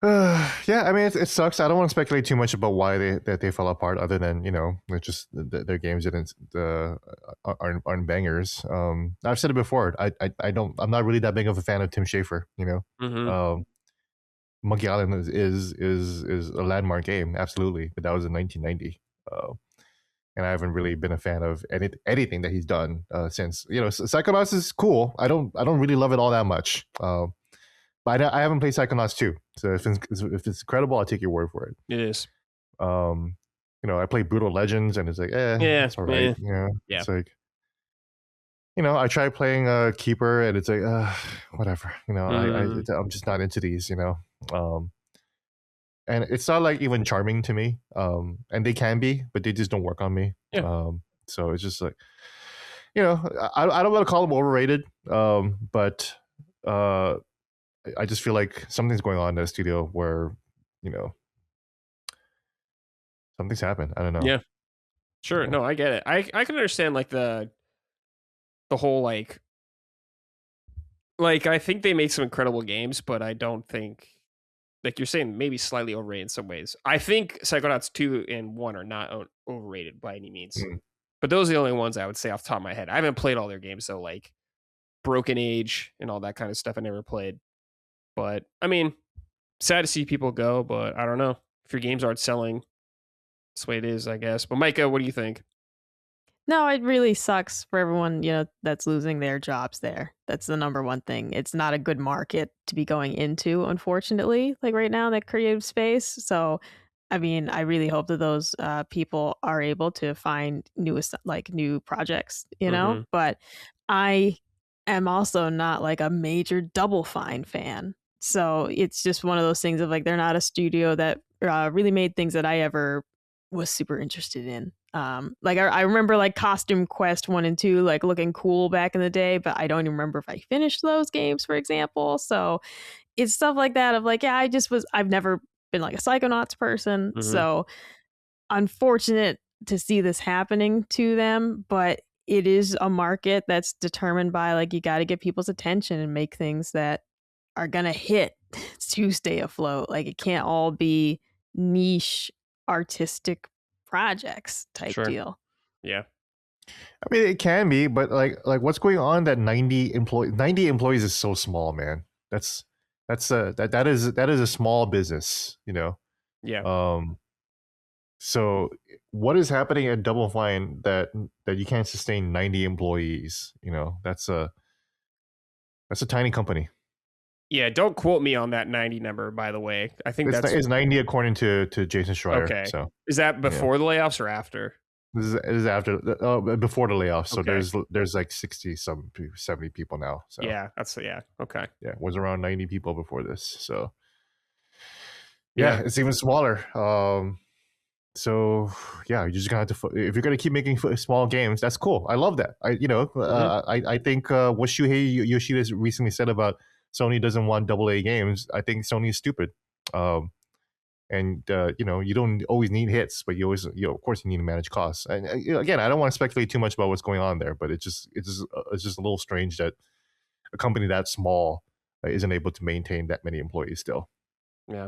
B: Yeah, I mean, it sucks. I don't want to speculate too much about why they fell apart, other than it's just their games didn't aren't bangers. I've said it before. I'm not really that big of a fan of Tim Schafer. Monkey Island is a landmark game, absolutely, but that was in 1990, and I haven't really been a fan of anything that he's done since. Psychonauts is cool. I don't really love it all that much. But I haven't played Psychonauts 2, so if it's incredible, I'll take your word for it.
A: It is.
B: I played Brutal Legends, and it's like, it's all right. Yeah. It's like, I tried playing Keeper, and it's like, whatever. I'm just not into these. And it's not like even charming to me. And they can be, but they just don't work on me.
A: Yeah.
B: So it's just like, I don't want to call them overrated. But I just feel like something's going on in the studio where, Something's happened. I don't know.
A: Yeah. Sure.
B: Yeah.
A: No, I get it. I can understand like the whole like I think they make some incredible games, but I don't think like you're saying maybe slightly overrated in some ways. I think Psychonauts 2 and 1 are not overrated by any means.
B: Mm.
A: But those are the only ones I would say off the top of my head. I haven't played all their games though, like Broken Age and all that kind of stuff I never played. But I mean, sad to see people go, but I don't know. If your games aren't selling, that's the way it is, I guess. But Micah, what do you think?
C: No, it really sucks for everyone, that's losing their jobs there. That's the number one thing. It's not a good market to be going into, unfortunately, like right now, that creative space. So, I mean, I really hope that those people are able to find new projects,
A: Mm-hmm.
C: But I am also not like a major Double Fine fan. So it's just one of those things of like, they're not a studio that really made things that I ever was super interested in. Like I remember like Costume Quest 1 and 2 like looking cool back in the day, but I don't even remember if I finished those games, for example. So it's stuff like that of like, yeah, I've never been like a Psychonauts person.
A: Mm-hmm.
C: So unfortunate to see this happening to them, but it is a market that's determined by like, you got to get people's attention and make things that are going to hit to stay afloat. Like it can't all be niche artistic projects type
A: Sure.
C: deal.
A: Yeah.
B: I mean, it can be, but like what's going on? That 90 employees is so small, man. That is a small business,
A: Yeah.
B: So what is happening at Double Fine that you can't sustain 90 employees? That's a tiny company.
A: Yeah, don't quote me on that 90 number, by the way. I think
B: It's 90 according to Jason Schreier.
A: okay.
B: So
A: is that before the layoffs or after?
B: This is after before the layoffs. So
A: Okay.
B: there's like 70 people now. So
A: Yeah, okay.
B: Yeah, it was around 90 people before this. So yeah, it's even smaller. So yeah, you're just gonna have to, if you're gonna keep making small games, that's cool. I love that. I think what Shuhei Yoshida recently said about Sony doesn't want AA games. I think Sony is stupid. And you don't always need hits, but you always, of course, you need to manage costs. And again, I don't want to speculate too much about what's going on there, but it's just a little strange that a company that small isn't able to maintain that many employees still.
A: Yeah,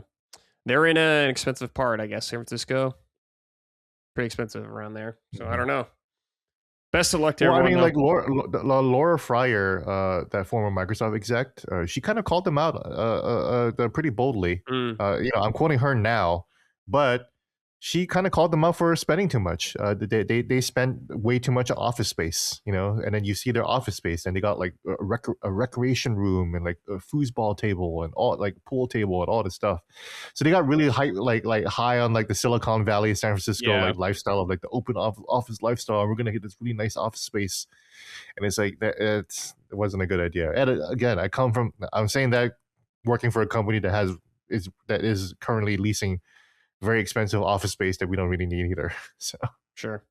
A: they're in an expensive part, I guess. San Francisco, pretty expensive around there. So I don't know. Best of luck to everyone.
B: I mean, like Laura Fryer, that former Microsoft exec, she kind of called them out pretty boldly. I'm quoting her now, but she kind of called them out for spending too much. They spent way too much office space, and then you see their office space, and they got like a recreation room and like a foosball table and all, like pool table and all this stuff. So they got really high, like high on like the Silicon Valley, San Francisco like lifestyle of like the open office lifestyle. And we're gonna get this really nice office space, and it's like it wasn't a good idea. And again, I'm saying that working for a company that is currently leasing very expensive office space that we don't really need either. So
A: sure.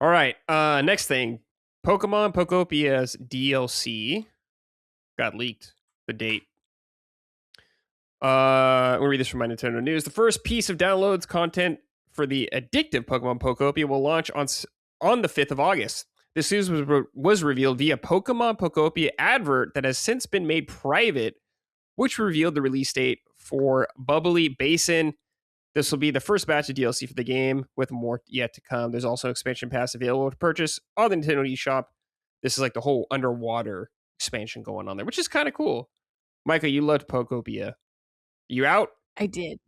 A: All right. Next thing, Pokemon Pokopia's DLC got leaked. The date. We'll read this from my Nintendo News. The first piece of downloads content for the addictive Pokemon Pokopia will launch on the 5th of August. This news was revealed via Pokemon Pokopia advert that has since been made private, which revealed the release date for Bubbly Basin. This will be the first batch of DLC for the game, with more yet to come. There's also an expansion pass available to purchase on the Nintendo eShop. This is like the whole underwater expansion going on there, which is kind of cool. Micah, you loved Pokopia. You out?
C: I did.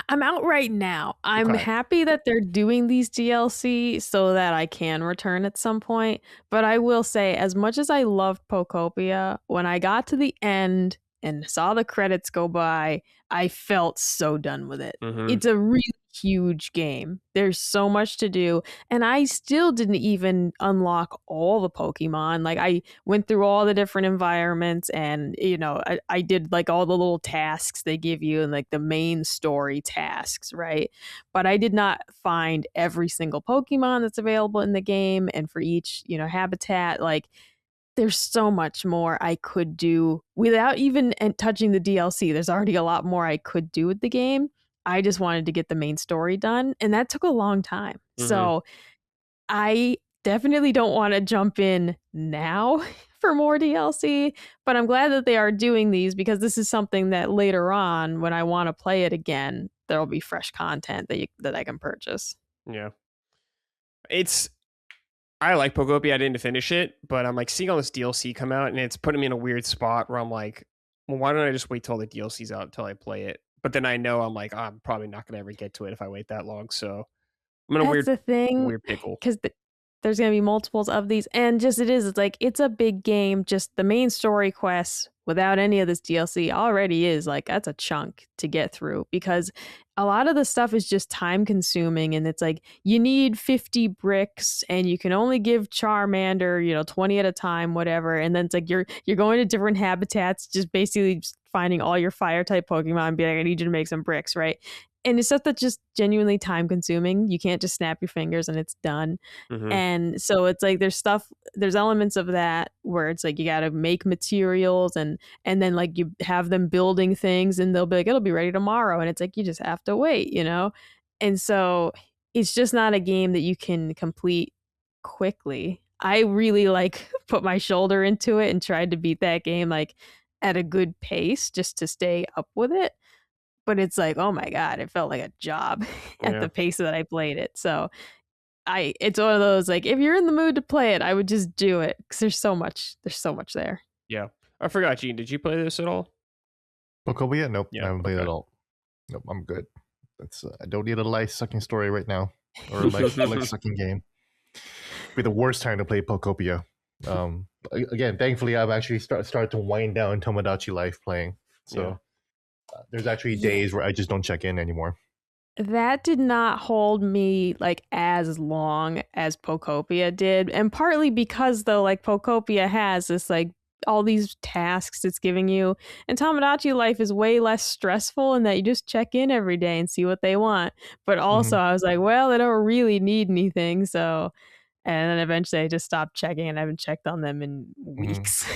C: I'm out right now. I'm happy that they're doing these DLC so that I can return at some point. But I will say, as much as I loved Pokopia, when I got to the end and saw the credits go by, I felt so done with it.
A: Mm-hmm.
C: It's a really huge game. There's so much to do, and I still didn't even unlock all the Pokemon. Like I went through all the different environments, and I did like all the little tasks they give you and like the main story tasks, right? But I did not find every single Pokemon that's available in the game, and for each habitat, like there's so much more I could do without even touching the DLC. There's already a lot more I could do with the game. I just wanted to get the main story done, and that took a long time. So I definitely don't want to jump in now for more DLC, but I'm glad that they are doing these because this is something that later on, when I want to play it again, there'll be fresh content that I can purchase.
A: Yeah. I like Pokopia. I didn't finish it, but I'm like seeing all this DLC come out, and it's putting me in a weird spot where I'm like, well, why don't I just wait till the DLC's out until I play it? But then I know I'm like, I'm probably not going to ever get to it if I wait that long. So I'm in a
C: That's the thing,
A: weird pickle.
C: because there's going to be multiples of these, and just it's like, it's a big game. Just the main story quests without any of this DLC already is like, that's a chunk to get through, because a lot of the stuff is just time consuming, and it's like you need 50 bricks and you can only give Charmander 20 at a time, whatever. And then it's like you're going to different habitats, just basically just finding all your fire type Pokemon and be like, I need you to make some bricks, right? And it's stuff that's just genuinely time consuming. You can't just snap your fingers and it's done. And so it's like there's elements of that where it's like you got to make materials, and then like you have them building things, and they'll be like, it'll be ready tomorrow, and it's like you just have to wait. And so it's just not a game that you can complete quickly. I really like put my shoulder into it and tried to beat that game like at a good pace just to stay up with it. But it's like, oh my God, it felt like a job at the pace that I played it. So it's one of those, like, if you're in the mood to play it, I would just do it, because there's so much there.
A: Yeah. I forgot, Gene, did you play this at all?
B: Pokopia? Nope.
A: Yeah,
B: I haven't played it at all. Nope, I'm good. I don't need a life-sucking story right now, or a life-sucking game. It'd be the worst time to play Pokopia. Again, thankfully, I've actually started to wind down Tomodachi Life playing. So there's actually days where I just don't check in anymore.
C: That did not hold me like as long as Pokopia did, and partly because though, like, Pokopia has this like all these tasks it's giving you, and Tomodachi Life is way less stressful in that you just check in every day and see what they want. But also I was like, well, they don't really need anything, so. And then eventually I just stopped checking, and I haven't checked on them in weeks.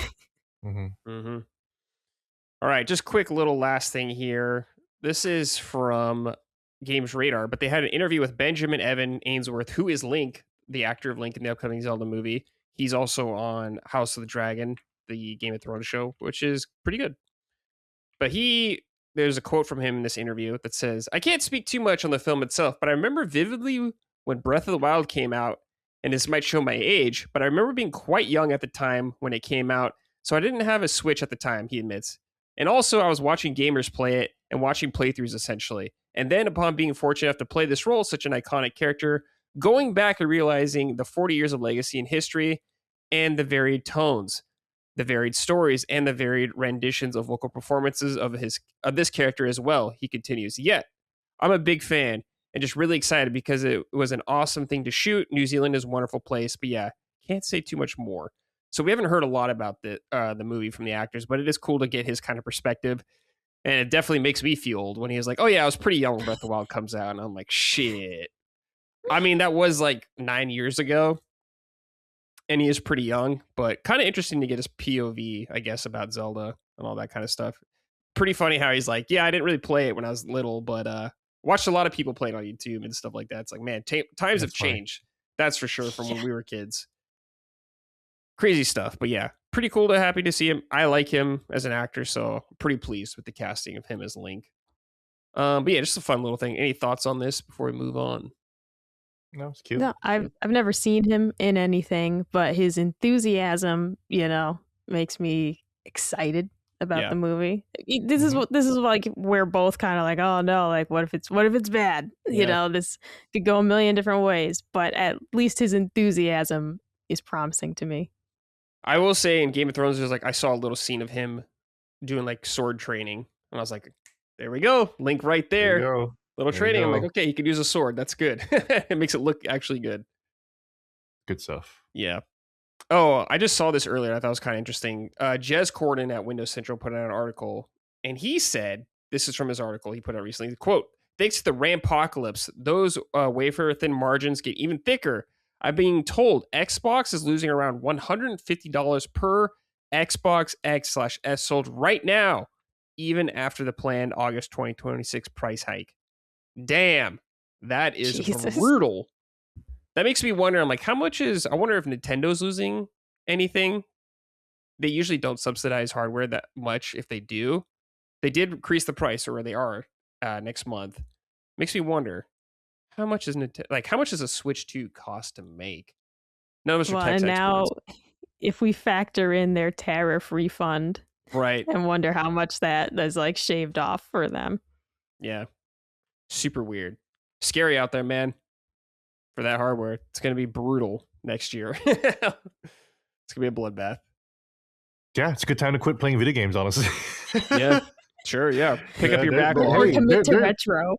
A: All right, just quick little last thing here. This is from Games Radar, but they had an interview with Benjamin Evan Ainsworth, who is Link, the actor of Link in the upcoming Zelda movie. He's also on House of the Dragon, the Game of Thrones show, which is pretty good. But there's a quote from him in this interview that says, I can't speak too much on the film itself, but I remember vividly when Breath of the Wild came out, and this might show my age, but I remember being quite young at the time when it came out, so I didn't have a Switch at the time, he admits. And also, I was watching gamers play it and watching playthroughs, essentially. And then, upon being fortunate enough to play this role, such an iconic character, going back and realizing the 40 years of legacy and history, and the varied tones, the varied stories, and the varied renditions of vocal performances of this character as well, he continues. Yet, I'm a big fan, and just really excited because it was an awesome thing to shoot. New Zealand is a wonderful place, but yeah, can't say too much more. So we haven't heard a lot about the movie from the actors, but it is cool to get his kind of perspective. And it definitely makes me feel old when he was like, oh yeah, I was pretty young when Breath of the Wild comes out. And I'm like, shit. I mean, that was like 9 years ago. And he is pretty young, but kind of interesting to get his POV, I guess, about Zelda and all that kind of stuff. Pretty funny how he's like, yeah, I didn't really play it when I was little, but watched a lot of people play it on YouTube and stuff like that. It's like, man, times have changed. That's for sure from when we were kids. Crazy stuff, but yeah, pretty cool. Happy to see him. I like him as an actor, so pretty pleased with the casting of him as Link. But yeah, just a fun little thing. Any thoughts on this before we move on?
B: No, it's cute.
C: No, I've never seen him in anything, but his enthusiasm, makes me excited about the movie. This is like we're both kind of like, oh no, like what if it's bad? This could go a million different ways, but at least his enthusiasm is promising to me.
A: I will say in Game of Thrones, there's like I saw a little scene of him doing like sword training, and I was like, there we go, Link right there. Little training. I'm like, okay, he could use a sword. That's good. It makes it look actually good.
B: Good stuff.
A: Yeah. Oh, I just saw this earlier. I thought it was kind of interesting. Jez Corden at Windows Central put out an article, and he said, this is from his article he put out recently, quote, thanks to the Rampocalypse, those wafer-thin margins get even thicker. I'm being told Xbox is losing around $150 per Xbox X/S sold right now, even after the planned August 2026 price hike. Damn, that is
C: Jesus.
A: brutal. That makes me wonder. I'm like, how much is? I wonder if Nintendo's losing anything. They usually don't subsidize hardware that much. If they do, they did increase the price, or where they are next month. Makes me wonder how much is Nintendo? Like, how much does a Switch 2 cost to make? None of us are
C: Well,
A: tech
C: and now
A: experts,
C: if we factor in their tariff refund
A: right?
C: and wonder how much that is like shaved off for them.
A: Yeah, super weird, scary out there, man. For that hardware, it's gonna be brutal next year. It's gonna be a bloodbath.
B: Yeah, it's a good time to quit playing video games, honestly.
A: Yeah, sure. Yeah, pick up your
B: they're-
A: backlog.
C: Or
B: hey,
C: commit to
B: they're-
C: retro,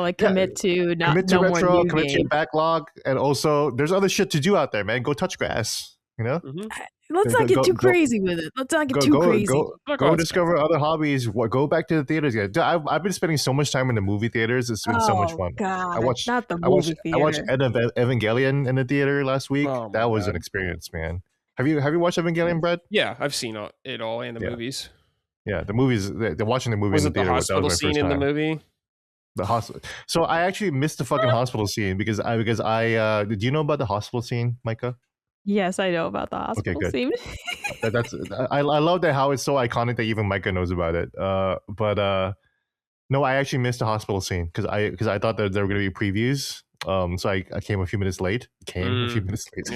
C: like
B: Yeah,
C: commit to not
B: commit to
C: no
B: retro,
C: more new
B: commit to your
C: games.
B: backlog, and also there's other shit to do out there, man. Go touch grass,
A: Mhm.
C: Let's
B: Go-
C: not get
B: go-
C: too
B: go-
C: crazy with it. Let's not get
B: go
C: too
B: go
C: crazy.
B: go
A: Not
B: go
A: quite
B: discover other hobbies. Go back to the theaters. Yeah, Dude, I've been spending so much time in the movie theaters. It's been so much
C: Oh
B: fun.
C: God,
B: watched-
C: not the
B: I watched
C: movie
B: I watched
C: theater.
B: End of Evangelion in the theater last week.
A: Oh my
B: That was
A: God.
B: an experience, man. Have you watched Evangelion, Brad?
A: Yeah, I've seen it all in the
B: Yeah.
A: movies.
B: Yeah, the movies. They're watching the movie
A: Was
B: in
A: it
B: the
A: the
B: theater. That
A: hospital
B: was my
A: scene
B: first
A: in the
B: time.
A: movie?
B: The hospital. So I actually missed the fucking hospital scene because I did you know about the hospital scene, Micah?
C: Yes, I know about the hospital
B: good.
C: scene.
B: That's I love that how it's so iconic that even Micah knows about it. But no, I actually missed the hospital scene because I thought that there were going to be previews. So I came a few minutes late. A few minutes late.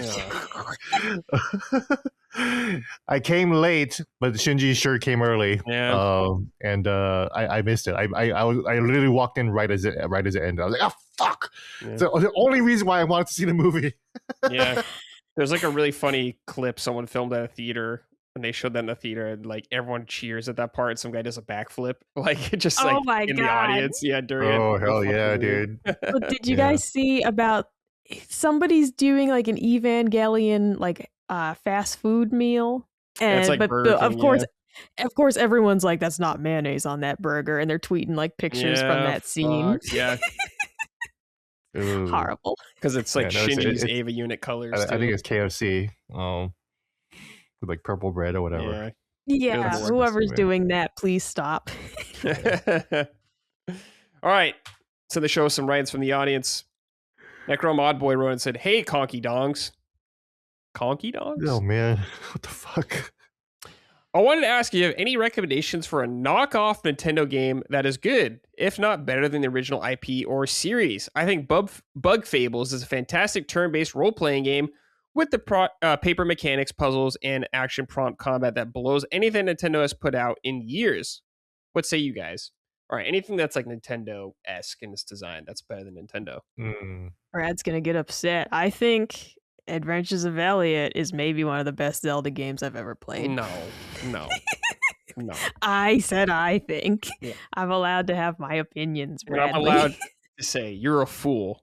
B: I came late, but Shinji sure came early.
A: Yeah.
B: And I missed it. I literally walked in right as it ended. I was like, oh fuck!
A: Yeah.
B: So the only reason why I wanted to see the movie.
A: Yeah. There's like a really funny clip someone filmed at a theater, and they showed that in the theater, and like everyone cheers at that part. Some guy does a backflip, like just
C: Oh
A: like
C: my
A: in the
C: God.
A: audience. Yeah, during it.
B: Oh
A: It's
B: hell
A: fucking
B: yeah,
A: weird.
B: dude!
C: But did you
B: Yeah.
C: guys see about somebody's doing like an Evangelion like fast food meal?
A: Yeah, it's
C: And
A: like Burger
C: of
A: King,
C: course of course everyone's like that's not mayonnaise on that burger and they're tweeting like pictures from
A: Yeah,
C: that scene.
A: fuck, yeah,
B: Ooh.
C: Horrible.
A: because it's like
B: Yeah, no,
A: Shinji's
B: it's-
A: Ava unit colors.
B: I think
A: too.
B: it's KFC. With like purple bread or whatever.
A: Yeah.
C: Yeah,
A: Good lord.
C: whoever's
B: Man.
C: doing that, please stop.
A: All right. So they show us some writings from the audience. Necrom Oddboy wrote and said, "Hey, Conky Dongs." Conky Dongs?
B: Oh man, what the fuck?
A: I wanted to ask you, have any recommendations for a knockoff Nintendo game that is good, if not better than the original IP or series? I think Bug Fables is a fantastic turn-based role-playing game with the paper mechanics, puzzles, and action prompt combat that blows anything Nintendo has put out in years. What say you guys? All right, anything that's like Nintendo-esque in its design, that's better than Nintendo.
C: Brad's gonna get upset. I think Adventures of Elliot is maybe one of the best Zelda games I've ever played.
A: No.
C: I said I think.
A: Yeah.
C: I'm allowed to have my opinions,
A: And I'm
C: Bradley.
A: allowed to say, you're a fool.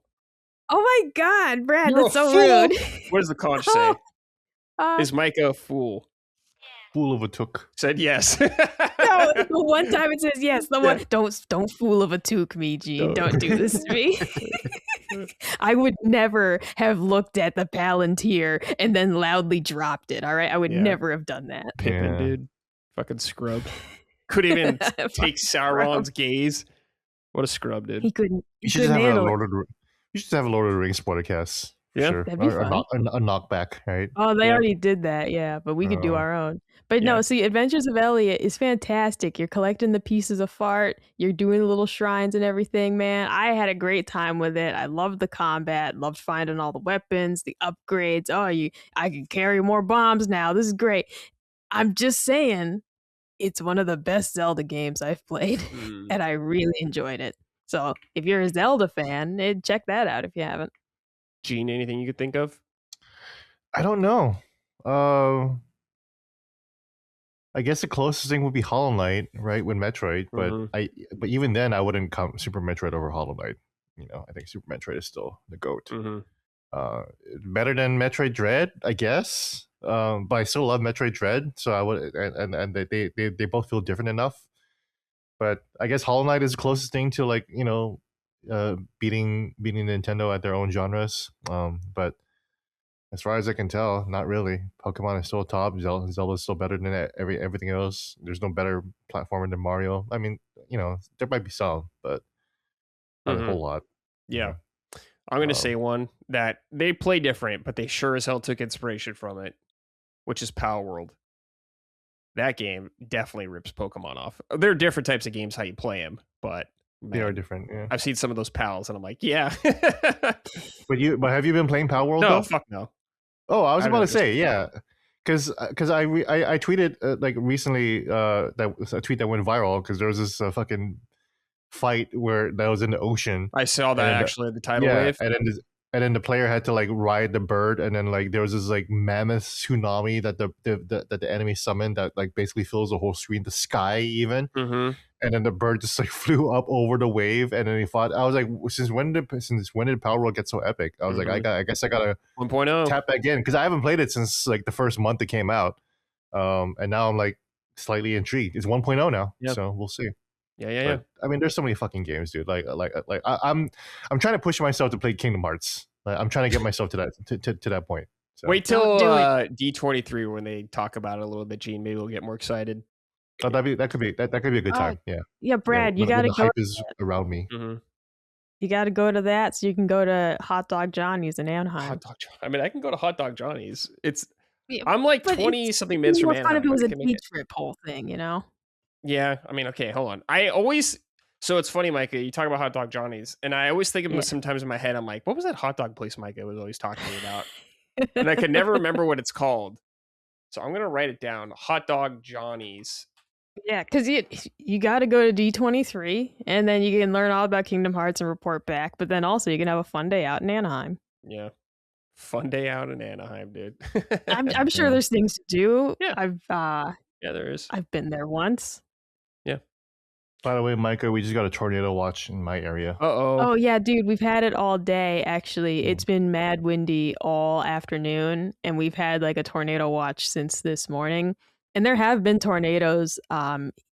C: Oh my God, Brad,
A: You're
C: that's
A: a
C: so
A: fool.
C: rude.
A: What does the conch say?
C: Uh,
A: Is Micah a fool?
B: Fool of a took.
A: Said yes.
C: no, the one time it says yes. The one don't fool of a toque me, Gene. Don't do this to me. I would never have looked at the Palantir and then loudly dropped it. All right, I would
A: Yeah.
C: never have done that.
A: Pippin,
B: Yeah.
A: dude. Fucking scrub. Couldn't even take Sauron's gaze. What a scrub, dude.
C: He couldn't. He
B: You should just
C: couldn't
B: have a
C: handle it.
B: You should have a Lord of the Rings podcast.
A: Yeah.
B: Sure.
C: That'd be
B: Or
C: fun.
B: a knockback, right?
C: Oh, they
A: Yeah.
C: already did that, yeah. But we could do
B: Oh.
C: our own. But
A: Yeah.
C: no, see, Adventures of Elliot is fantastic. You're collecting the pieces of fart. You're doing the little shrines and everything, man. I had a great time with it. I loved the combat. Loved finding all the weapons, the upgrades. Oh, I can carry more bombs now. This is great. I'm just saying, it's one of the best Zelda games I've played,
A: Mm.
C: and I really enjoyed it. So if you're a Zelda fan, check that out if you haven't.
A: Gene, anything you could think of?
B: I don't know. I guess the closest thing would be Hollow Knight, right? With Metroid, but
A: Mhm.
B: but even then, I wouldn't count Super Metroid over Hollow Knight. You know, I think Super Metroid is still the goat.
A: Mm-hmm.
B: Better than Metroid Dread, I guess. But I still love Metroid Dread, so I would, and they both feel different enough. But I guess Hollow Knight is the closest thing to like beating Nintendo at their own genres. But as far as I can tell, not really. Pokemon is still top. Zelda is still better than everything else. There's no better platformer than Mario. I mean, there might be some, but Not a whole lot.
A: Yeah. I'm going to say one that they play different, but they sure as hell took inspiration from it, which is Power World. That game definitely rips Pokemon off. There are different types of games how you play them, but
B: They are different. Yeah.
A: I've seen some of those pals, and I'm like, yeah.
B: But have you been playing Power World?
A: No,
B: though?
A: fuck no.
B: Oh, I was about to say, yeah, because I tweeted like recently that was a tweet that went viral because there was this fucking fight where that was in the ocean.
A: I saw that actually, the tidal wave.
B: And then the player had to like ride the bird, and then like there was this like mammoth tsunami that the enemy summoned that like basically fills the whole screen, the sky even.
A: Mm-hmm.
B: And then the bird just like flew up over the wave, and then he fought. I was like, since when did Power World get so epic? I was like, I guess I gotta
A: 1.0
B: tap back in because I haven't played it since like the first month it came out. And now I'm like slightly intrigued. It's 1.0 now, so we'll see.
A: Yeah.
B: I mean, there's so many fucking games, dude. I'm trying to push myself to play Kingdom Hearts. I'm trying to get myself to that point. So.
A: Wait till D23 when they talk about it a little bit, Gene. Maybe we'll get more excited.
B: Oh, that could be a good time.
C: Yeah, Brad, you got to go.
B: Hype is around me.
A: Mm-hmm.
C: You got to go to that so you can go to Hot Dog Johnny's in Anaheim.
A: I mean, I can go to Hot Dog Johnny's. I'm like 20 something minutes from Anaheim.
C: If it was a beach trip whole thing, you know?
A: Yeah, I mean, okay, hold on. So it's funny, Micah, you talk about Hot Dog Johnny's, and I always think of them sometimes in my head, I'm like, what was that hot dog place Micah was always talking to me about? And I could never remember what it's called. So I'm going to write it down. Hot Dog Johnny's.
C: Yeah, because you got to go to D23, and then you can learn all about Kingdom Hearts and report back, but then also you can have a fun day out in Anaheim.
A: Yeah. Fun day out in Anaheim, dude.
C: I'm sure there's things to do.
A: Yeah. There is.
C: I've been there once.
A: Yeah.
B: By the way, Micah, we just got a tornado watch in my area.
A: Uh-oh.
C: Oh, yeah, dude, we've had it all day, actually. It's been mad windy all afternoon, and we've had like a tornado watch since this morning. And there have been tornadoes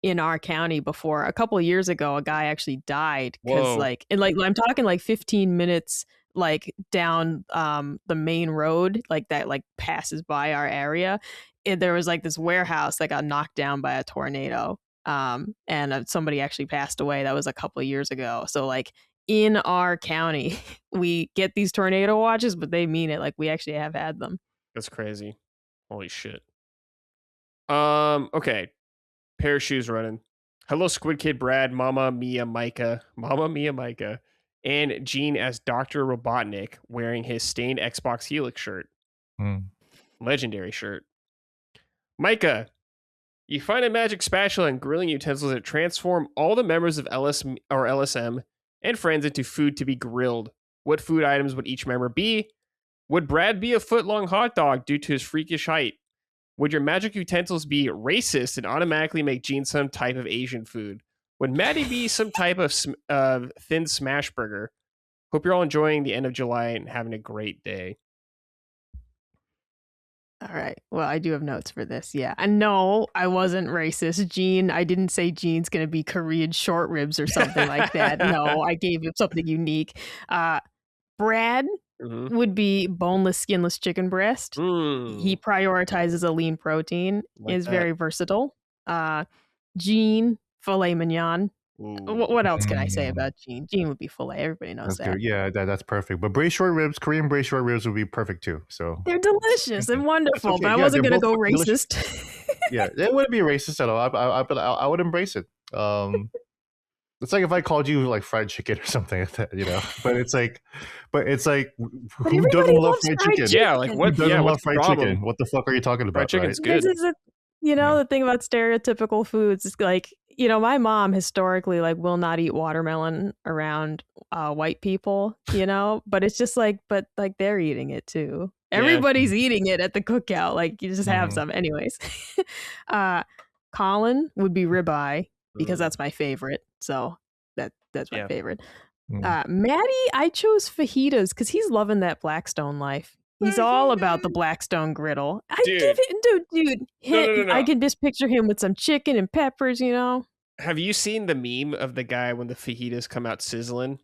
C: in our county before. A couple of years ago, a guy actually died because I'm talking like 15 minutes like down the main road like that like passes by our area. And there was like this warehouse that got knocked down by a tornado. And somebody actually passed away. That was a couple of years ago. So like in our county, we get these tornado watches, but they mean it. Like we actually have had them.
A: That's crazy. Holy shit. Okay. Pair of shoes running. Hello, Squid Kid Brad, Mama Mia Micah, and Gene as Dr. Robotnik wearing his stained Xbox Helix shirt. Legendary shirt. Micah, you find a magic spatula and grilling utensils that transform all the members of LSM and friends into food to be grilled. What food items would each member be? Would Brad be a foot-long hot dog due to his freakish height? Would your magic utensils be racist and automatically make Gene some type of Asian food? Would Maddie be some type of thin smash burger? Hope you're all enjoying the end of July and having a great day.
C: All right. Well, I do have notes for this. Yeah. And no, I wasn't racist. Gene, I didn't say Gene's going to be Korean short ribs or something like that. No, I gave him something unique. Brad would be boneless, skinless chicken breast. He prioritizes a lean protein, is very versatile. Gene, filet mignon. What else can I say about Gene? Gene would be filet. Everybody knows that.
B: Good. Yeah, that's perfect. But braised short ribs, Korean braised short ribs would be perfect too. So
C: they're delicious and wonderful. Okay. But I wasn't going to go racist.
B: Yeah, it wouldn't be racist at all. I would embrace it. It's like if I called you like fried chicken or something like that, you know. But it's like, who doesn't love fried chicken?
A: Yeah, like what?
B: Who doesn't love fried
A: problem?
B: chicken? What the fuck are you talking about?
A: Fried chicken's good.
C: The thing about stereotypical foods is like, my mom historically like will not eat watermelon around white people, but it's just like, but like they're eating it too. Everybody's eating it at the cookout. Like you just have some. Anyways, Colin would be ribeye because that's my favorite. So that's my favorite. Maddie, I chose fajitas because he's loving that Blackstone life. He's all about the Blackstone griddle. Dude. No. I can just picture him with some chicken and peppers,
A: Have you seen the meme of the guy when the fajitas come out sizzling?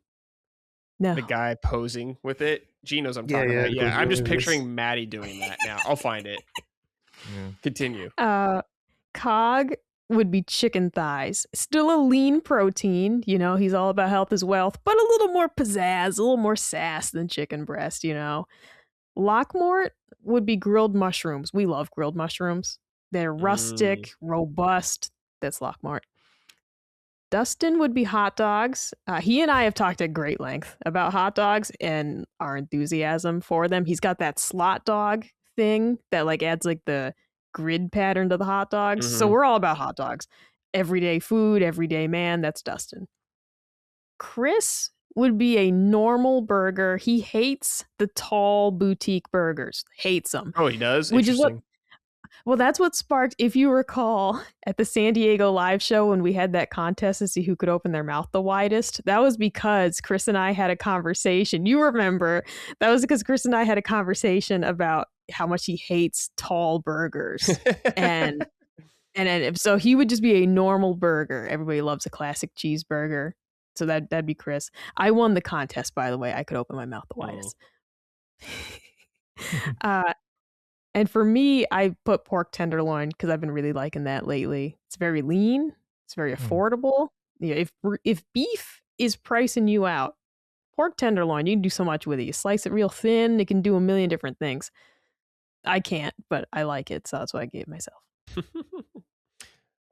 C: No.
A: The guy posing with it. Gene knows I'm talking about. Yeah, I'm just picturing Maddie doing that now. I'll find it. Continue.
C: Cog would be chicken thighs. Still a lean protein, you know, he's all about health is wealth, but a little more pizzazz, a little more sass than chicken breast, you know. Lockmort would be grilled mushrooms. We love grilled mushrooms. They're rustic, robust. That's Lockmort. Dustin would be hot dogs. He and I have talked at great length about hot dogs and our enthusiasm for them. He's got that slot dog thing that like adds like the grid pattern to the hot dogs. So we're all about hot dogs. Everyday food, everyday man. That's Dustin. Chris would be a normal burger. He hates the tall boutique burgers. Hates them.
A: Oh, he does?
C: Which is what.
A: Interesting.
C: Well, that's what sparked, if you recall, at the San Diego live show when we had that contest to see who could open their mouth the widest. That was because Chris and I had a conversation. You remember, that was because Chris and I had a conversation about how much he hates tall burgers. and so he would just be a normal burger. Everybody loves a classic cheeseburger. So that'd be Chris. I won the contest, by the way. I could open my mouth the widest. And for me, I put pork tenderloin because I've been really liking that lately. It's very lean. It's very affordable. Yeah, if beef is pricing you out, pork tenderloin, you can do so much with it. You slice it real thin. It can do a million different things. I can't, but I like it, so that's what I gave myself.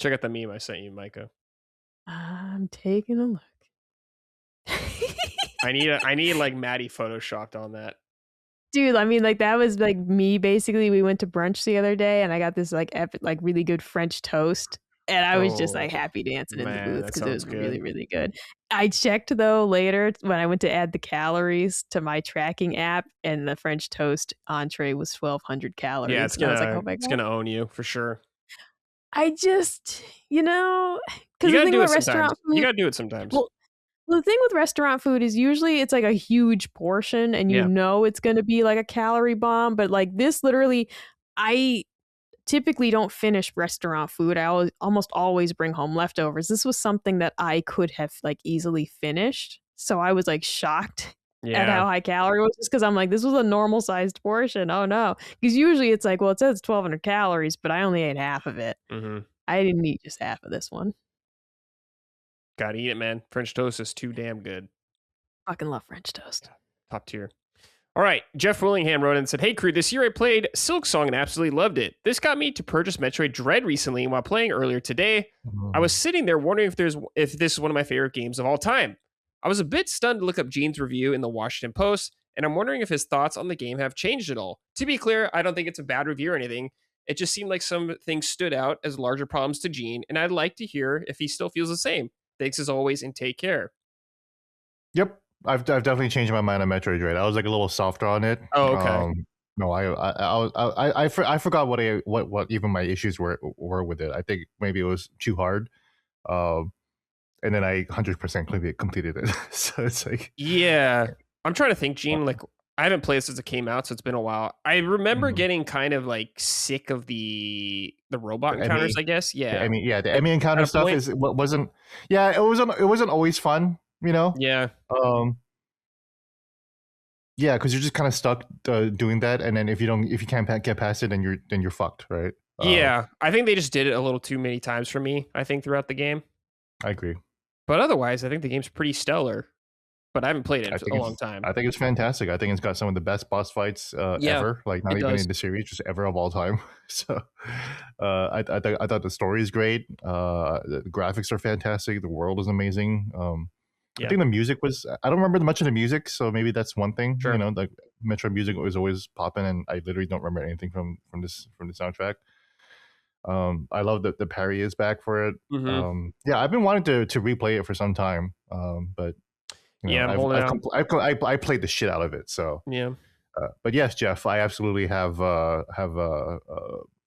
A: Check out the meme I sent you, Micah.
C: I'm taking a look.
A: I need like Maddie photoshopped on that.
C: Dude, I mean, like that was like me. Basically, we went to brunch the other day, and I got this like like really good French toast, and I was just like happy dancing in the booth because it was really, really good. I checked though later when I went to add the calories to my tracking app, and the French toast entree was 1,200 calories.
A: Yeah, it's gonna own you for sure.
C: I just, you know, because
A: you gotta do it sometimes. You gotta do it sometimes.
C: Well, the thing with restaurant food is usually it's like a huge portion and you know it's going to be like a calorie bomb. But like this, literally, I typically don't finish restaurant food. I almost always bring home leftovers. This was something that I could have like easily finished. So I was like shocked at how high calorie it was just because I'm like, this was a normal sized portion. Oh no. Because usually it's like, well, it says 1,200 calories, but I only ate half of it. I didn't eat just half of this one.
A: Gotta eat it, man. French toast is too damn good.
C: Fucking love French toast.
A: Top tier. All right. Jeff Willingham wrote in and said, "Hey, crew, this year I played Silk Song and absolutely loved it. This got me to purchase Metroid Dread recently, and while playing earlier today, I was sitting there wondering if this is one of my favorite games of all time. I was a bit stunned to look up Gene's review in the Washington Post, and I'm wondering if his thoughts on the game have changed at all. To be clear, I don't think it's a bad review or anything. It just seemed like some things stood out as larger problems to Gene, and I'd like to hear if he still feels the same. Thanks as always, and take care."
B: Yep, I've definitely changed my mind on Metroid Dread. I was like a little softer on it.
A: Oh, okay.
B: No, I forgot what even my issues were with it. I think maybe it was too hard, and then I 100% completed it. So it's like,
A: yeah, I'm trying to think, Gene. Like, I haven't played since it came out, so it's been a while. I remember getting kind of like sick of the robot encounters, I guess. Yeah.
B: The enemy encounter stuff wasn't always fun, you know?
A: Yeah.
B: Yeah, because you're just kind of stuck doing that, and then if you can't get past it, then you're fucked, right?
A: Yeah, I think they just did it a little too many times for me, I think, throughout the game.
B: I agree.
A: But otherwise, I think the game's pretty stellar. But I haven't played it in a long time.
B: I think it's fantastic. I think it's got some of the best boss fights ever. Like, not even in the series, just ever of all time. So I thought the story is great. The graphics are fantastic. The world is amazing. I think the music was... I don't remember much of the music, so maybe that's one thing. Sure. You know, like Metro music was always popping, and I literally don't remember anything from the soundtrack. I love that the parry is back for it. Yeah, I've been wanting to replay it for some time, but... I played the shit out of it. So
A: yeah,
B: but yes, Jeff, I absolutely have.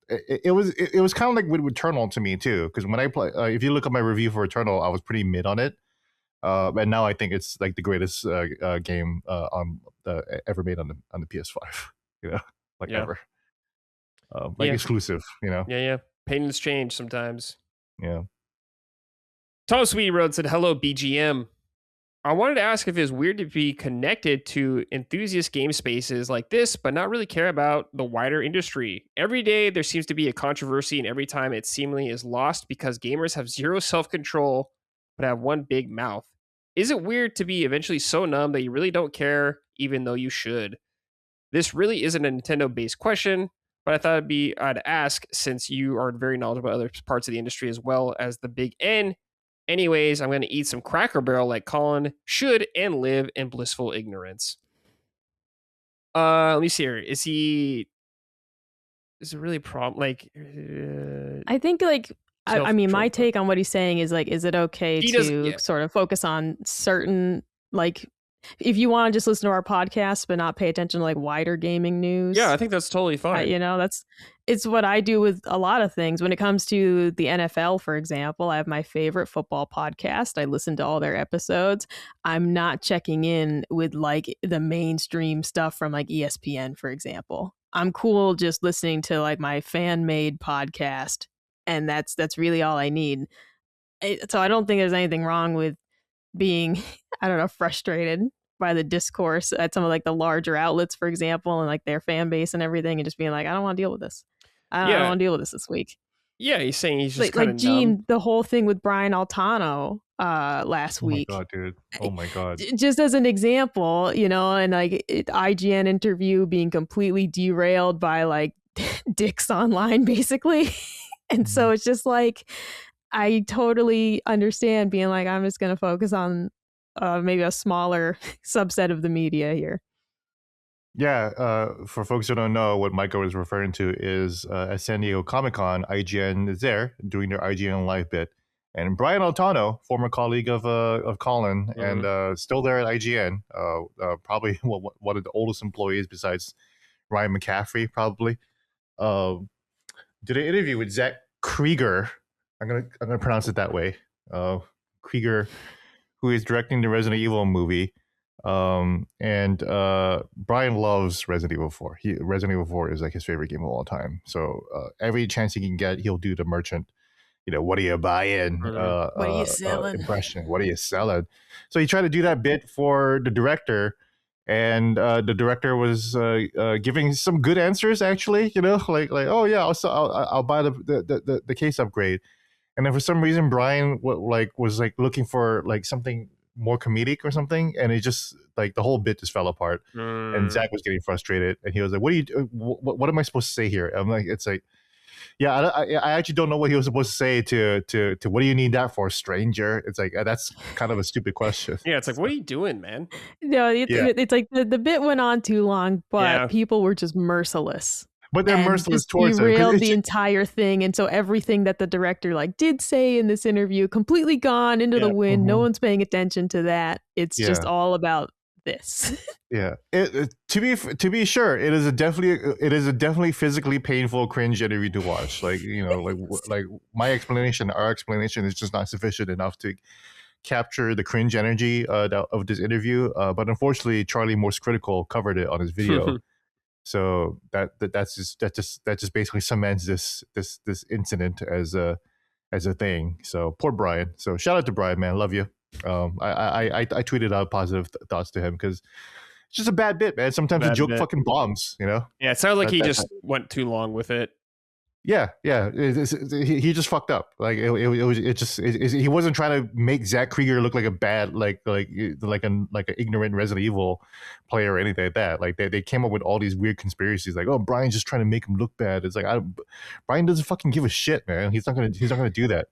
B: It was kind of like with Eternal to me too, because when I play, if you look at my review for Eternal, I was pretty mid on it, and now I think it's like the greatest game ever made on the PS5. You know, ever, exclusive. You know,
A: yeah. Opinions change sometimes.
B: Yeah.
A: Tom Sweetie Road said, "Hello, BGM. I wanted to ask if it's weird to be connected to enthusiast game spaces like this, but not really care about the wider industry. Every day, there seems to be a controversy, and every time it seemingly is lost because gamers have zero self-control, but have one big mouth. Is it weird to be eventually so numb that you really don't care, even though you should? This really isn't a Nintendo-based question, but I thought I'd ask since you are very knowledgeable about other parts of the industry as well as the big N. Anyways, I'm going to eat some Cracker Barrel like Colin should and live in blissful ignorance. Let me see here. Is it really a problem? Like,
C: I think like I mean, my
A: self-control,
C: take on what he's saying is like, is it okay
A: He
C: to
A: doesn't-
C: sort of focus on certain like, if you want to just listen to our podcast but not pay attention to like wider gaming news?
A: Yeah, I think that's totally fine.
C: You know, it's what I do with a lot of things. When it comes to the NFL, for example, I have my favorite football podcast. I listen to all their episodes. I'm not checking in with like the mainstream stuff from like ESPN, for example. I'm cool just listening to like my fan-made podcast, and that's really all I need. So I don't think there's anything wrong with being, I don't know, frustrated by the discourse at some of like the larger outlets, for example, and like their fan base and everything, and just being like, I don't want to deal with this. I don't want to deal with this week.
A: Yeah, he's saying he's just
C: like
A: kind of
C: Gene, the whole thing with Brian Altano last week.
B: Oh my god, dude. Oh my god.
C: Just as an example, you know, and like IGN interview being completely derailed by like dicks online, basically. And so it's just like, I totally understand being like, I'm just going to focus on maybe a smaller subset of the media here.
B: Yeah, for folks who don't know, what Michael was referring to is at San Diego Comic-Con, IGN is there doing their IGN live bit. And Brian Altano, former colleague of Colin, and still there at IGN, probably one of the oldest employees besides Ryan McCaffrey, probably, did an interview with Zach Krieger. I'm gonna pronounce it that way. Krieger, who is directing the Resident Evil movie. And Brian loves Resident Evil 4. Resident Evil 4 is like his favorite game of all time. So every chance he can get, he'll do the merchant. You know, what are you buying?
C: What are you selling?
B: Impression. What are you selling? So he tried to do that bit for the director, and the director was giving some good answers. Actually, you know, like oh yeah, I'll buy the case upgrade. And then for some reason, Brian was looking for like something more comedic or something, and it just like the whole bit just fell apart. And Zach was getting frustrated, and he was like, what am I supposed to say here? I'm like, it's like, yeah, I actually don't know what he was supposed to say to what do you need that for, stranger? It's like, that's kind of a stupid question.
A: Yeah, it's like, what are you doing, man?
C: No, it's like the bit went on too long, but people were just merciless.
B: But they're merciless towards
C: derailed the entire thing, and so everything that the director like did say in this interview completely gone into the wind. No one's paying attention to that. It's just all about this.
B: Yeah, to be sure, it is a definitely physically painful, cringe interview to watch. Like, you know, like our explanation is just not sufficient enough to capture the cringe energy of this interview. But unfortunately, Charlie Morse Critical covered it on his video. So that just basically cements this incident as a thing. So poor Brian. So shout out to Brian, man. Love you. I tweeted out positive thoughts to him because it's just a bad bit, man. Sometimes the joke fucking bombs, you know.
A: Yeah, it sounded like he just went too long with it.
B: Yeah. He just fucked up. Like he wasn't trying to make Zach Krieger look like a bad like an ignorant Resident Evil player or anything like that. Like they came up with all these weird conspiracies. Like, oh, Brian's just trying to make him look bad. It's like Brian doesn't fucking give a shit, man. He's not gonna do that.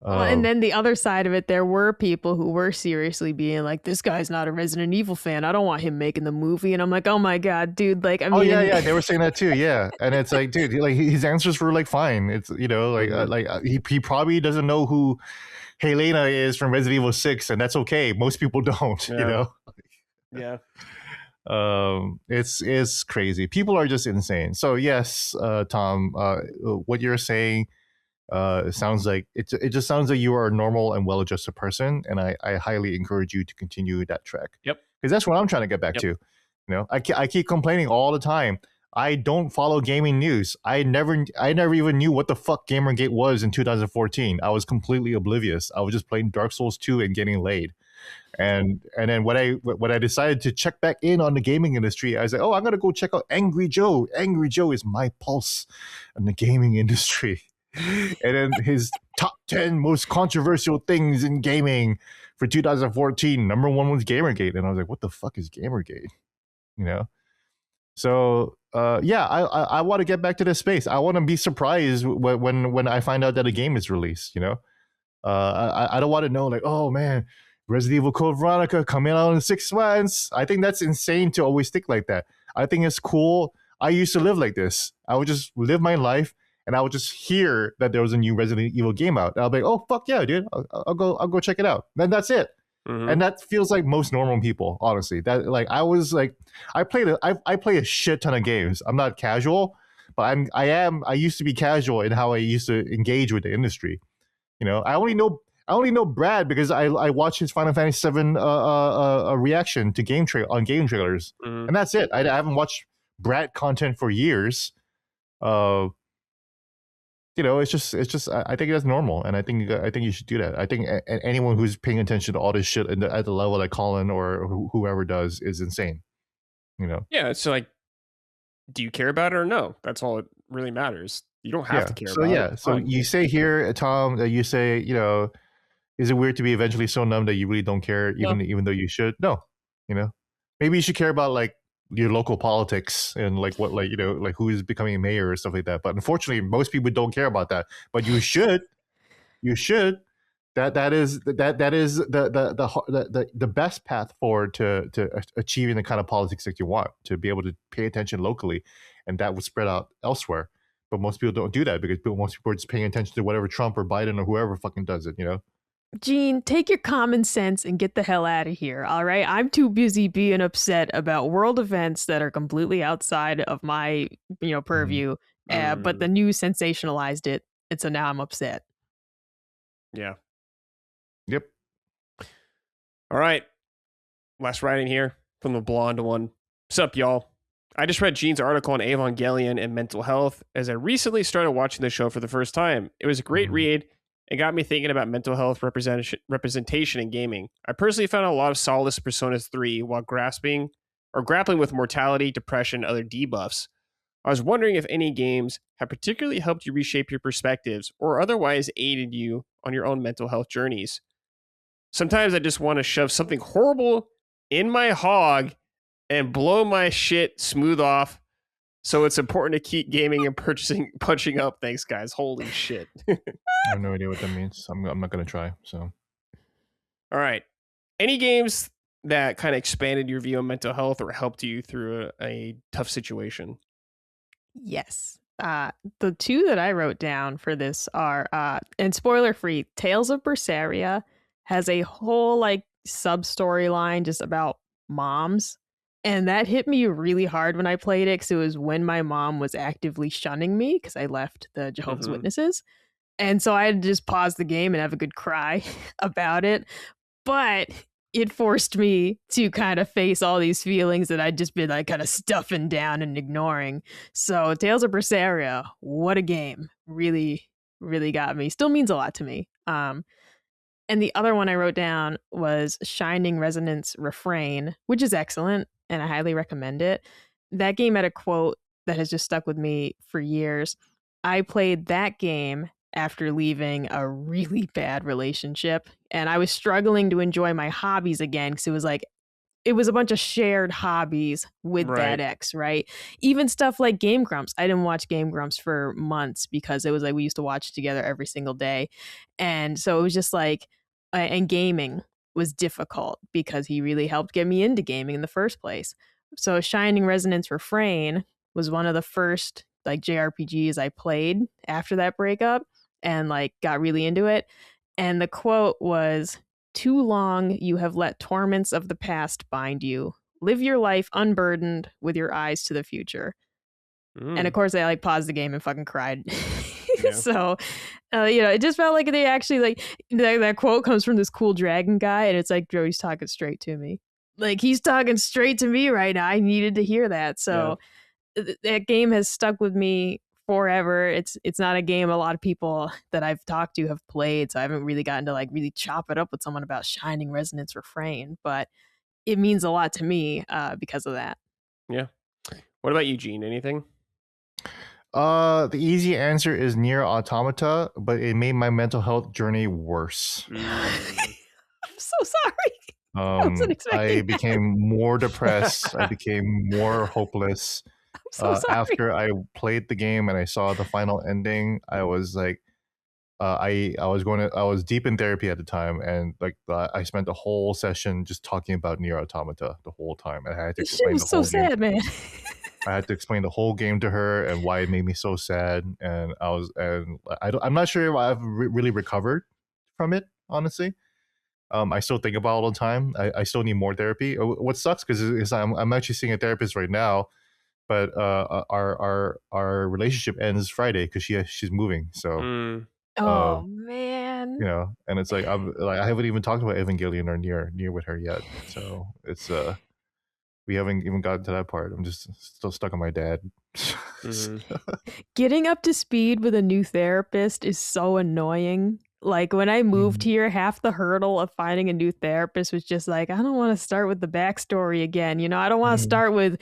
C: Well, and then the other side of it, there were people who were seriously being like, this guy's not a Resident Evil fan. I don't want him making the movie. And I'm like, oh my God, dude. Like, I mean,
B: yeah, they were saying that too. Yeah. And it's like, dude, like his answers were like fine. It's, you know, he probably doesn't know who Helena is from Resident Evil 6, and that's okay. Most people don't, you know?
A: Yeah.
B: It's crazy. People are just insane. So yes, Tom, what you're saying, it sounds like it just sounds like you are a normal and well-adjusted person, and I highly encourage you to continue that track.
A: Yep.
B: Because that's what I'm trying to get back to. You know, I keep complaining all the time. I don't follow gaming news. I never even knew what the fuck Gamergate was in 2014. I was completely oblivious. I was just playing Dark Souls 2 and getting laid. And then when I decided to check back in on the gaming industry, I was like, oh, I'm gonna go check out Angry Joe. Angry Joe is my pulse in the gaming industry. And then his top 10 most controversial things in gaming for 2014. Number one was Gamergate, and I was like, what the fuck is Gamergate? You know. So yeah, I want to get back to this space. I want to be surprised when I find out that a game is released. You know, I don't want to know like, oh man, Resident Evil Code Veronica coming out in 6 months. I think that's insane to always think like that. I think it's cool. I used to live like this. I would just live my life, and I would just hear that there was a new Resident Evil game out. And I'll be like, oh fuck yeah, dude, I'll go check it out. Then that's it.
A: Mm-hmm.
B: And that feels like most normal people, honestly. That like I was like, I play a shit ton of games. I'm not casual, but I used to be casual in how I used to engage with the industry. You know, I only know Brad because I watched his Final Fantasy VII reaction to game trailers,
A: Mm-hmm.
B: and that's it. I haven't watched Brad content for years. You know, it's just I think that's normal, and I think you should do that. I think anyone who's paying attention to all this shit at the level that Colin or whoever does is insane. You know.
A: Yeah, it's like, do you care about it or no? That's all it really matters. You don't have to care about it.
B: So
A: Fine.
B: you say here, Tom, that you say, you know, is it weird to be eventually so numb that you really don't care, even though you should? No, you know, maybe you should care about like your local politics and like what, like, you know, like who is becoming mayor or stuff like that. But unfortunately, most people don't care about that. But you should. That is the best path forward to achieving the kind of politics that you want, to be able to pay attention locally, and that would spread out elsewhere. But most people don't do that because most people are just paying attention to whatever Trump or Biden or whoever fucking does it, you know?
C: Gene, take your common sense and get the hell out of here, all right? I'm too busy being upset about world events that are completely outside of my, purview, but the news sensationalized it, and so now I'm upset.
A: Yeah.
B: Yep.
A: All right. Last writing here from the blonde one. What's up, y'all? I just read Gene's article on Evangelion and mental health as I recently started watching the show for the first time. It was a great read. It got me thinking about mental health representation in gaming. I personally found a lot of solace in Persona 3 while grappling with mortality, depression, and other debuffs. I was wondering if any games have particularly helped you reshape your perspectives or otherwise aided you on your own mental health journeys. Sometimes I just want to shove something horrible in my hog and blow my shit smooth off. So it's important to keep gaming and punching up. Thanks, guys. Holy shit.
B: I have no idea what that means. I'm not going to try. So,
A: all right. Any games that kind of expanded your view on mental health or helped you through a tough situation?
C: Yes. The two that I wrote down for this are, and spoiler free, Tales of Berseria has a whole like sub storyline just about moms. And that hit me really hard when I played it, because it was when my mom was actively shunning me because I left the Jehovah's Witnesses. And so I had to just pause the game and have a good cry about it. But it forced me to kind of face all these feelings that I'd just been like kind of stuffing down and ignoring. So Tales of Berseria, what a game. Really, really got me. Still means a lot to me. And the other one I wrote down was Shining Resonance Refrain, which is excellent, and I highly recommend it. That game had a quote that has just stuck with me for years. I played that game after leaving a really bad relationship, and I was struggling to enjoy my hobbies again, because it was a bunch of shared hobbies with that ex, right? Even stuff like Game Grumps. I didn't watch Game Grumps for months because it was like we used to watch together every single day. And so it was just like, and gaming was difficult because he really helped get me into gaming in the first place. So Shining Resonance Refrain was one of the first like JRPGs I played after that breakup and like got really into it. And the quote was, "Too long you have let torments of the past bind you. Live your life unburdened with your eyes to the future." And of course I like paused the game and fucking cried. Yeah. So, it just felt like they actually like that quote comes from this cool dragon guy, and it's like, Joey's talking straight to me. Like he's talking straight to me right now. I needed to hear that. So that game has stuck with me forever. It's not a game a lot of people that I've talked to have played, so I haven't really gotten to like really chop it up with someone about Shining Resonance Refrain, but it means a lot to me because of that.
A: Yeah. What about you, Gene? Anything?
B: The easy answer is Nier Automata, but it made my mental health journey worse.
C: I'm so sorry. I wasn't expecting
B: I
C: that.
B: became more depressed. I became more hopeless.
C: I'm so sorry.
B: After I played the game and I saw the final ending, I was like, I was deep in therapy at the time, and like I spent the whole session just talking about Nier Automata the whole time, and I had to
C: This shit
B: explain
C: was
B: the
C: so
B: whole game.
C: sad, man.
B: I had to explain the whole game to her and why it made me so sad, and I'm not sure if I've really recovered from it, honestly. I still think about it all the time. I still need more therapy. What sucks because I'm actually seeing a therapist right now, but our relationship ends Friday because she's moving. So
C: Oh man.
B: you know, and it's like I haven't even talked about Evangelion or near with her yet. So it's we haven't even gotten to that part. I'm just still stuck on my dad.
C: Getting up to speed with a new therapist is so annoying. Like when I moved here, half the hurdle of finding a new therapist was just like, I don't want to start with the backstory again. You know, I don't want to start with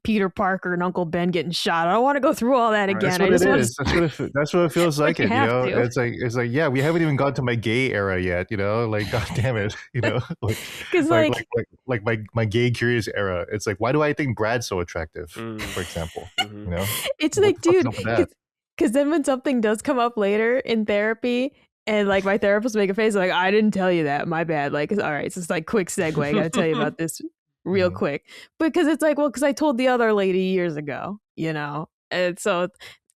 C: Peter Parker and Uncle Ben getting shot. I don't want to go through all that again.
B: That's what it is. That's what it feels like.
C: you
B: You
C: have
B: know,
C: to.
B: it's like yeah, we haven't even got to my gay era yet. You know, like god damn it. You know,
C: Because
B: like my gay curious era. It's like, why do I think Brad's so attractive? For example, you know,
C: it's
B: what
C: like,
B: the fuck is
C: dude,
B: up with that?
C: because then when something does come up later in therapy, and like my therapist will make a face like, I didn't tell you that, my bad. Like, all right, it's just like quick segue. I got to tell you about this real quick, because it's like, well, because I told the other lady years ago, you know. And so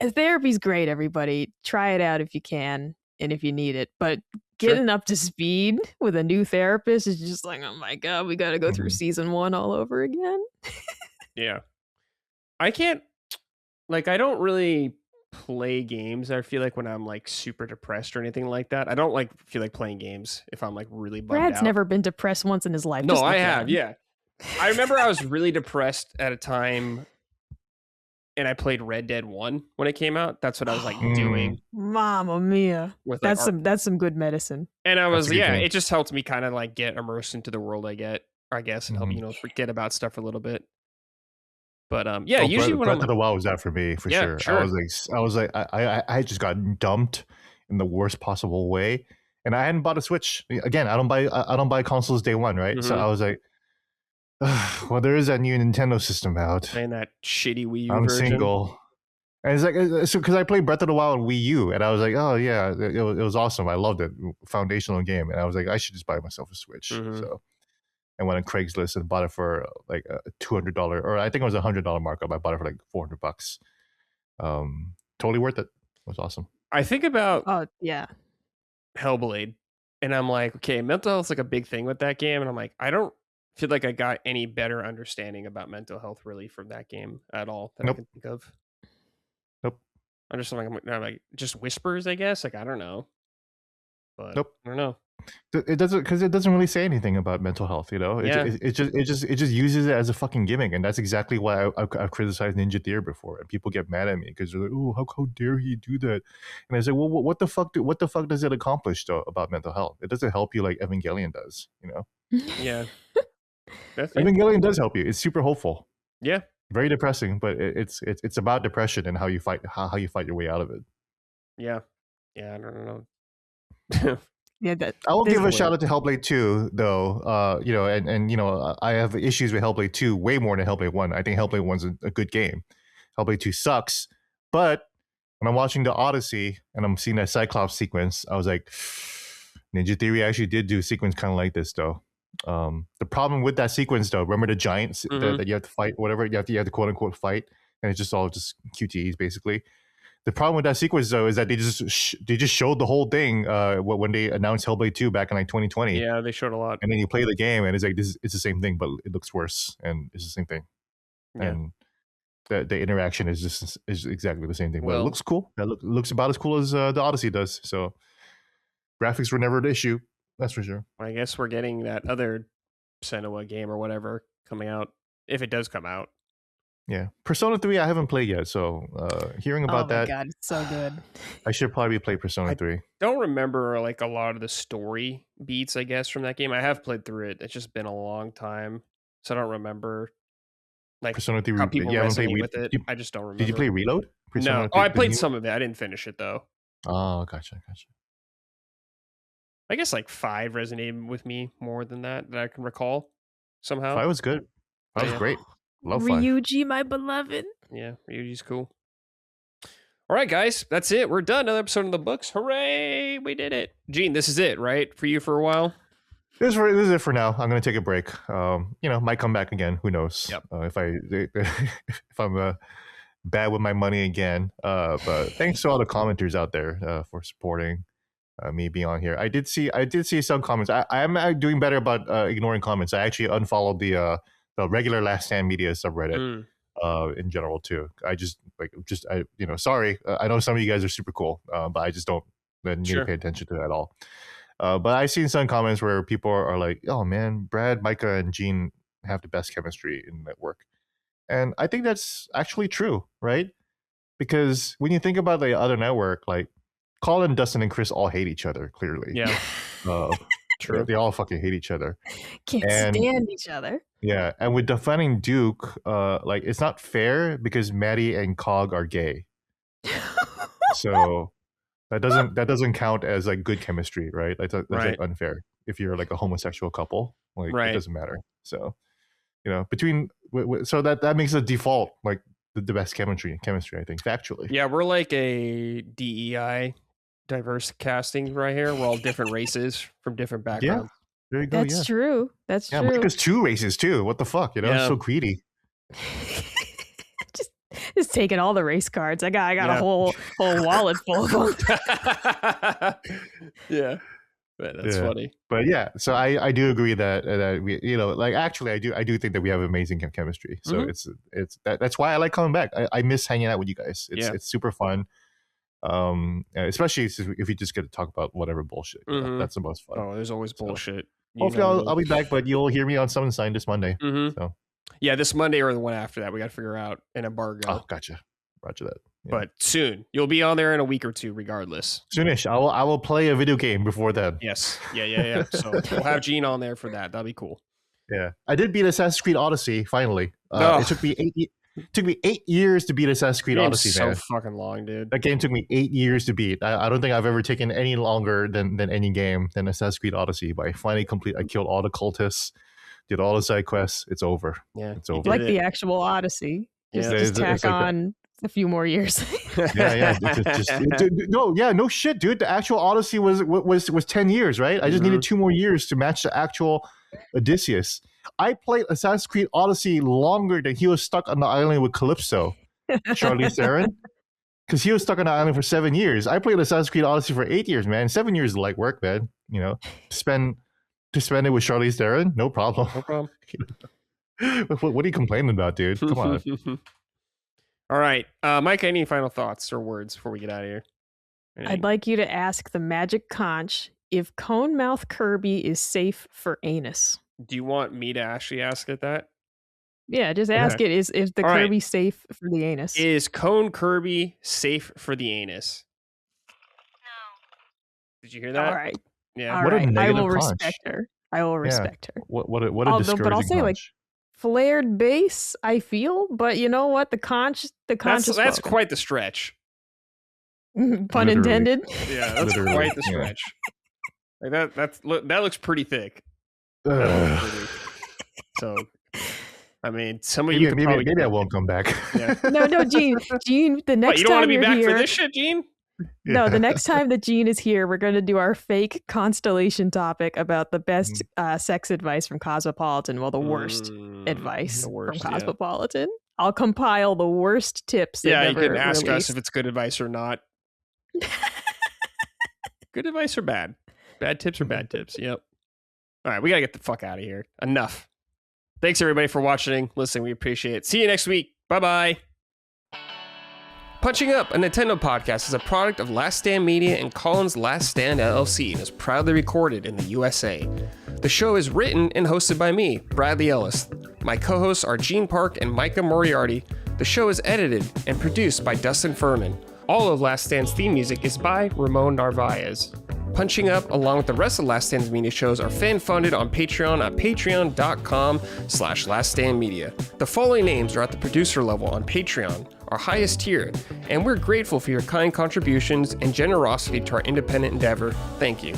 C: therapy's great. Everybody, try it out if you can and if you need it. But getting up to speed with a new therapist is just like, oh my god, we got to go through season 1 all over again.
A: Yeah, I can't. Like, I don't really play games. I feel like when I'm like super depressed or anything like that, I don't like feel like playing games if I'm like really bummed
C: Brad's
A: out.
C: never been depressed once in his life.
A: No, I have. Yeah, I remember I was really depressed at a time, and I played Red Dead 1 when it came out. That's what I was like doing.
C: Mamma mia!
A: With like
C: that's some good medicine.
A: And I was it just helped me kind of like get immersed into the world. I guess, and help forget about stuff for a little bit. But usually when
B: Breath of the Wild was that for me for sure. I was like, I just got dumped in the worst possible way, and I hadn't bought a Switch. Again, I don't buy consoles day one, right? So I was like, well, there is that new Nintendo system out,
A: and that shitty Wii U
B: I'm
A: version.
B: single, and it's like so because I played Breath of the Wild on Wii U, and I was like, oh yeah, it was awesome. I loved it, foundational game, and I was like, I should just buy myself a Switch. So. And went on Craigslist and bought it for like a $200, or I think it was $100 markup. I bought it for like $400. Totally worth it. It was awesome.
A: I think about
C: Hellblade,
A: and I'm like, okay, mental health's like a big thing with that game, and I'm like, I don't feel like I got any better understanding about mental health really from that game at all that I can think of.
B: Nope.
A: I'm just like just whispers, I guess. Like I don't know, but
B: nope.
A: I don't know.
B: It doesn't, because it doesn't really say anything about mental health, you know. It just uses it as a fucking gimmick, and that's exactly why I've criticized Ninja Theory before, and people get mad at me because they're like, "Oh, how dare he do that?" And I say, "Well, what the fuck does it accomplish though about mental health? It doesn't help you like Evangelion does, you know."
A: Yeah,
B: Evangelion does help you. It's super hopeful.
A: Yeah,
B: very depressing, but it's about depression and how you fight your way out of it.
A: Yeah, I don't know.
C: Yeah,
B: I will give a shout out to Hellblade 2, though. You know, and you know, I have issues with Hellblade 2 way more than Hellblade 1. I think Hellblade 1's a good game. Hellblade 2 sucks, but when I'm watching the Odyssey and I'm seeing that Cyclops sequence, I was like, Ninja Theory actually did do a sequence kind of like this, though. The problem with that sequence, though, remember the giants that you have to fight, whatever you have to quote unquote fight, and it's just all just QTEs basically. The problem with that sequence, though, is that they just showed the whole thing when they announced Hellblade 2 back in like 2020.
A: Yeah, they showed a lot.
B: And then you play the game, and it's like it's the same thing, but it looks worse, and it's the same thing. Yeah. And the interaction is exactly the same thing, but it looks cool. It looks about as cool as the Odyssey does. So graphics were never an issue, that's for sure.
A: I guess we're getting that other Senua game or whatever coming out, if it does come out.
B: Yeah, Persona 3 I haven't played yet, so hearing about
C: Oh my
B: that,
C: god, it's so good.
B: I should probably play Persona
A: I
B: 3.
A: don't remember like a lot of the story beats, I guess, from that game. I have played through it. It's just been a long time, so I don't remember like
B: Persona 3,
A: how people
B: you haven't played.
A: resonate with it. I just don't
B: Did you
A: remember.
B: play Reload?
A: No.
B: Persona
A: Oh,
B: 3,
A: I
B: the
A: played
B: new.
A: some of it. I didn't finish it though.
B: Oh, gotcha.
A: I guess like 5 resonated with me more than that I can recall somehow.
B: 5 was good. 5 was
A: Yeah.
B: great. Love 5.
C: Ryuji, my beloved.
A: Yeah, Ryuji's cool. All right, guys, that's it. We're done. Another episode of the books. Hooray! We did it. Gene, this is it, right? For you for a while?
B: This is it for now. I'm gonna take a break. Might come back again. Who knows?
A: Yep.
B: If I'm bad with my money again. But thanks to all the commenters out there for supporting me being on here. I did see some comments. I am doing better about ignoring comments. I actually unfollowed the regular Last Stand Media subreddit in general too. Sorry. I know some of you guys are super cool, but I just don't need to pay attention to that at all. But I've seen some comments where people are like, "Oh man, Brad, Micah, and Gene have the best chemistry in network," and I think that's actually true, right? Because when you think about the other network, like Colin, Dustin, and Chris all hate each other. Clearly,
A: Yeah,
B: true. They all fucking hate each other.
C: Can't stand each other.
B: Yeah, and with defending Duke, it's not fair because Maddie and Cog are gay, so. That doesn't count as like good chemistry, right? That's like unfair. If you're like a homosexual couple, like it doesn't matter. So, so that makes a default like the best chemistry. I think factually.
A: Yeah, we're like a DEI diverse casting right here. We're all different races from different backgrounds.
B: Yeah, there you go.
C: That's true. That's true.
B: Micah's 2 races too. What the fuck? So greedy.
C: Just taking all the race cards. I got a whole wallet full of them.
A: Yeah. That's funny.
B: But yeah, so I do agree that we, actually I do think that we have amazing chemistry. So that's why I like coming back. I miss hanging out with you guys. It's super fun. Especially if you just get to talk about whatever bullshit. That's the most fun.
A: Oh, there's always bullshit.
B: Hopefully I'll be back, but you'll hear me on Summon Sign this Monday. So.
A: Yeah, this Monday or the one after that. We got to figure out an embargo.
B: Oh, gotcha. Roger that. Yeah.
A: But soon. You'll be on there in a week or two, regardless.
B: Soonish. I will play a video game before then.
A: Yes. Yeah. So we'll have Gene on there for that. That'll be cool.
B: Yeah. I did beat Assassin's Creed Odyssey, finally. It took me 8 years to beat Assassin's Creed Odyssey, man.
A: So fucking long, dude.
B: That game took me 8 years to beat. I don't think I've ever taken any longer than any game than Assassin's Creed Odyssey. But I finally I killed all the cultists. Did all the side quests. It's over.
A: Yeah,
B: it's over.
C: Like the actual Odyssey. Just tack on a few more years.
B: Yeah. No shit, dude. The actual Odyssey was 10 years, right? I just needed 2 more years to match the actual Odysseus. I played Assassin's Creed Odyssey longer than he was stuck on the island with Calypso, Charlize Theron, because he was stuck on the island for 7 years. I played Assassin's Creed Odyssey for 8 years, man. 7 years is light work, man. To spend it with Charlize Theron, no problem.
A: No problem.
B: What are you complaining about, dude? Come on.
A: All right. Mike, any final thoughts or words before we get out of here?
C: I'd like you to ask the Magic Conch if Cone Mouth Kirby is safe for anus.
A: Do you want me to actually ask it that?
C: Yeah, just ask it. Is the Kirby safe for the anus?
A: Is Cone Kirby safe for the anus? No. Did you hear that?
C: All right.
A: Yeah.
C: All right. I will respect her. I will respect her.
B: What a discouraging
C: But I'll say
B: conch.
C: Flared base, I feel, but you know what? The conch
A: that's quite the stretch.
C: Pun intended.
A: Yeah, that's quite the stretch. Like that looks pretty thick. So, I mean, some of you
B: maybe I won't come back.
C: Yeah. No, Gene. The next
A: you don't want to be back
C: here,
A: for this shit, Gene?
C: No, the next time that Gene is here, we're going to do our fake constellation topic about the best sex advice from Cosmopolitan. Well, the worst advice from Cosmopolitan. Yeah. I'll compile the worst tips.
A: Yeah, you can ask us if it's good advice or not. Good advice or bad? Bad tips or bad tips? Yep. All right, we got to get the fuck out of here. Enough. Thanks, everybody, for watching, listening. We appreciate it. See you next week. Bye-bye. Punching Up, a Nintendo podcast, is a product of Last Stand Media and Collins Last Stand LLC and is proudly recorded in the USA. The show is written and hosted by me, Bradley Ellis. My co-hosts are Gene Park and Micah Moriarty. The show is edited and produced by Dustin Furman. All of Last Stand's theme music is by Ramon Narvaez. Punching Up, along with the rest of Last Stand's media shows, are fan-funded on Patreon at patreon.com/laststandmedia. The following names are at the producer level on Patreon, our highest tier, and we're grateful for your kind contributions and generosity to our independent endeavor. Thank you.